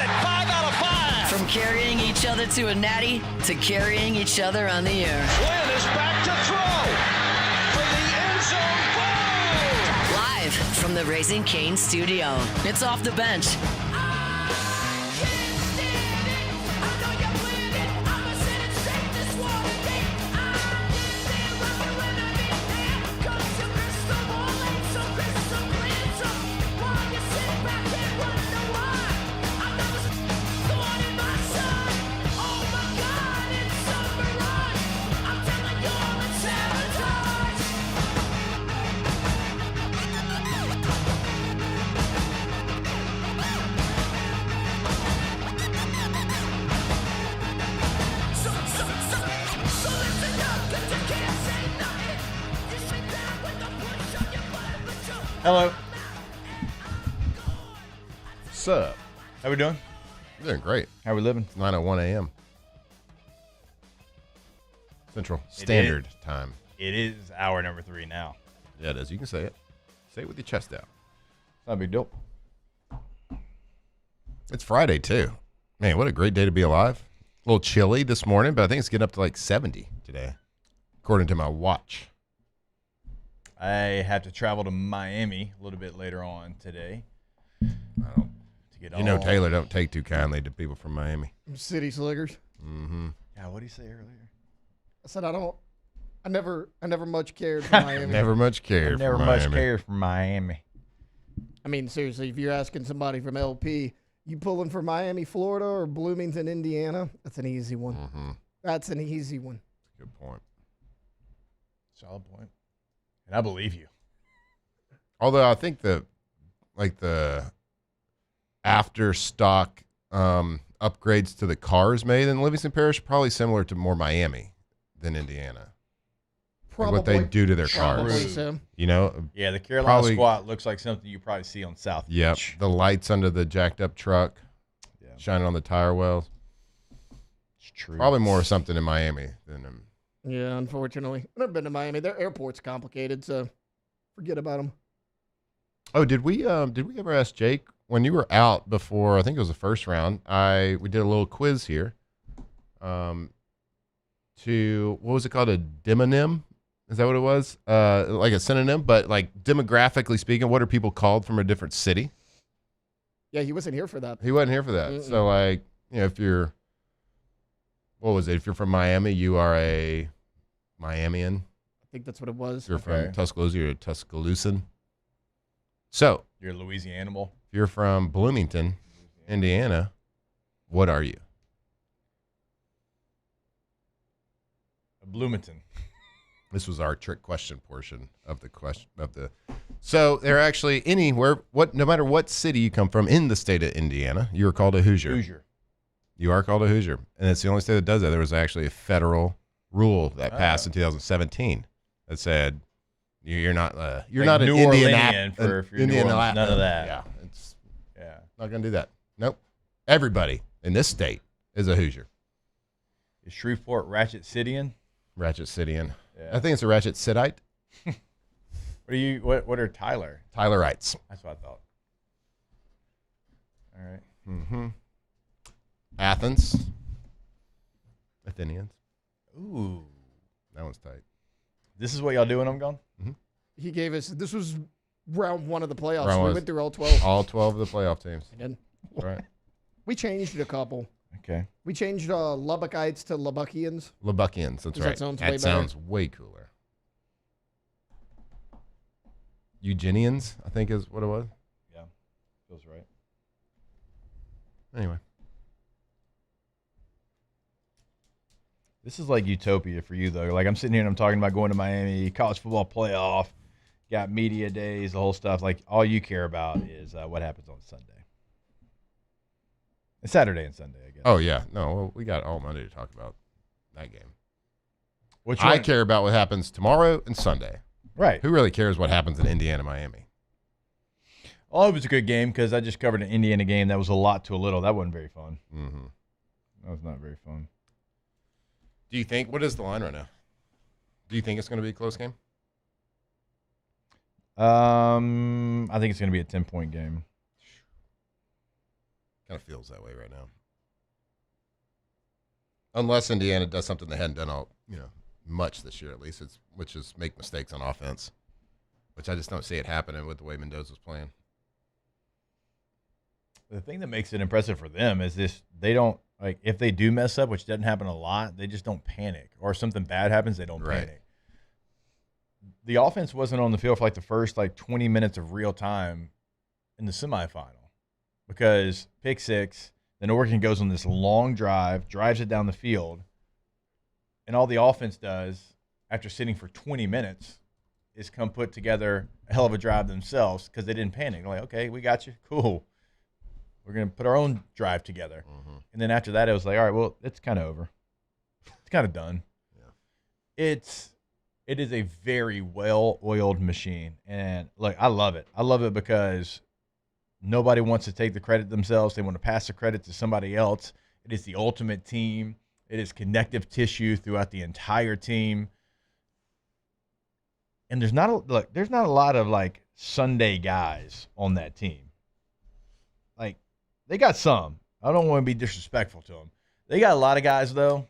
From carrying each other to a natty to carrying each other on the air. Flynn is back to throw for the end zone. Live from the Raising Cane studio. It's Off the Bench. Hello. What's up? How we doing? We're doing great. How we living? It's 9:01 a.m. Central Standard Time. It is hour number 3 now. Yeah, it is. You can say it. Say it with your chest out. Not a big deal. It's Friday, too. Man, what a great day to be alive. A little chilly this morning, but I think it's getting up to like 70 today, according to my watch. I have to travel to Miami a little bit later on today. Taylor don't take too kindly to people from Miami. City slickers. Mm-hmm. Yeah, what did he say earlier? I said I never much cared for Miami. Never much cared for Miami. I mean, seriously, if you're asking somebody from LP, you pulling for Miami, Florida, or Bloomington, Indiana, that's an easy one. Mm-hmm. That's an easy one. Good point. Solid point. And I believe you. Although I think the after stock upgrades to the cars made in Livingston Parish are probably similar to more Miami than Indiana. Like what they do to their cars. So. You know? Yeah, the Carolina squat looks like something you probably see on South Beach. Yep. The lights under the jacked up truck shining on the tire wells. It's true. Probably more something in Miami than Yeah, unfortunately. I've never been to Miami. Their airport's complicated, so forget about them. Oh, did we ever ask Jake when you were out before? I think it was the first round. We did a little quiz here. To what was it called? A demonym? Is that what it was? Like a synonym, but like demographically speaking, what are people called from a different city? Yeah, he wasn't here for that. He wasn't here for that. So like, if you're, what was it? If you're from Miami, you are a Miamian. I think that's what it was. If you're from Tuscaloosa, you're a Tuscaloosan. So you're a Louisianimal. If you're from Bloomington, Indiana, what are you? A Bloomington. This was our trick question portion of the question of the. So they're actually anywhere. No matter what city you come from in the state of Indiana, you are called a Hoosier. Hoosier. You are called a Hoosier, and it's the only state that does that. There was actually a federal rule that passed in 2017 that said you're not an Indian for Indian. None of that. Yeah, it's not gonna do that. Nope. Everybody in this state is a Hoosier. Is Shreveport Ratchet Cityan? Ratchet Cityan. Yeah. I think it's a Ratchet Citite. What are Tyler? Tylerites. That's what I thought. All right. Mm-hmm. Athens. Athenians. Ooh. That one's tight. This is what y'all do when I'm gone? Mm-hmm. He gave us, this was round 1 of the playoffs. Round we one. went through all 12. All 12 of the playoff teams. We did. Right. We changed a couple. Okay. We changed Lubbockites to Lubbuckians. Lubbuckians, that's right. That sounds way cooler. Eugenians, I think is what it was. Yeah. Feels right. Anyway. This is like utopia for you, though. Like, I'm sitting here and I'm talking about going to Miami, college football playoff, got media days, the whole stuff. Like, all you care about is what happens on Sunday. It's Saturday and Sunday, I guess. Oh, yeah. No, well, we got all Monday to talk about that game. I care about what happens tomorrow and Sunday. Right. Who really cares what happens in Indiana, Miami? Oh, it was a good game because I just covered an Indiana game that was a lot to a little. That wasn't very fun. Mm-hmm. That was not very fun. Do you think, what is the line right now? Do you think it's going to be a close game? I think it's going to be a 10-point game. Kind of feels that way right now. Unless Indiana does something they hadn't done much this year at least, which is make mistakes on offense, which I just don't see it happening with the way Mendoza's playing. The thing that makes it impressive for them is they don't, like, if they do mess up, which doesn't happen a lot, they just don't panic. Or if something bad happens, they don't panic. The offense wasn't on the field for like the first 20 minutes of real time in the semifinal because pick six, then Oregon goes on this long drives it down the field, and all the offense does after sitting for 20 minutes is come put together a hell of a drive themselves because they didn't panic. They're like, okay, we got you. Cool. We're going to put our own drive together. Mm-hmm. And then after that, it was like, all right, well, it's kind of over. It's kind of done. Yeah. It is a very well-oiled machine. And, look, I love it. I love it because nobody wants to take the credit themselves. They want to pass the credit to somebody else. It is the ultimate team. It is connective tissue throughout the entire team. And there's not a lot of Sunday guys on that team. They got some. I don't want to be disrespectful to them. They got a lot of guys though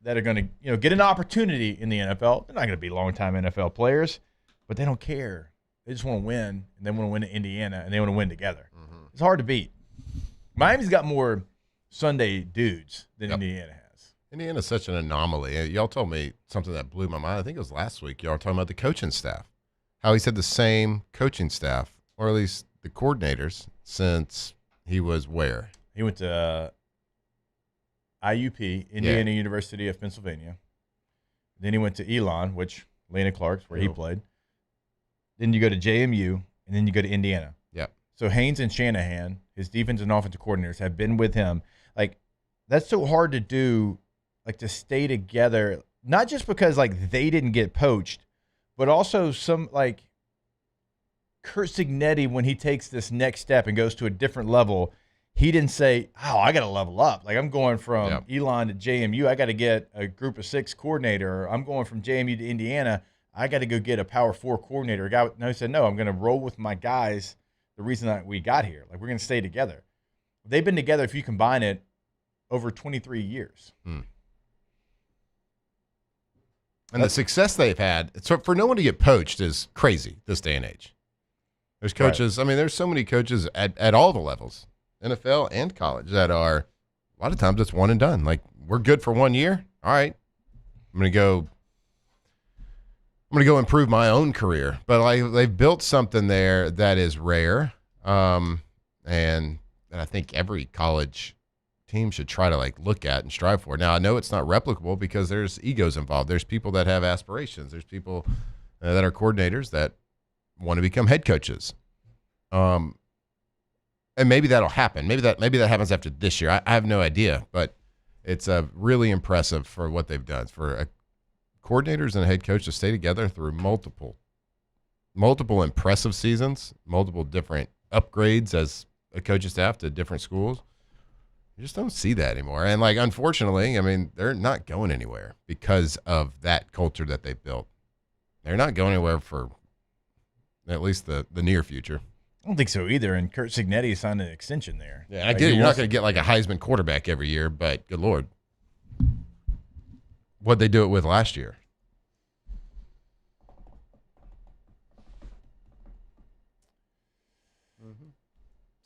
that are going to get an opportunity in the NFL. They're not going to be long-time NFL players, but they don't care. They just want to win, and they want to win in Indiana, and they want to win together. Mm-hmm. It's hard to beat. Miami's got more Sunday dudes than Indiana has. Indiana's such an anomaly. Y'all told me something that blew my mind. I think it was last week. Y'all were talking about the coaching staff. How he said the same coaching staff, or at least the coordinators, since he was where? He went to IUP, Indiana University of Pennsylvania. Then he went to Elon, which Lena Clark's where he played. Then you go to JMU, and then you go to Indiana. Yeah. So Haynes and Shanahan, his defensive and offensive coordinators, have been with him. That's so hard to do, to stay together, not just because, they didn't get poached, but also Curt Cignetti, when he takes this next step and goes to a different level, he didn't say, oh, I got to level up. I'm going from Elon to JMU. I got to get a group of 6 coordinator. Or I'm going from JMU to Indiana. I got to go get a Power 4 coordinator. He said, no, I'm going to roll with my guys the reason that we got here. We're going to stay together. They've been together, if you combine it, over 23 years. Hmm. And the success they've had, for no one to get poached is crazy this day and age. There's coaches, there's so many coaches at all the levels, NFL and college, that are, a lot of times it's one and done. We're good for 1 year. All right, I'm going to go improve my own career. But they've built something there that is rare, and I think every college team should try to look at and strive for. Now, I know it's not replicable because there's egos involved. There's people that have aspirations. There's people that are coordinators that want to become head coaches. And maybe that'll happen. Maybe that happens after this year. I have no idea, but it's really impressive for what they've done. For coordinators and a head coach to stay together through multiple impressive seasons, multiple different upgrades as a coaching staff to different schools. You just don't see that anymore. And unfortunately, they're not going anywhere because of that culture that they've built. They're not going anywhere for at least the near future. I don't think so either. And Curt Cignetti signed an extension there. Yeah, I get it. You're not going to get a Heisman quarterback every year, but good Lord. What'd they do it with last year? Mm-hmm.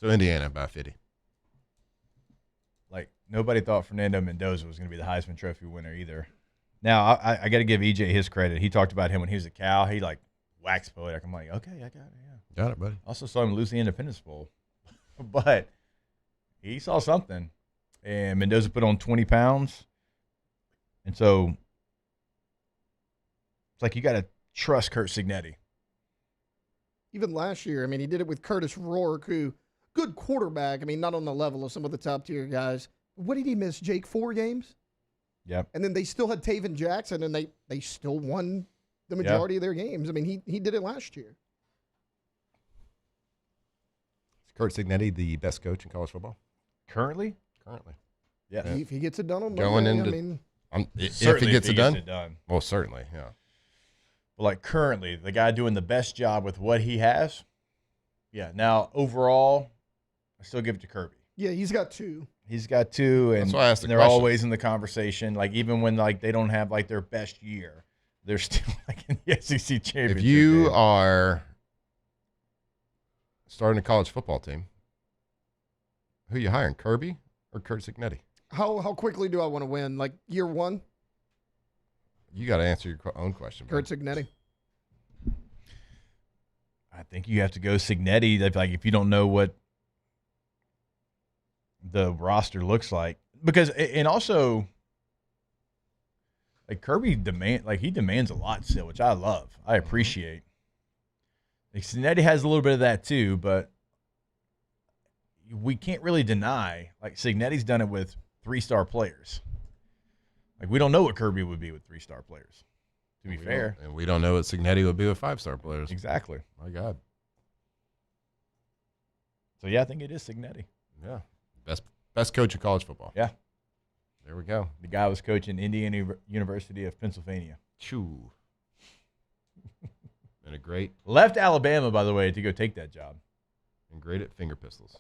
So Indiana by 50. Nobody thought Fernando Mendoza was going to be the Heisman Trophy winner either. Now, I got to give EJ his credit. He talked about him when he was a Cal. He waxed poetic. I'm like, okay, I got it. Yeah. Got it, buddy. Also saw him lose the Independence Bowl. But he saw something. And Mendoza put on 20 pounds. And so it's you got to trust Curt Cignetti. Even last year, he did it with Curtis Rourke, who, good quarterback. Not on the level of some of the top-tier guys. What did he miss, Jake? 4 games? Yep. And then they still had Taven Jackson, and they still won the majority of their games. He did it last year. Is Curt Cignetti the best coach in college football? Currently? Yeah. If he gets it done on going Monday, into, if he gets it done. Well, certainly, yeah. But currently, the guy doing the best job with what he has, yeah. Now, overall, I still give it to Kirby. Yeah, he's got 2. He's got 2, and, That's why I asked the they're question. always in the conversation. Like even when like they don't have like their best year, they're still like in the SEC championship. If you game. are starting a college football team, who you hiring, Kirby or Kurt Cignetti? How quickly do I want to win? Like year 1? You got to answer your own question. Kurt Cignetti. I think you have to go Cignetti. Like if you don't know what the roster looks like, because and also like Kirby demands a lot still, which I love. I appreciate. Like Cignetti has a little bit of that too, but we can't really deny like Cignetti's done it with 3-star players. Like we don't know what Kirby would be with 3-star players. To be fair, and we don't know what Cignetti would be with 5-star players. Exactly. My God. So yeah, I think it is Cignetti. Yeah, best coach in college football. Yeah. There we go. The guy was coaching Indiana University of Pennsylvania. Choo. And a great left Alabama, by the way, to go take that job. And great at finger pistols.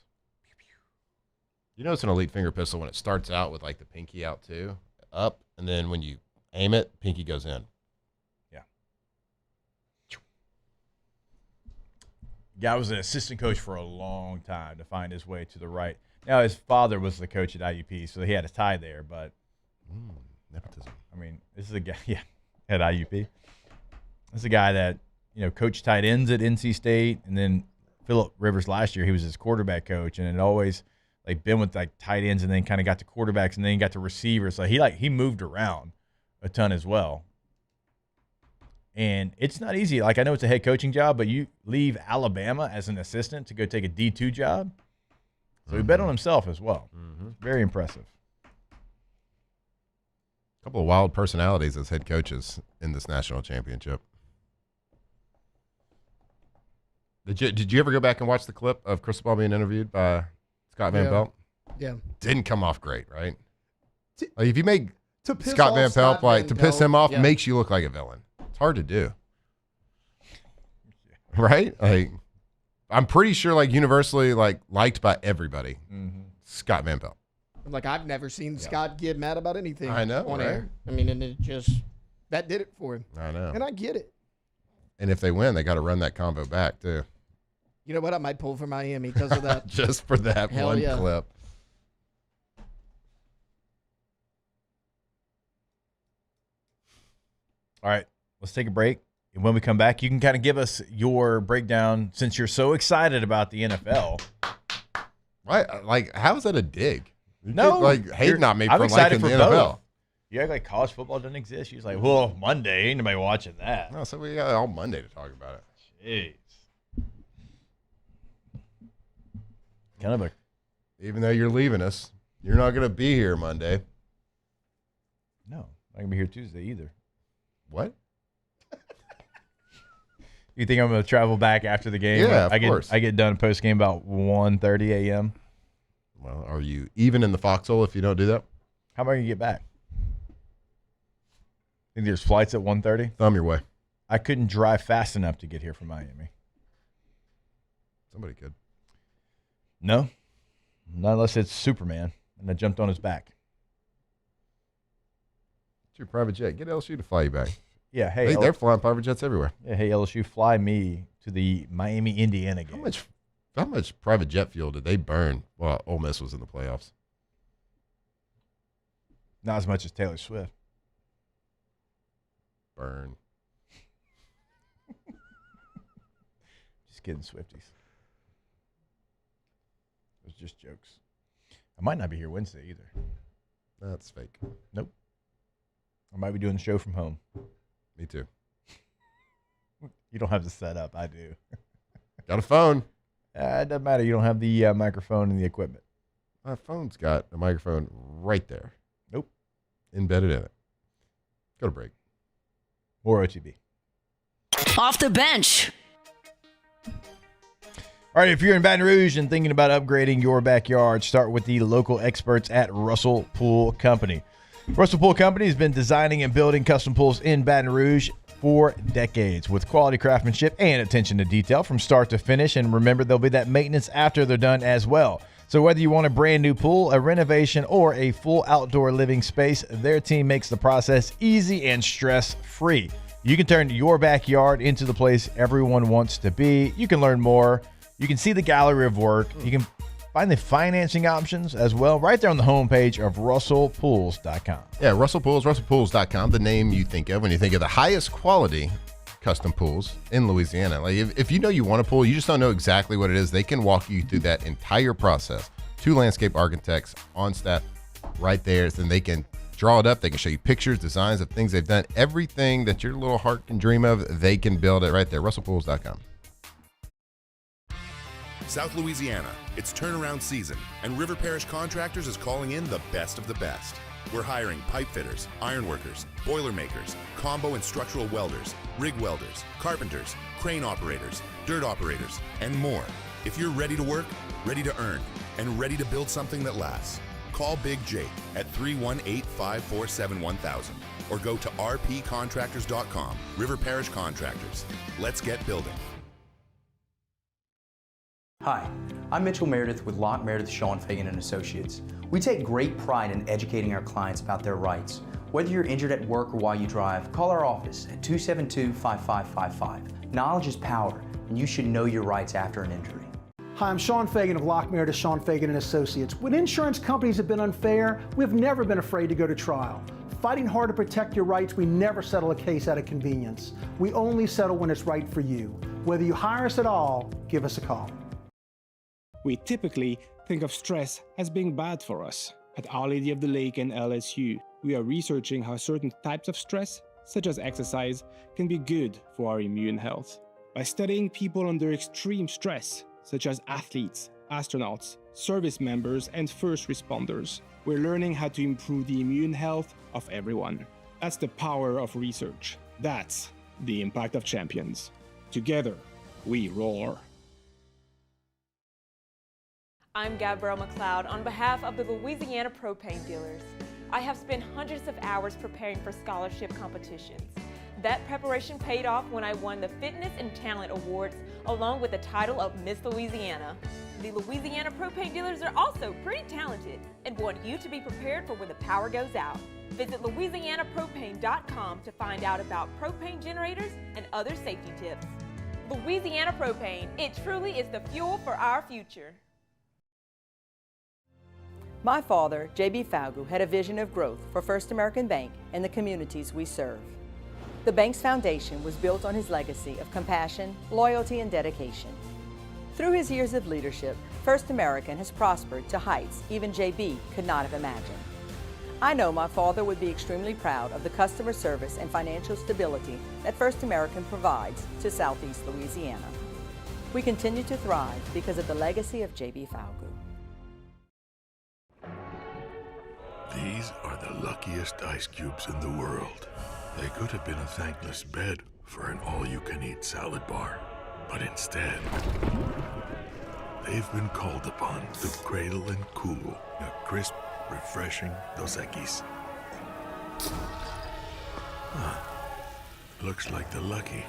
You know it's an elite finger pistol when it starts out with like the pinky out too, up, and then when you aim it, pinky goes in. Yeah. Guy was an assistant coach for a long time to find his way to the right. Now his father was the coach at IUP, so he had a tie there. But nepotism. I mean, this is a guy, at IUP. This is a guy that coached tight ends at NC State, and then Phillip Rivers last year he was his quarterback coach, and it always like been with like tight ends, and then kind of got to quarterbacks, and then he got to receivers. So he moved around a ton as well. And it's not easy. Like I know it's a head coaching job, but you leave Alabama as an assistant to go take a D2 job. So he bet on himself as well. Very impressive. A couple of wild personalities as head coaches in this national championship. Did you ever go back and watch the clip of Cristobal being interviewed by Scott Van Pelt? Yeah. Didn't come off great, right? Like if you make To piss Scott off Van Pelt, Scott like Van to piss him Pelt, off, yeah. makes you look like a villain. It's hard to do, right? Like I'm pretty sure, like universally, like liked by everybody. Scott Van Pelt. Like I've never seen Scott get mad about anything. I know, on right? air. I mean, and it just that did it for him. I know, and I get it. And if they win, they got to run that combo back too. You know what? I might pull for Miami because of that. Just for that Hell one yeah. clip. All right, let's take a break. And when we come back, you can kind of give us your breakdown since you're so excited about the NFL. Why? Like, how is that a dig? You No, keep, like hating on me I'm for excited liking for the NFL. both. You act like college football doesn't exist. She's like, well, Monday, ain't nobody watching that. No, so we got all Monday to talk about it. Jeez. Kind of a. Even though you're leaving us, you're not going to be here Monday. No, I'm not going to be here Tuesday either. What? You think I'm going to travel back after the game? Yeah, of I course. I get done post game about 1:30 a.m. Well, are you even in the foxhole if you don't do that? How am I going to get back? Think there's flights at 1:30? Thumb your way. I couldn't drive fast enough to get here from Miami. Somebody could. No, not unless it's Superman and I jumped on his back. It's your private jet. Get LSU to fly you back. Yeah, hey, They're flying private jets everywhere. Yeah, hey, LSU, fly me to the Miami, Indiana game. How much private jet fuel did they burn while Ole Miss was in the playoffs? Not as much as Taylor Swift. Burn. Just kidding, Swifties. It was just jokes. I might not be here Wednesday either. That's fake. Nope. I might be doing the show from home. Me too. You don't have the setup. I do. Got a phone. It doesn't matter. You don't have the microphone and the equipment. My phone's got a microphone right there. Nope. Embedded in it. Go to break. More OTB. Off the bench. All right, if you're in Baton Rouge and thinking about upgrading your backyard, start with the local experts at Russell Pool Company. Russell Pool Company has been designing and building custom pools in Baton Rouge for decades with quality craftsmanship and attention to detail from start to finish. And remember, there'll be that maintenance after they're done as well. So whether you want a brand new pool, a renovation, or a full outdoor living space, their team makes the process easy and stress-free. You can turn your backyard into the place everyone wants to be. You can learn more. You can see the gallery of work. You can find the financing options as well right there on the homepage of russellpools.com. Yeah, russellpools.com, the name you think of when you think of the highest quality custom pools in Louisiana. Like if you know you want a pool, you just don't know exactly what it is, they can walk you through that entire process. 2 landscape architects on staff right there. Then they can draw it up. They can show you pictures, designs of things they've done. Everything that your little heart can dream of, they can build it right there. russellpools.com. South Louisiana, it's turnaround season, and River Parish Contractors is calling in the best of the best. We're hiring pipe fitters, ironworkers, boiler makers, combo and structural welders, rig welders, carpenters, crane operators, dirt operators, and more. If you're ready to work, ready to earn, and ready to build something that lasts, call Big Jake at 318-547-1000 or go to rpcontractors.com. River Parish Contractors. Let's get building. Hi, I'm Mitchell Meredith with Locke Meredith, Sean Fagan & Associates. We take great pride in educating our clients about their rights. Whether you're injured at work or while you drive, call our office at 272-5555. Knowledge is power, and you should know your rights after an injury. Hi, I'm Sean Fagan of Locke Meredith, Sean Fagan & Associates. When insurance companies have been unfair, we've never been afraid to go to trial. Fighting hard to protect your rights, we never settle a case out of convenience. We only settle when it's right for you. Whether you hire us at all, give us a call. We typically think of stress as being bad for us. At Our Lady of the Lake and LSU, we are researching how certain types of stress, such as exercise, can be good for our immune health. By studying people under extreme stress, such as athletes, astronauts, service members, and first responders, we're learning how to improve the immune health of everyone. That's the power of research. That's the impact of champions. Together, we roar. I'm Gabrielle McLeod on behalf of the Louisiana Propane Dealers. I have spent hundreds of hours preparing for scholarship competitions. That preparation paid off when I won the Fitness and Talent Awards along with the title of Miss Louisiana. The Louisiana Propane Dealers are also pretty talented and want you to be prepared for when the power goes out. Visit louisianapropane.com to find out about propane generators and other safety tips. Louisiana Propane, it truly is the fuel for our future. My father, J.B. Falgu, had a vision of growth for First American Bank and the communities we serve. The bank's foundation was built on his legacy of compassion, loyalty, and dedication. Through his years of leadership, First American has prospered to heights even J.B. could not have imagined. I know my father would be extremely proud of the customer service and financial stability that First American provides to Southeast Louisiana. We continue to thrive because of the legacy of J.B. Falgu. These are the luckiest ice cubes in the world. They could have been a thankless bed for an all-you-can-eat salad bar. But instead, they've been called upon to cradle and cool a crisp, refreshing Dos Equis. Looks like the lucky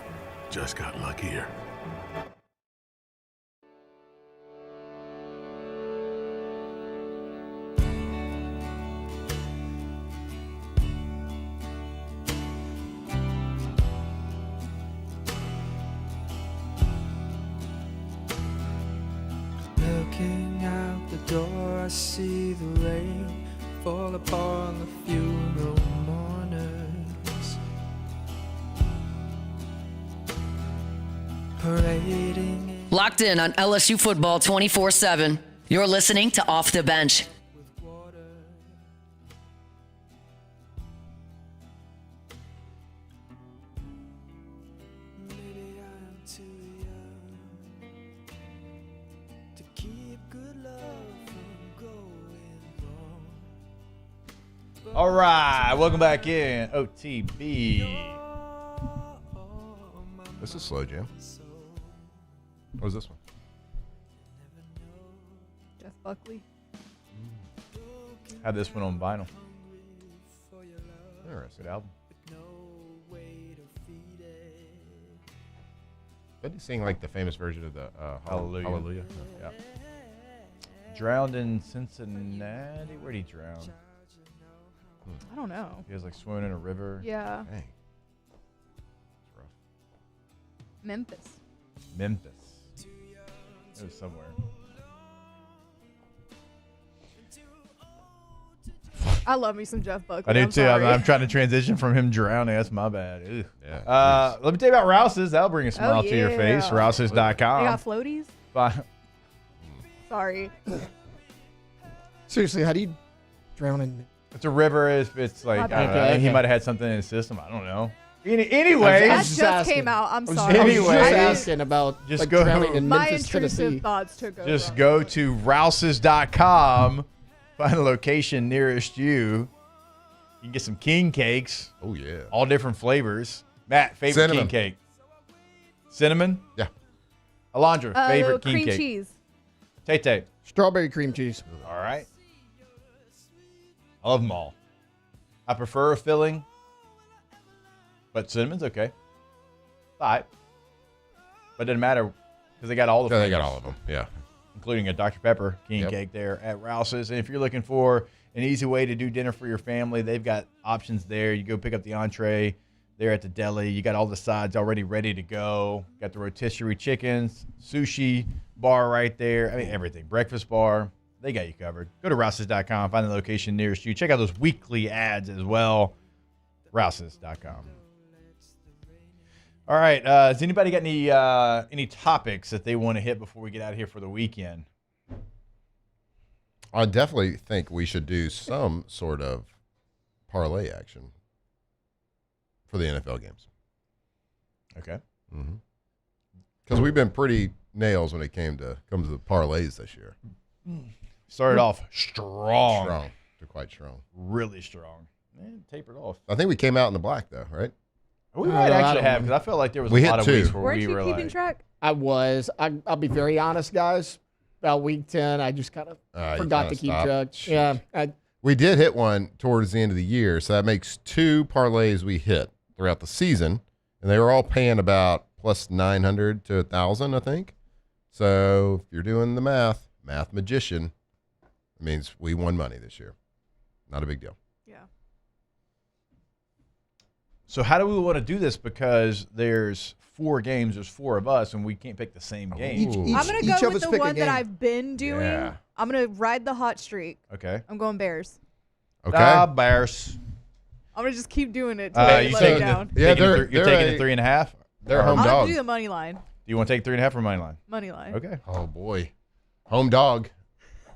just got luckier. Looking out the door, I see the rain fall upon the funeral mourners, parading. Locked in on LSU football 24/7. You're listening to Off the Bench. All right, welcome back in OTB. This is Slow Jam. What was this one? Jeff Buckley. Had this one on vinyl. Interesting. Good album. Didn't he sing like the famous version of the Hallelujah? Hallelujah. Yeah. Drowned in Cincinnati. Where'd he drown? I don't know. He was like swimming in a river. Yeah. Dang. Memphis. It was somewhere. I love me some Jeff Buckley. I do I'm too. sorry. I'm trying to transition from him drowning. That's my bad. Ugh. Yeah. Let me tell you about Rouse's. That'll bring a smile to your face. Rouse's.com. They got floaties? Bye. Sorry. Seriously, how do you drown in? It's a river. It's like, I don't know. I think he might have had something in his system. I don't know. Anyway, that just came out. I'm sorry. Anyway, I was just asking about just like, go. drowning in My Memphis, intrusive Tennessee. thoughts took over. Just go to Rouse's.com. Find a location nearest you. You can get some king cakes. Oh, yeah. All different flavors. Matt, favorite king cake? Cinnamon? Yeah. Alondra, favorite king cream cake? cheese. Tay-Tay. Strawberry cream cheese. All right. I love them all. I prefer a filling, but cinnamon's okay. All right. But it doesn't matter because they got all the flavors. They got all of them, yeah. Including a Dr. Pepper king cake there at Rouse's. And if you're looking for an easy way to do dinner for your family, they've got options there. You go pick up the entree there at the deli. You got all the sides already ready to go. Got the rotisserie chickens, sushi bar right there. I mean, everything. Breakfast bar. They got you covered. Go to Rouse's.com. Find the location nearest you. Check out those weekly ads as well. Rouse's.com. All right. Has anybody got any topics that they want to hit before we get out of here for the weekend? I definitely think we should do some sort of parlay action for the NFL games. Okay. Because we've been pretty nails when it comes to the parlays this year. Started off strong. They're quite strong. Really strong. Man, tapered off. I think we came out in the black, though, right? We might actually have, because I felt like there was a lot of weeks where Weren't we you were keeping like... track? I was. I'll be very honest, guys. About week 10, I just kind of forgot to keep track. Yeah. We did hit one towards the end of the year, so that makes 2 parlays we hit throughout the season, and they were all paying about plus 900 to 1,000, I think. So if you're doing the math magician, it means we won money this year. Not a big deal. Yeah. So how do we want to do this? Because there's 4 games, there's 4 of us, and we can't pick the same game. I'm going to go with the one that I've been doing. Yeah. I'm going to ride the hot streak. Okay. I'm going Bears. Okay. Bears. I'm going to just keep doing it until they let me down. Yeah, you're taking the 3.5? They're home I'm dog. going to do the money line. Do you want to take 3.5 or money line? Money line. Okay. Oh, boy. Home dog.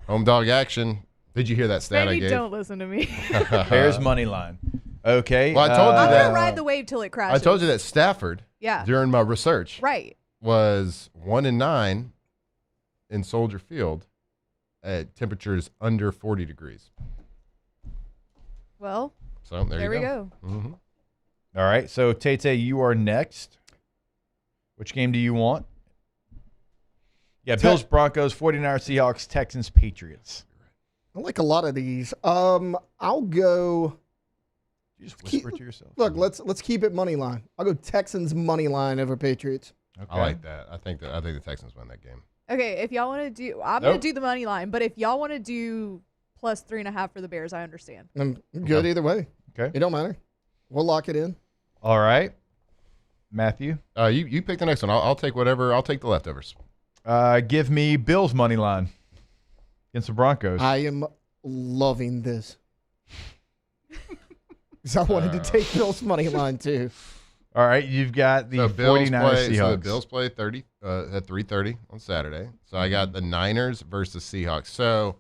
Home dog action. Did you hear that stat Maybe I gave? don't listen to me. Bears money line. Okay. Well, I told you I'm that. going to ride the wave till it crashes. I told you that Stafford, Yeah. during my research, Right. was 1-9 in Soldier Field at temperatures under 40 degrees. Well, So there we you go. Mm-hmm. All right. So, Tay-Tay, you are next. Which game do you want? Yeah, Bills, Broncos, 49ers, Seahawks, Texans, Patriots. I like a lot of these. I'll go. You just whisper to yourself. Look, let's keep it money line. I'll go Texans money line over Patriots. Okay. I like that. I think the Texans win that game. Okay, if y'all want to do, I'm going to do the money line, but if y'all want to do plus 3.5 for the Bears, I understand. I'm good either way. Okay. It don't matter. We'll lock it in. All right. Matthew? You pick the next one. I'll take whatever. I'll take the leftovers. Give me Bills money line against the Broncos. I am loving this. Because I wanted to take Bills money line too. All right, you've got the 49ers Seahawks. So the Bills play 30 at 3:30 on Saturday. So I got the Niners versus Seahawks. So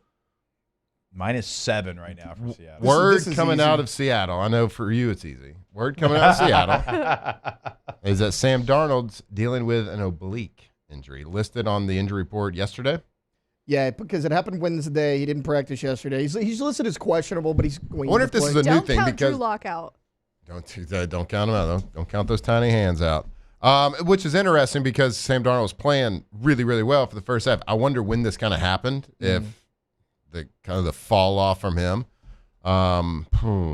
-7 right now for Seattle. Word coming out of Seattle. I know for you it's easy. Word coming out of Seattle is that Sam Darnold's dealing with an oblique injury listed on the injury report yesterday. Yeah, because it happened Wednesday. He didn't practice yesterday. He's listed as questionable, but he's going I wonder to if this play. is a new Don't thing count because Drew Lock out. Don't count them out. Don't count those tiny hands out. Which is interesting because Sam Darnold was playing really, really well for the first half. I wonder when this kind of happened, if the kind of the fall off from him.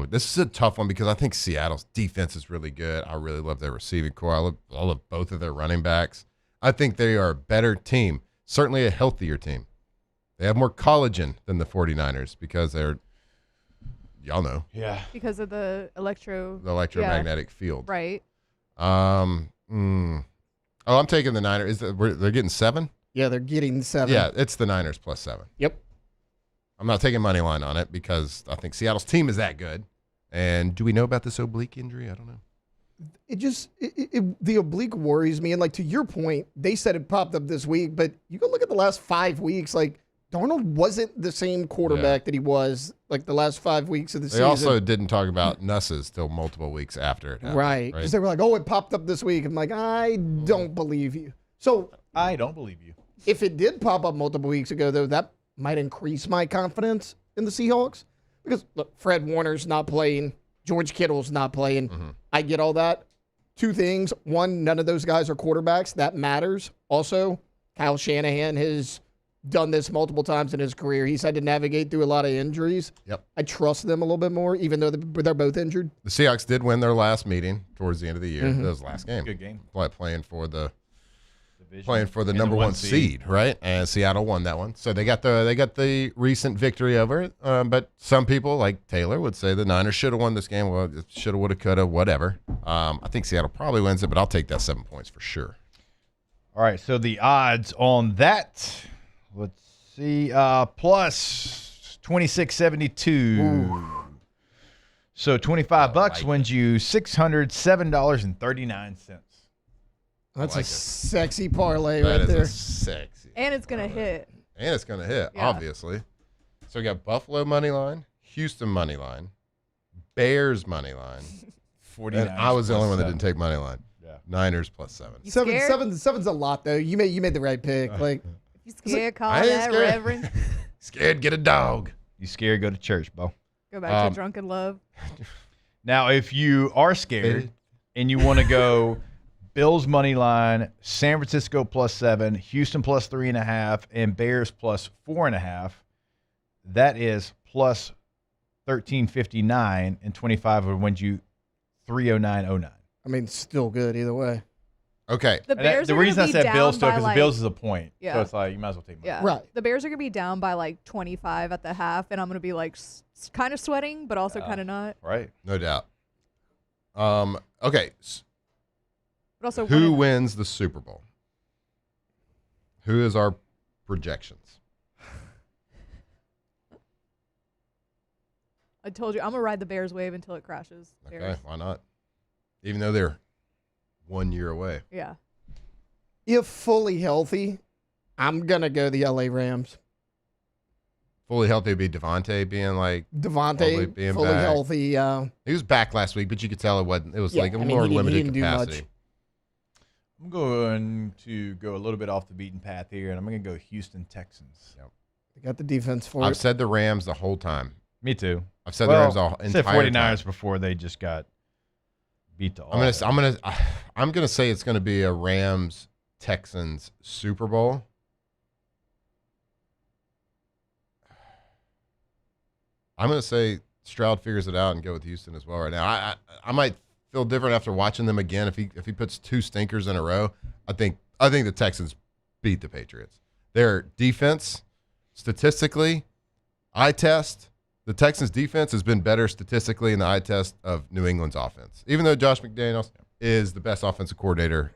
This is a tough one because I think Seattle's defense is really good. I really love their receiving core. I love both of their running backs. I think they are a better team, certainly a healthier team They have more collagen than the 49ers because they're, y'all know. Yeah. Because of the electromagnetic field. Right. I'm taking the Niners. They're getting 7? Yeah, they're getting 7. Yeah, it's the Niners plus 7. Yep. I'm not taking money line on it because I think Seattle's team is that good. And do we know about this oblique injury? I don't know. The oblique worries me. And like to your point, they said it popped up this week, but you go look at the last 5 weeks, like Darnold wasn't the same quarterback that he was like the last 5 weeks of the season. They also didn't talk about nusses till multiple weeks after it happened. Right. Because they were like, oh, it popped up this week. I'm like, I don't believe you. So I don't believe you. If it did pop up multiple weeks ago, though, that might increase my confidence in the Seahawks. Because, look, Fred Warner's not playing. George Kittle's not playing. I get all that. 2 things. One, none of those guys are quarterbacks. That matters. Also, Kyle Shanahan has done this multiple times in his career. He's had to navigate through a lot of injuries. Yep. I trust them a little bit more, even though they're both injured. The Seahawks did win their last meeting towards the end of the year. That was the last game. Good game. Playing for the And number 1 seed, right? And Seattle won that one. So they got the recent victory over it. But some people, like Taylor, would say the Niners should have won this game. Well, it should have, would have, could have, whatever. I think Seattle probably wins it, but I'll take that 7 points for sure. All right, so the odds on that, let's see, plus 26.72. So $25 wins you $607.39. That's a sexy parlay That right is there. Sexy. And it's going to hit. And it's going to hit, Yeah. obviously. So we got Buffalo money line, Houston money line, Bears money line. 49ers And I was the only one that 7. didn't take money line. Yeah. Niners plus 7. Seven's a lot though. You made the right pick. Like You scared? Call I ain't that scared. Reverend. Scared, get a dog. You scared, go to church, Bo. Go back to drunken love. Now, if you are scared and you want to go Bills money line, San Francisco plus 7, Houston plus 3.5, and Bears plus 4.5, that is plus 13.59, and 25 would win you 309.09. I mean, still good either way. Okay. The Bears the are reason I gonna be said Bills, down though, by, because like- the Bills is a point. Yeah. So it's like, you might as well take money. Yeah. Right. The Bears are going to be down by like 25 at the half, and I'm going to be like kind of sweating, but also kind of not. Right. No doubt. Okay. But also, Who wins the Super Bowl? Who is our projections? I told you, I'm going to ride the Bears wave until it crashes. Okay, Bears. why not? Even though they're 1 year away. Yeah. If fully healthy, I'm gonna go the LA Rams. Fully healthy would be Devontae being like Devontae, being fully back. healthy. He was back last week, but you could tell it wasn't. It was like a I mean, more he limited didn't do much. capacity. I'm going to go a little bit off the beaten path here, and I'm going to go Houston Texans. Yep. They got the defense for I've it. said the Rams the whole time. Me too. I've said the Rams all I said entire 49ers time. before they just got beat to all. I'm gonna say it's gonna be a Rams Texans Super Bowl. I'm gonna say Stroud figures it out and go with Houston as well right now. I might feel different after watching them again. If he puts 2 stinkers in a row, I think the Texans beat the Patriots. Their defense, statistically, eye test, the Texans defense has been better statistically in the eye test of New England's offense. Even though Josh McDaniels is the best offensive coordinator.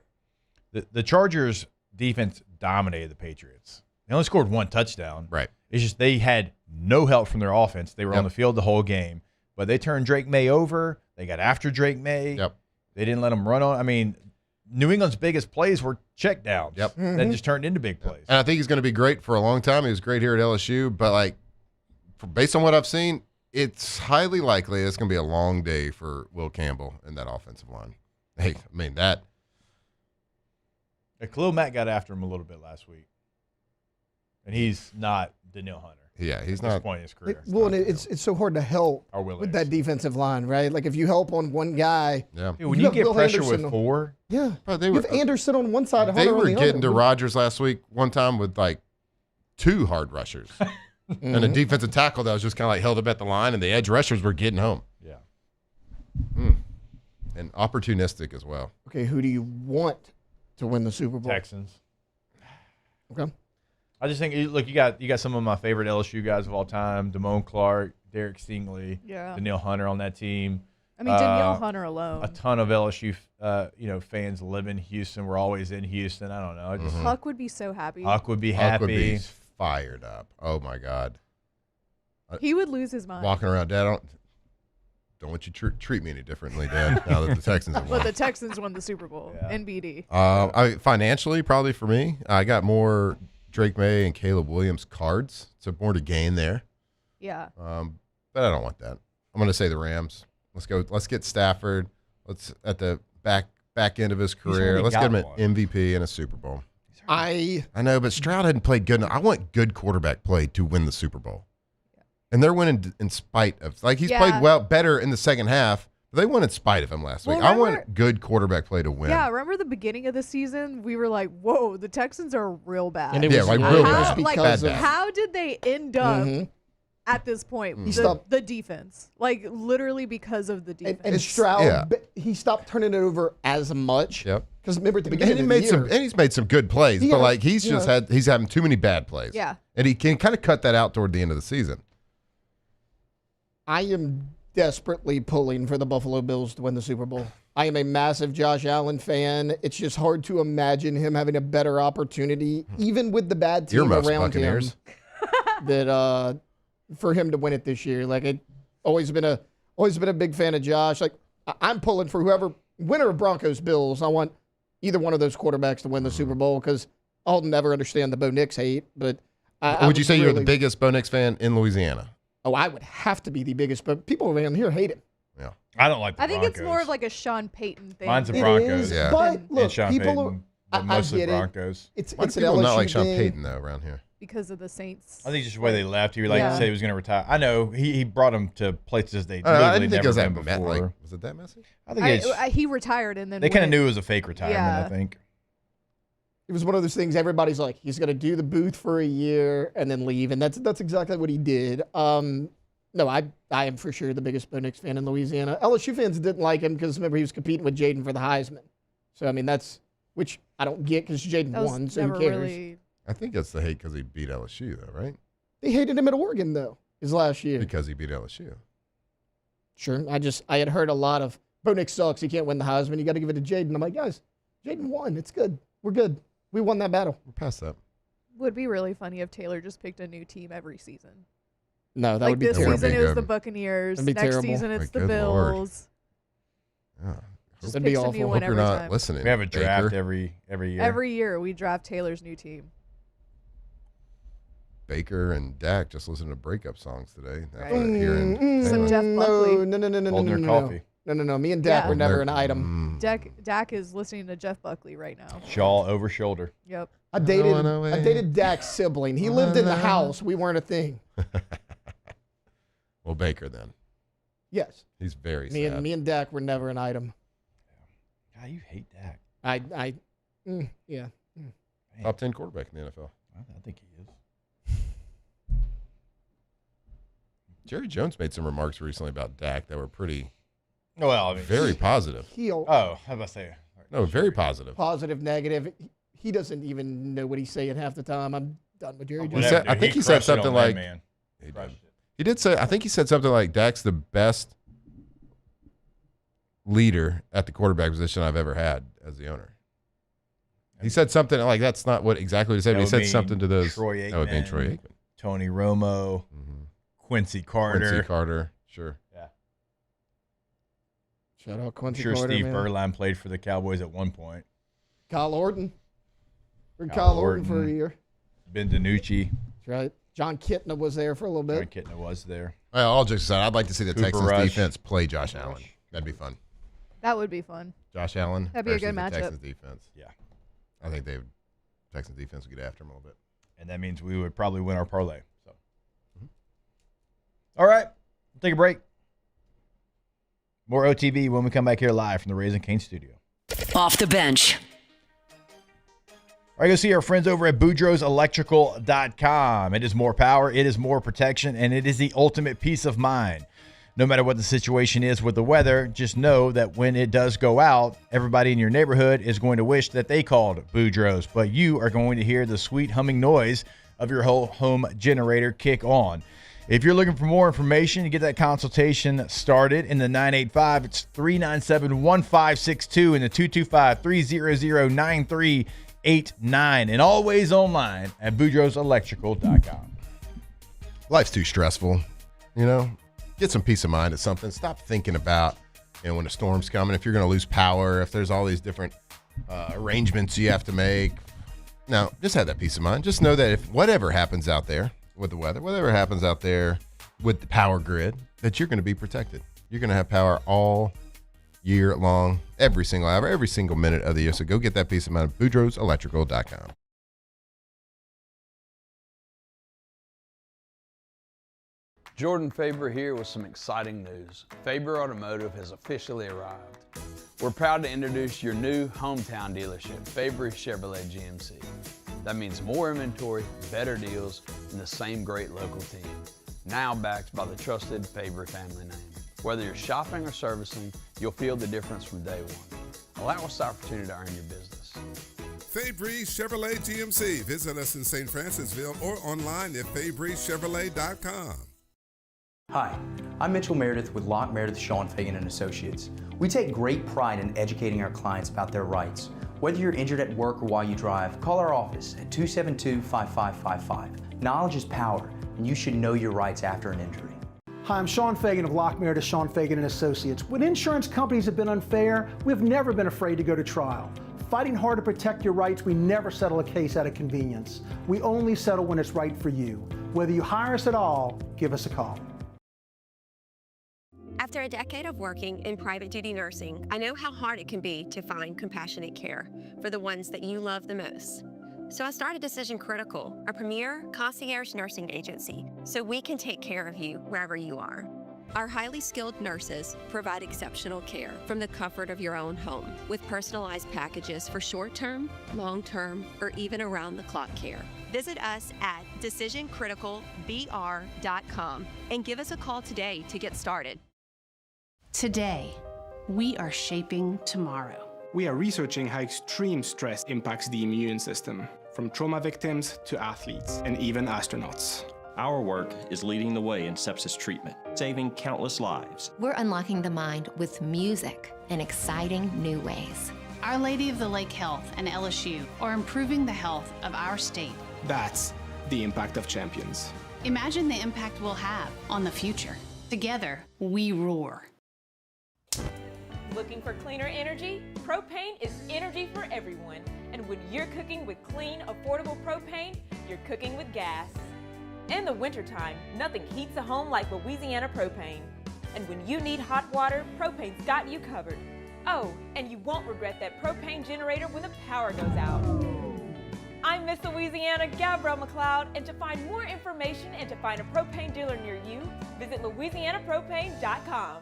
The Chargers defense dominated the Patriots. They only scored 1 touchdown. Right. It's just they had no help from their offense. They were on the field the whole game. But they turned Drake May over. They got after Drake May. Yep. They didn't let him run on. I mean, New England's biggest plays were checkdowns. Yep. That just turned into big plays. And I think he's going to be great for a long time. He was great here at LSU, but based on what I've seen, it's highly likely it's going to be a long day for Will Campbell in that offensive line. Hey, I mean that. Khalil Mack got after him a little bit last week, and he's not Danielle Hunter. Yeah, he's at not. this point in his career. Well, and it's so hard to help Or Will with that defensive line, right? Like if you help on one guy, Yeah. Dude, when you you have get Will pressure Anderson with on- 4, yeah, Bro, you have Anderson on one side, They Hunter on were the getting other. to Rodgers last week one time with 2 hard rushers. And a defensive tackle that was just kind of held up at the line, and the edge rushers were getting home. Yeah. And opportunistic as well. Okay, who do you want to win the Super Bowl? Texans. Okay. I just think, look, you got some of my favorite LSU guys of all time: Damone Clark, Derek Stingley, Danielle Hunter on that team. I mean, Danielle Hunter alone. A ton of LSU, fans live in Houston. We're always in Houston. I don't know. Huck would be so happy. Huck would be happy. Huck would be fired up. Oh my God. He would lose his mind. Walking around, Dad. Don't want you treat me any differently, Dad. Now that the Texans have won. But the Texans won the Super Bowl. NBD. Financially, probably for me, I got more Drake May and Caleb Williams cards, so more to gain there. Yeah. But I don't want that. I'm going to say the Rams. Let's go. Let's get Stafford. Let's at the back end of his career. Let's get him an MVP and a Super Bowl. I know, but Stroud hadn't played good enough. I want good quarterback play to win the Super Bowl. And they're winning in spite of, he's played better in the second half, but they won in spite of him last week. I want good quarterback play to win. Yeah, remember the beginning of the season? We were like, whoa, the Texans are real bad. And it was real bad. How did they end up at this point? The defense. Literally because of the defense. And Stroud, he stopped turning it over as much. Yep. Because remember at the beginning of the year. And he's made some good plays, but he's having too many bad plays. Yeah. And he can kind of cut that out toward the end of the season. I am desperately pulling for the Buffalo Bills to win the Super Bowl. I am a massive Josh Allen fan. It's just hard to imagine him having a better opportunity, even with the bad team around him, that for him to win it this year. I've always been a big fan of Josh. I'm pulling for whoever winner of Broncos Bills. I want either one of those quarterbacks to win the Super Bowl because I'll never understand the Bo Nix hate. But would you say you're the biggest Bo Nix fan in Louisiana? Oh, I would have to be the biggest, but people around here hate him. Yeah, I don't like the Broncos. I think it's more of a Sean Payton thing. Mine's the Broncos. Yeah. But look, and Sean people Payton, mostly Broncos. It's an LSU not like Sean thing. Payton though around here. Because of the Saints. I think just the way they left. He said he was going to retire. I know he brought him to places they literally I didn't think never it was been that before. was it that messy? I think he retired and then they kind of knew it was a fake retirement. Yeah. I think it was one of those things. Everybody's like, he's going to do the booth for a year and then leave, and that's exactly what he did. No, I am for sure the biggest Bo Nix fan in Louisiana. LSU fans didn't like him because remember he was competing with Jaden for the Heisman. So I mean which I don't get because Jaden won, so who cares? I think that's the hate because he beat LSU though, right? They hated him at Oregon though his last year because he beat LSU. Sure, I had heard a lot of Bo Nix sucks. He can't win the Heisman. You got to give it to Jaden. I'm like, guys, Jaden won. It's good. We're good. We won that battle. We're past that. Would be really funny if Taylor just picked a new team every season. No, that would be this terrible. season it was the Buccaneers. Next terrible. season it's the Good Bills. Yeah. Just That'd be picks a awful. new one Hope you're every not time. listening. we have a draft Baker. every year. Every year we draft Taylor's new team. Baker and Dak just listened to breakup songs today. Right. After hearing Some Jeff Buckley. No. Me and Dak were never an item. Dak is listening to Jeff Buckley right now. Shawl over shoulder. Yep. I dated Dak's sibling. He lived in the house. We weren't a thing. Well, Baker then. Yes. He's very sad. Me and Dak were never an item. God, you hate Dak. Yeah. Top 10 quarterback in the NFL. I think he is. Jerry Jones made some remarks recently about Dak that were pretty, He very positive. How about I say? No, very positive. Positive, negative. He doesn't even know what he's saying half the time. I'm done with Jerry Jones. I think he said something like, man. He did say, I think he said something like, Dak's the best leader at the quarterback position I've ever had as the owner. He said something like, that's not what exactly he said, but he said something to those. Troy Aikman, that would mean Troy Aikman. Tony Romo, Quincy Carter. Sure. Yeah. Shout out Quincy I'm sure Carter, Steve man. Berline played for the Cowboys at one point. Kyle Orton. Kyle Orton for a year. Ben DiNucci. That's right. John Kitna was there for a little bit. John Kitna was there. Well, all jokes aside, I'd like to see the Cooper Texans Rush. defense play Josh Allen. That'd be fun. That would be fun. Josh Allen. That'd be a good versus the matchup. Texans defense. Yeah. I think Texans defense would get after him a little bit. And that means we would probably win our parlay. So, All right. We'll take a break. More OTB when we come back here live from the Raising Cane studio. Off the bench. All right, go see our friends over at BoudreauxElectrical.com. It is more power, it is more protection, and it is the ultimate peace of mind. No matter what the situation is with the weather, just know that when it does go out, everybody in your neighborhood is going to wish that they called Boudreaux's, but you are going to hear the sweet humming noise of your whole home generator kick on. If you're looking for more information to get that consultation started in the 985, it's 397-1562 and the 225-300-9389 and always online at boudreauxelectrical.com. Life's too stressful, Get some peace of mind at something. Stop thinking about, when a storm's coming, if you're going to lose power, if there's all these different arrangements you have to make. No, just have that peace of mind. Just know that if whatever happens out there with the weather, whatever happens out there with the power grid, that you're going to be protected. You're going to have power all year long, every single hour, every single minute of the year. So go get that peace of mind at boudreauxelectrical.com. Jordan Faber here with some exciting news. Faber Automotive has officially arrived. We're proud to introduce your new hometown dealership, Faber Chevrolet GMC. That means more inventory, better deals, and the same great local team. Now backed by the trusted Faber family name. Whether you're shopping or servicing, you'll feel the difference from day one. Allow us the opportunity to earn your business. Fabry Chevrolet GMC. Visit us in St. Francisville or online at fabrychevrolet.com. Hi, I'm Mitchell Meredith with Locke Meredith, Sean Fagan and Associates. We take great pride in educating our clients about their rights. Whether you're injured at work or while you drive, call our office at 272-5555. Knowledge is power, and you should know your rights after an injury. Hi, I'm Sean Fagan of Locke Meredith, Sean Fagan and Associates. When insurance companies have been unfair, we've never been afraid to go to trial. Fighting hard to protect your rights, we never settle a case out of convenience. We only settle when it's right for you. Whether you hire us at all, give us a call. After a decade of working in private duty nursing, I know how hard it can be to find compassionate care for the ones that you love the most. So I started Decision Critical, a premier concierge nursing agency, so we can take care of you wherever you are. Our highly skilled nurses provide exceptional care from the comfort of your own home with personalized packages for short-term, long-term, or even around-the-clock care. Visit us at decisioncriticalbr.com and give us a call today to get started. Today, we are shaping tomorrow. We are researching how extreme stress impacts the immune system, from trauma victims to athletes and even astronauts. Our work is leading the way in sepsis treatment, saving countless lives. We're unlocking the mind with music in exciting new ways. Our Lady of the Lake Health and LSU are improving the health of our state. That's the impact of champions. Imagine the impact we'll have on the future. Together, we roar. Looking for cleaner energy? Propane is energy for everyone. And when you're cooking with clean, affordable propane, you're cooking with gas. In the wintertime, nothing heats a home like Louisiana propane. And when you need hot water, propane's got you covered. Oh, and you won't regret that propane generator when the power goes out. I'm Miss Louisiana, Gabrielle McLeod, and to find more information and to find a propane dealer near you, visit louisianapropane.com.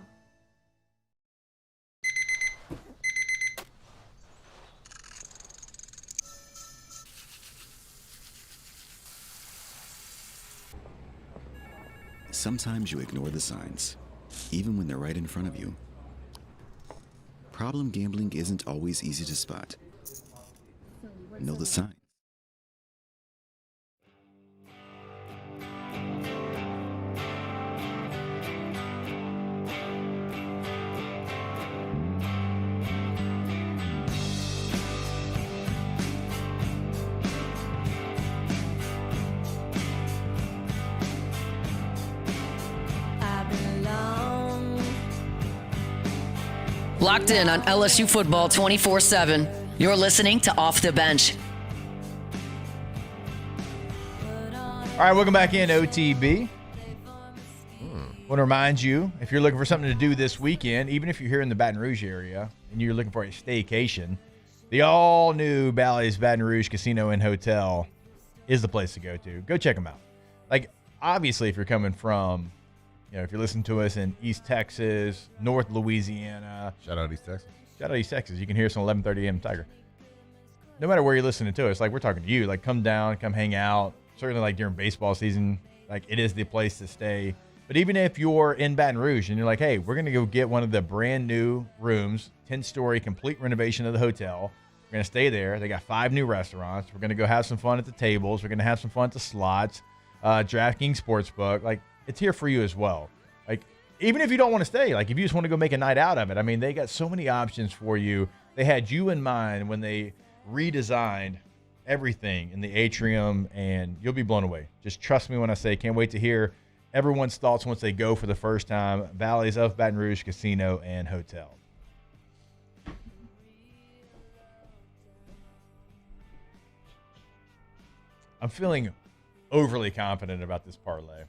Sometimes you ignore the signs, even when they're right in front of you. Problem gambling isn't always easy to spot. Know the signs. Locked in on LSU football 24/7. You're listening to Off the Bench. All right, welcome back in, OTB. Want to remind you, if you're looking for something to do this weekend, even if you're here in the Baton Rouge area and you're looking for a staycation, the all-new Bally's Baton Rouge Casino and Hotel is the place to go to. Go check them out. Like, obviously, if you're coming from, if you're listening to us in East Texas, North Louisiana. Shout out East Texas. Shout out East Texas. You can hear us on 11:30 a.m. Tiger. No matter where you're listening to us, like, we're talking to you. Like, come down, come hang out. Certainly, like, during baseball season, like, it is the place to stay. But even if you're in Baton Rouge and you're like, hey, we're going to go get one of the brand new rooms, 10-story complete renovation of the hotel. We're going to stay there. They got 5 new restaurants. We're going to go have some fun at the tables. We're going to have some fun at the slots. DraftKings Sportsbook. Like, it's here for you as well. Like, even if you don't want to stay, like if you just want to go make a night out of it, I mean, they got so many options for you. They had you in mind when they redesigned everything in the atrium, and you'll be blown away. Just trust me when I say, can't wait to hear everyone's thoughts once they go for the first time. Valleys of Baton Rouge Casino and Hotel. I'm feeling overly confident about this parlay.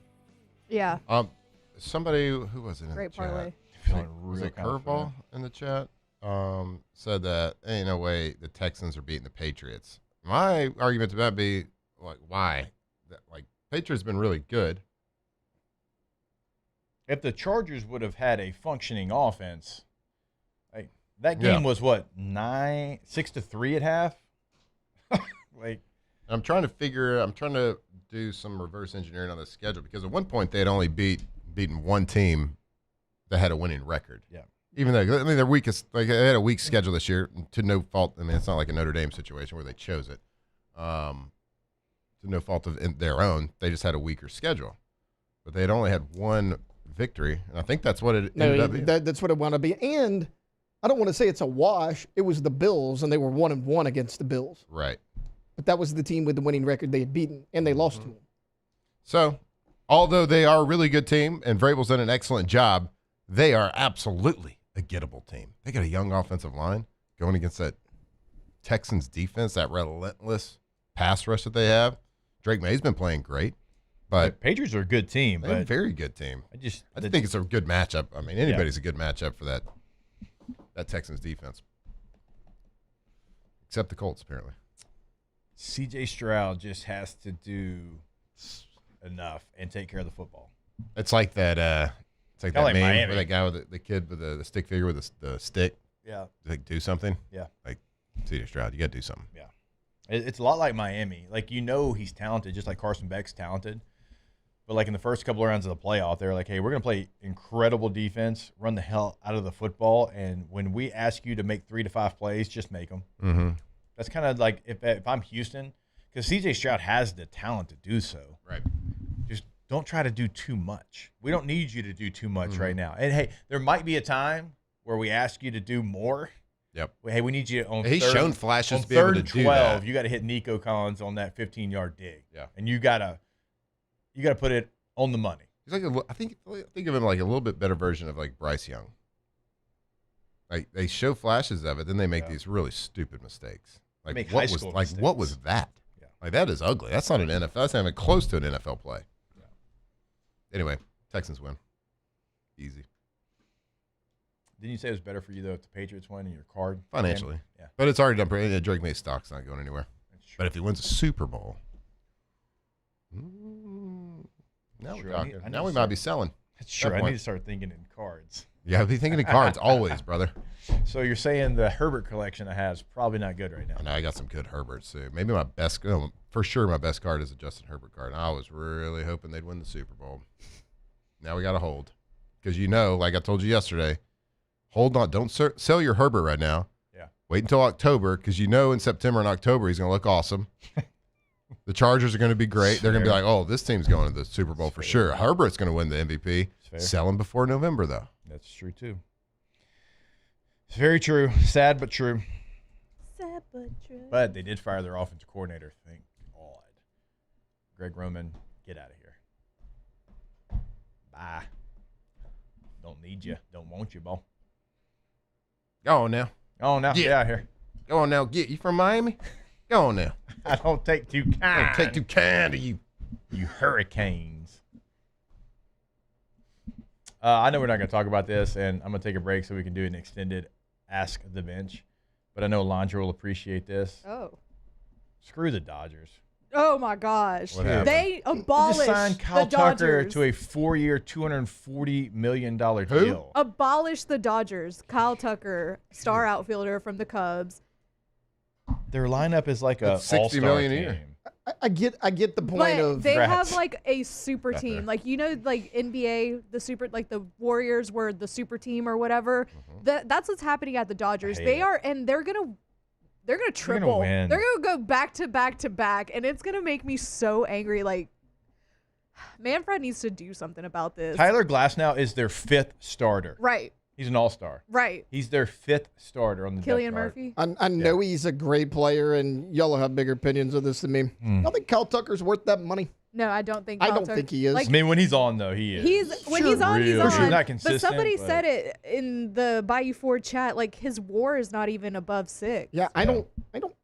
Yeah. Somebody who was it in Great the chat? parlay. Was it Curveball in the chat? Said that ain't no way the Texans are beating the Patriots. My argument to that be like, why? Like, Patriots been really good. If the Chargers would have had a functioning offense, like that game was what 6-3 at half. Like, I'm trying to do some reverse engineering on the schedule because at one point they had only beaten one team that had a winning record. Yeah. Even though, I mean, their weakest, like they had a weak schedule this year to no fault. I mean, it's not like a Notre Dame situation where they chose it. To no fault of their own. They just had a weaker schedule. But they had only had one victory, and I think that's what it ended up being. That's what it wound up being. And I don't want to say it's a wash. It was the Bills, and they were 1-1 against the Bills. Right. But that was the team with the winning record they had beaten, and they lost to them. So, although they are a really good team, and Vrabel's done an excellent job, they are absolutely a gettable team. They got a young offensive line going against that Texans defense, that relentless pass rush that they have. Drake May's been playing great. But Patriots are a good team. They're a but very good team. I think it's a good matchup. I mean, anybody's a good matchup for that Texans defense. Except the Colts, apparently. CJ Stroud just has to do enough and take care of the football. It's like that. It's like Kinda that like meme Miami. where that guy with the kid with the stick figure with the stick. Yeah. Like, do something. Yeah. Like, CJ Stroud, you got to do something. Yeah. It's a lot like Miami. Like, he's talented, just like Carson Beck's talented. But, like, in the first couple of rounds of the playoff, they were like, hey, we're going to play incredible defense, run the hell out of the football, and when we ask you to make 3 to 5 plays, just make them. Mm-hmm. That's kind of like if I'm Houston, because C.J. Stroud has the talent to do so. Right. Just don't try to do too much. We don't need you to do too much right now. And, hey, there might be a time where we ask you to do more. Yep. Hey, we need you on He's shown flashes on to be able third to and do 12, that. you got to hit Nico Collins on that 15-yard dig. Yeah. And you got to put it on the money. He's like I think of him like a little bit better version of like Bryce Young. Like, they show flashes of it, then they make these really stupid mistakes. Like, Make what high was school like mistakes. what was that? Yeah. Like, that is ugly. That's not an NFL. That's not even close to an NFL play. Yeah. Anyway, Texans win. Easy. Didn't you say it was better for you, though, if the Patriots win in your card? Financially. Yeah. But it's already done. Drake May's stock's not going anywhere. But if he wins a Super Bowl, now Sure, we're I talking. need Now to we might start- be selling. That's true. Fair I point. need to start thinking in cards. Yeah, I'll be thinking of cards always, brother. So you're saying the Herbert collection I have is probably not good right now. I know I got some good Herberts too. Maybe my best, for sure, my best card is a Justin Herbert card. I was really hoping they'd win the Super Bowl. Now we got to hold, because like I told you yesterday, hold on. Don't sell your Herbert right now. Yeah. Wait until October, because in September and October he's going to look awesome. The Chargers are going to be great. They're going to be like, oh, this team's going to the Super Bowl for sure. Herbert's going to win the MVP. Sell him before November, though. That's true, too. It's very true. Sad, but true. Sad but true. But they did fire their offensive coordinator. Thank God. Greg Roman, get out of here. Bye. Don't need you. Don't want you, Bo. Go on now. Go on now. Get out of here. Go on now. Get you from Miami? Go on now. I don't take too kind. I don't take too kind of you. You hurricanes. I know we're not going to talk about this, and I'm going to take a break so we can do an extended Ask the Bench. But I know Alondra will appreciate this. Oh. Screw the Dodgers. Oh my gosh. What happened? They abolished They just signed Kyle the Tucker Dodgers. to a 4-year, $240 million deal. Abolished the Dodgers. Kyle Tucker, star outfielder from the Cubs. Their lineup is like That's a $60 all-star million a team. year. I get the point But of they Congrats. have like a super Got there. team. Like, like NBA, the Warriors were the super team or whatever. That's what's happening at the Dodgers. I hate They it. are, and they're going to They're going to triple. Win. They're going to go back to back to back, and it's going to make me so angry. Like, Manfred needs to do something about this. Tyler Glasnow is their 5th starter. Right. He's an all-star. Right. He's their 5th starter on the Killian depth Murphy. I know he's a great player, and y'all will have bigger opinions of this than me. I think Kyle Tucker's worth that money. No, I don't think. I don't think he is. Like, I mean, when he's on, though, he is. When he's on, he's For sure. on. Not consistent, but somebody said it in the Bayou Ford chat. Like, his WAR is not even above 6. Yeah, I don't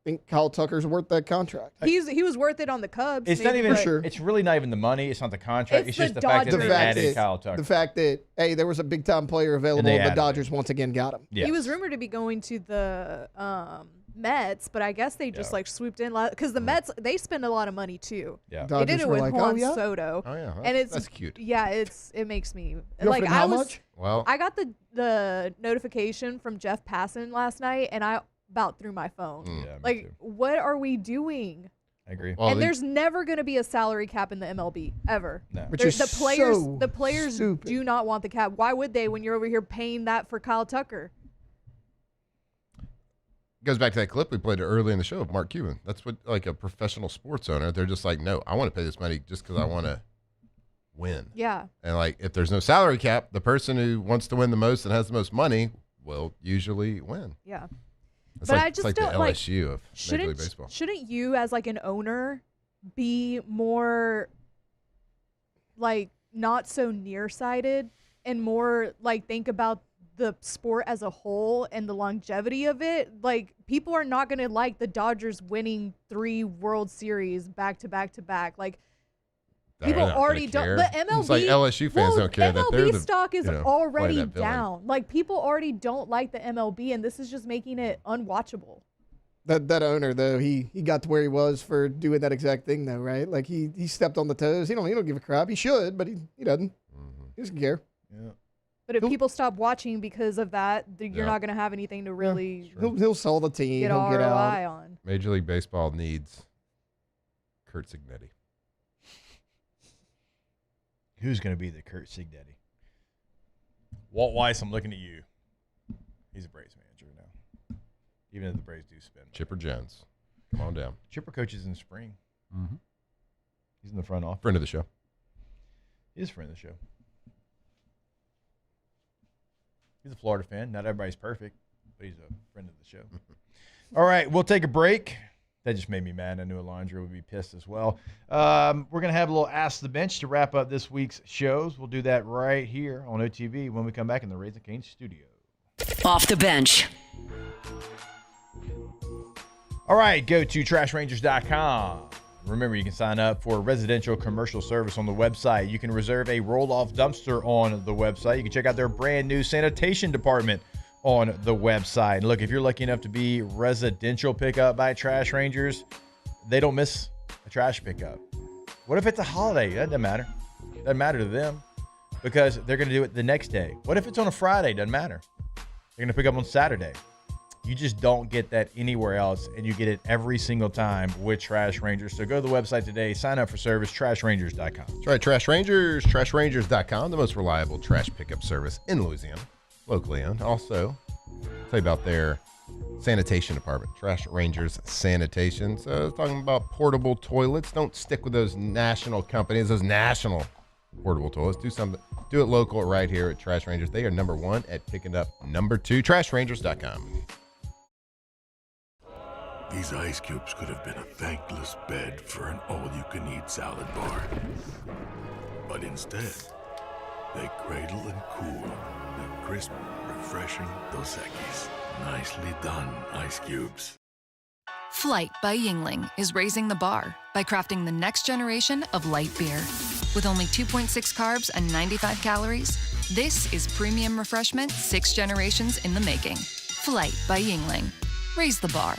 think Kyle Tucker's worth that contract. He was worth it on the Cubs. It's not even. It's really not even the money. It's not the contract. It's just the fact that they added Kyle Tucker. The fact that hey, there was a big time player available, and the Dodgers once again got him. He was rumored to be going to the Mets, but I guess they just like swooped in because the Mets, they spend a lot of money too. Yeah, they did it with Juan Soto. Oh yeah, and that's cute. Yeah, it makes me like how much? Well, I got the notification from Jeff Passan last night, and I about threw my phone. Yeah, like, what are we doing? I agree. And there's never going to be a salary cap in the MLB ever. No. Which is the players stupid. do not want the cap. Why would they when you're over here paying that for Kyle Tucker? Goes back to that clip we played early in the show of Mark Cuban. That's what, like, a professional sports owner, they're just like, no, I want to pay this money just because I want to win. Yeah. And, like, if there's no salary cap, the person who wants to win the most and has the most money will usually win. Yeah. It's but like, I just it's like don't the LSU of Major League Baseball. Shouldn't you, as like an owner, be more like not so nearsighted and more like think about the sport as a whole and the longevity of it? Like, people are not going to like the Dodgers winning 3 World Series back to back to back. Like, people already don't. The MLB, it's like LSU fans don't care that they're MLB the stock is already that villain. down. Like, people already don't like the MLB, and this is just making it unwatchable. That owner though, he got to where he was for doing that exact thing though, right? Like he stepped on the toes. He don't give a crap. He should, but he doesn't. He doesn't care. Yeah. But if people stop watching because of that, you're not going to have anything to really He'll sell the team. get He'll get ROI out. on. Major League Baseball needs Kurt Signetti. Who's going to be the Kurt Signetti? Walt Weiss, I'm looking at you. He's a Braves manager now. Even if the Braves do spend. Chipper Jones. Come on down. Chipper coaches in spring. Mm-hmm. He's in the front office. Friend of the show. He is a friend of the show. He's a Florida fan. Not everybody's perfect, but he's a friend of the show. All right, we'll take a break. That just made me mad. I knew Alondra would be pissed as well. We're going to have a little Ask the Bench to wrap up this week's shows. We'll do that right here on OTB when we come back in the Raising Cane's studio. Off the bench. All right, go to trashrangers.com. Remember, you can sign up for residential commercial service on the website. You can reserve a roll-off dumpster on the website. You can check out their brand new sanitation department on the website. And look, if you're lucky enough to be residential pickup by Trash Rangers, they don't miss a trash pickup. What if it's a holiday? That doesn't matter. Doesn't matter to them because they're going to do it the next day. What if it's on a Friday? Doesn't matter. They're going to pick up on Saturday. You just don't get that anywhere else, and you get it every single time with Trash Rangers. So go to the website today, sign up for service, trashrangers.com. That's right, Trash Rangers, trashrangers.com, the most reliable trash pickup service in Louisiana, locally owned. Also, tell you about their sanitation department, Trash Rangers Sanitation. So talking about portable toilets. Don't stick with those national companies, those national portable toilets. Do something. Do it local right here at Trash Rangers. They are number 1 at picking up number 2, trashrangers.com. These ice cubes could have been a thankless bed for an all-you-can-eat salad bar. But instead, they cradle and cool the crisp, refreshing Dos Equis. Nicely done, ice cubes. Flight by Yingling is raising the bar by crafting the next generation of light beer. With only 2.6 carbs and 95 calories, this is premium refreshment 6 generations in the making. Flight by Yingling. Raise the bar.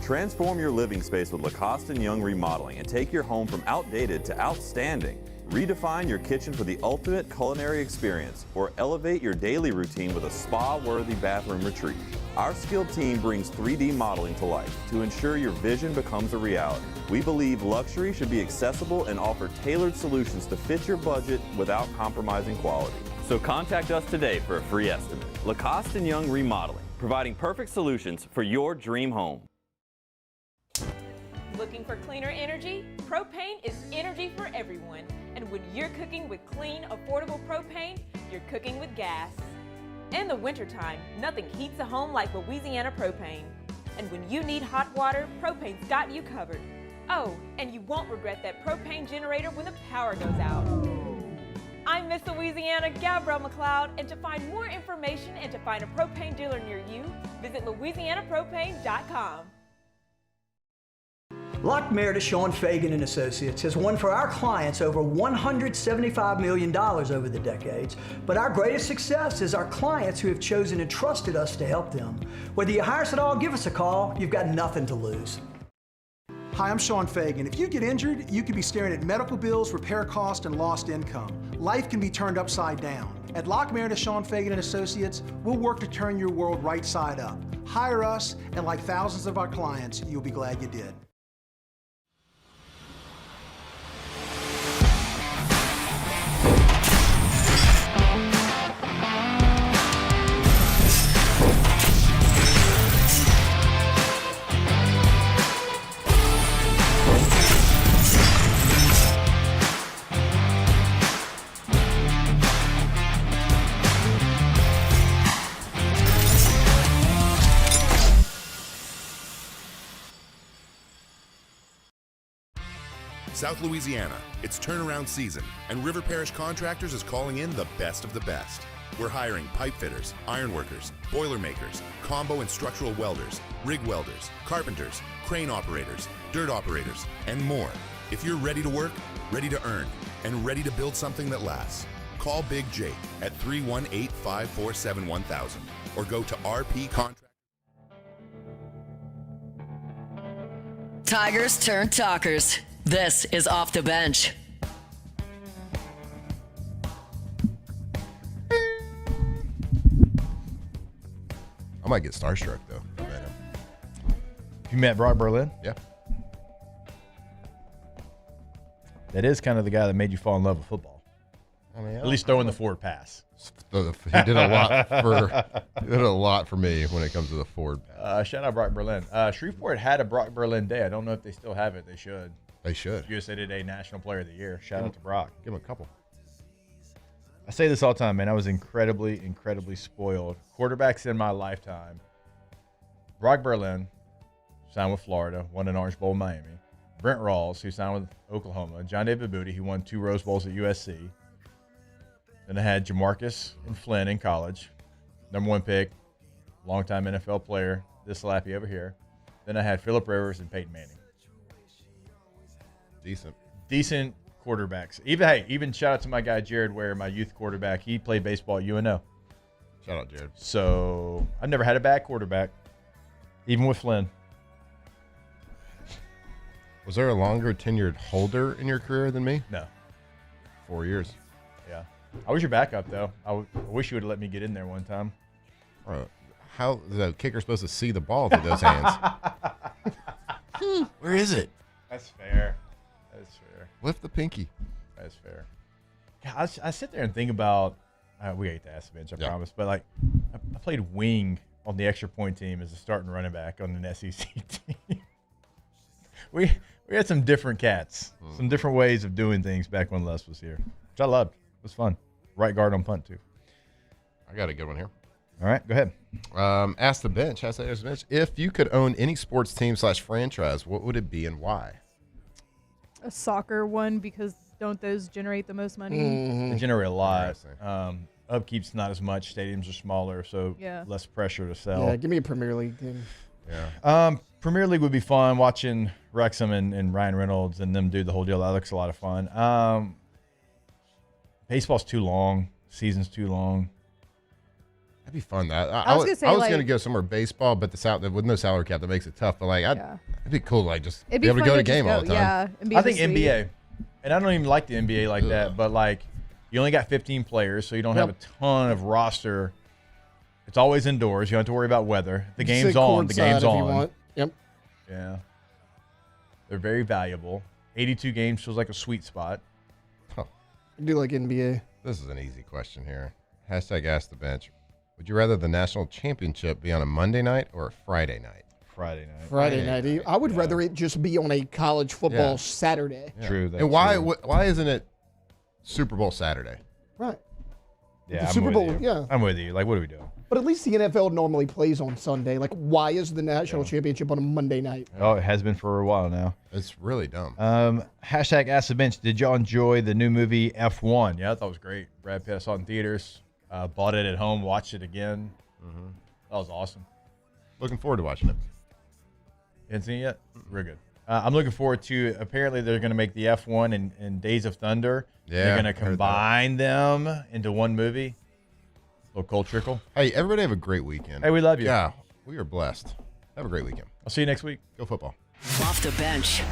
Transform your living space with Lacoste & Young Remodeling and take your home from outdated to outstanding. Redefine your kitchen for the ultimate culinary experience or elevate your daily routine with a spa-worthy bathroom retreat. Our skilled team brings 3D modeling to life to ensure your vision becomes a reality. We believe luxury should be accessible and offer tailored solutions to fit your budget without compromising quality. So contact us today for a free estimate. Lacoste & Young Remodeling, providing perfect solutions for your dream home. Looking for cleaner energy? Propane is energy for everyone. And when you're cooking with clean, affordable propane, you're cooking with gas. In the wintertime, nothing heats a home like Louisiana propane. And when you need hot water, propane's got you covered. Oh, and you won't regret that propane generator when the power goes out. I'm Miss Louisiana, Gabrielle McLeod, and to find more information and to find a propane dealer near you, visit louisianapropane.com. Lock Meredith, Sean Fagan and Associates has won for our clients over $175 million over the decades, but our greatest success is our clients who have chosen and trusted us to help them. Whether you hire us at all, give us a call. You've got nothing to lose. Hi, I'm Sean Fagan. If you get injured, you could be staring at medical bills, repair costs, and lost income. Life can be turned upside down. At Lock Meredith, Sean Fagan and Associates, we'll work to turn your world right side up. Hire us, and like thousands of our clients, you'll be glad you did. South Louisiana, it's turnaround season, and River Parish Contractors is calling in the best of the best. We're hiring pipe fitters, iron workers, boiler makers, combo and structural welders, rig welders, carpenters, crane operators, dirt operators, and more. If you're ready to work, ready to earn, and ready to build something that lasts, call Big Jake at 318-547-1000 or go to RP Contractors. Tigers turn talkers. This is Off the Bench. I might get starstruck, though. I met him. You met Brock Berlin? Yeah. That is kind of the guy that made you fall in love with football. I mean, at least throwing the forward pass. He did a lot for me when it comes to the forward pass. Shout out Brock Berlin. Shreveport had a Brock Berlin Day. I don't know if they still have it. They should. They should. USA Today National Player of the Year. Shout out to Brock. Give him a couple. I say this all the time, man. I was incredibly, incredibly spoiled. Quarterbacks in my lifetime. Brock Berlin, signed with Florida, won an Orange Bowl in Miami. Brent Rawls, who signed with Oklahoma. John David Booty, who won 2 Rose Bowls at USC. Then I had Jamarcus and Flynn in college. #1 pick, longtime NFL player. This Lappy over here. Then I had Phillip Rivers and Peyton Manning. Decent quarterbacks. Even shout out to my guy Jared Ware, my youth quarterback. He played baseball at UNO. Shout out Jared. So I've never had a bad quarterback, even with Flynn. Was there a longer tenured holder in your career than me? No. 4 years. Yeah. I was your backup, though. I wish you would have let me get in there one time. Bro, how is the kicker supposed to see the ball through those hands? Where is it? That's fair. That's fair. Lift the pinky. That's fair. God, I sit there and think about we ate the ass bench, I promise. But like, I played wing on the extra point team as a starting running back on an SEC team. we had some different cats, some different ways of doing things back when Les was here, which I loved. It was fun. Right guard on punt too. I got a good one here. All right, go ahead. Ask the bench. If you could own any sports team / franchise, what would it be and why? A soccer one, because don't those generate the most money? They generate a lot. Upkeep's not as much. Stadiums are smaller, so less pressure to sell. Yeah, give me a Premier League team. Yeah. Premier League would be fun. Watching Wrexham and Ryan Reynolds and them do the whole deal. That looks a lot of fun. Baseball's too long. Season's too long. That'd be fun. I was going to go somewhere baseball, but with no salary cap, that makes it tough. But it'd be cool to just be able to go to a game all the time. Yeah, I think NBA, and I don't even like the NBA like that. But like, you only got 15 players, so you don't have a ton of roster. It's always indoors. You don't have to worry about weather. The game's on. The game's on. If you want. Yep. Yeah. They're very valuable. 82 games feels like a sweet spot. I do like NBA. This is an easy question here. Hashtag Ask the Bench. Would you rather the national championship be on a Monday night or a Friday night? Friday night. Friday night. I would rather it just be on a college football Saturday. Yeah. True. And why isn't it Super Bowl Saturday? Right. Yeah, The I'm Super with Bowl, you. yeah. I'm with you. Like, what are we doing? But at least the NFL normally plays on Sunday. Like, why is the national championship on a Monday night? Oh, it has been for a while now. It's really dumb. Hashtag Ask the Bench. Did y'all enjoy the new movie F1? Yeah, I thought it was great. Brad Pitt, I saw it in theaters. Bought it at home, watched it again. Mm-hmm. That was awesome. Looking forward to watching it. You haven't seen it yet? Real good. I'm looking forward to, apparently they're going to make the F1 and Days of Thunder. Yeah, They're going to heard that. combine them into one movie. Little cold trickle. Hey, everybody have a great weekend. Hey, we love you. Yeah, we are blessed. Have a great weekend. I'll see you next week. Go football. Off the bench.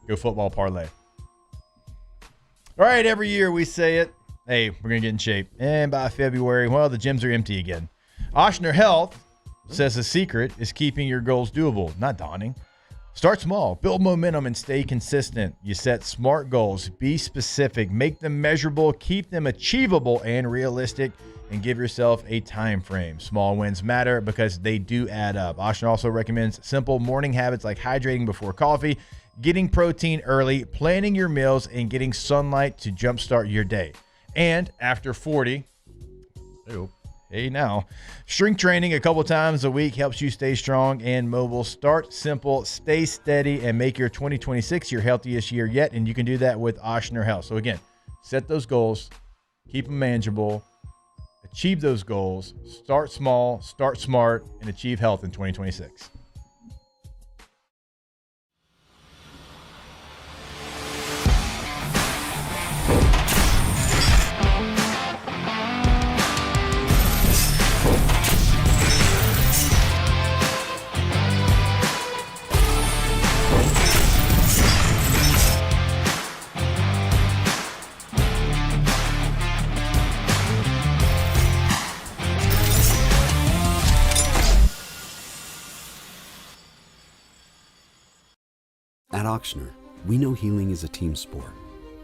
Go football parlay. All right, every year we say it. Hey, we're going to get in shape. And by February, well, the gyms are empty again. Ochsner Health says the secret is keeping your goals doable, not daunting. Start small, build momentum, and stay consistent. You set smart goals, be specific, make them measurable, keep them achievable and realistic, and give yourself a time frame. Small wins matter because they do add up. Ochsner also recommends simple morning habits like hydrating before coffee, getting protein early, planning your meals, and getting sunlight to jumpstart your day. And after 40, hey now, strength training a couple times a week helps you stay strong and mobile. Start simple, stay steady, and make your 2026 your healthiest year yet. And you can do that with Ochsner Health. So again, set those goals, keep them manageable, achieve those goals, start small, start smart, and achieve health in 2026. At Ochsner, we know healing is a team sport.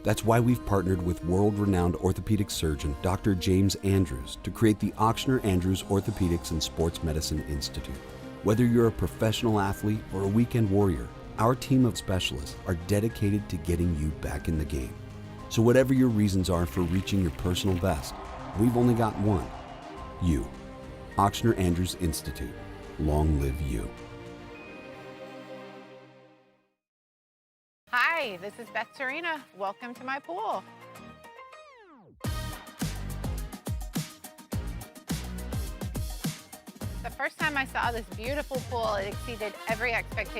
That's why we've partnered with world-renowned orthopedic surgeon Dr. James Andrews to create the Ochsner Andrews Orthopedics and Sports Medicine Institute. Whether you're a professional athlete or a weekend warrior, our team of specialists are dedicated to getting you back in the game. So whatever your reasons are for reaching your personal best, we've only got one: you. Ochsner Andrews Institute. Long live you. Hi, this is Beth Serena. Welcome to my pool. The first time I saw this beautiful pool, it exceeded every expectation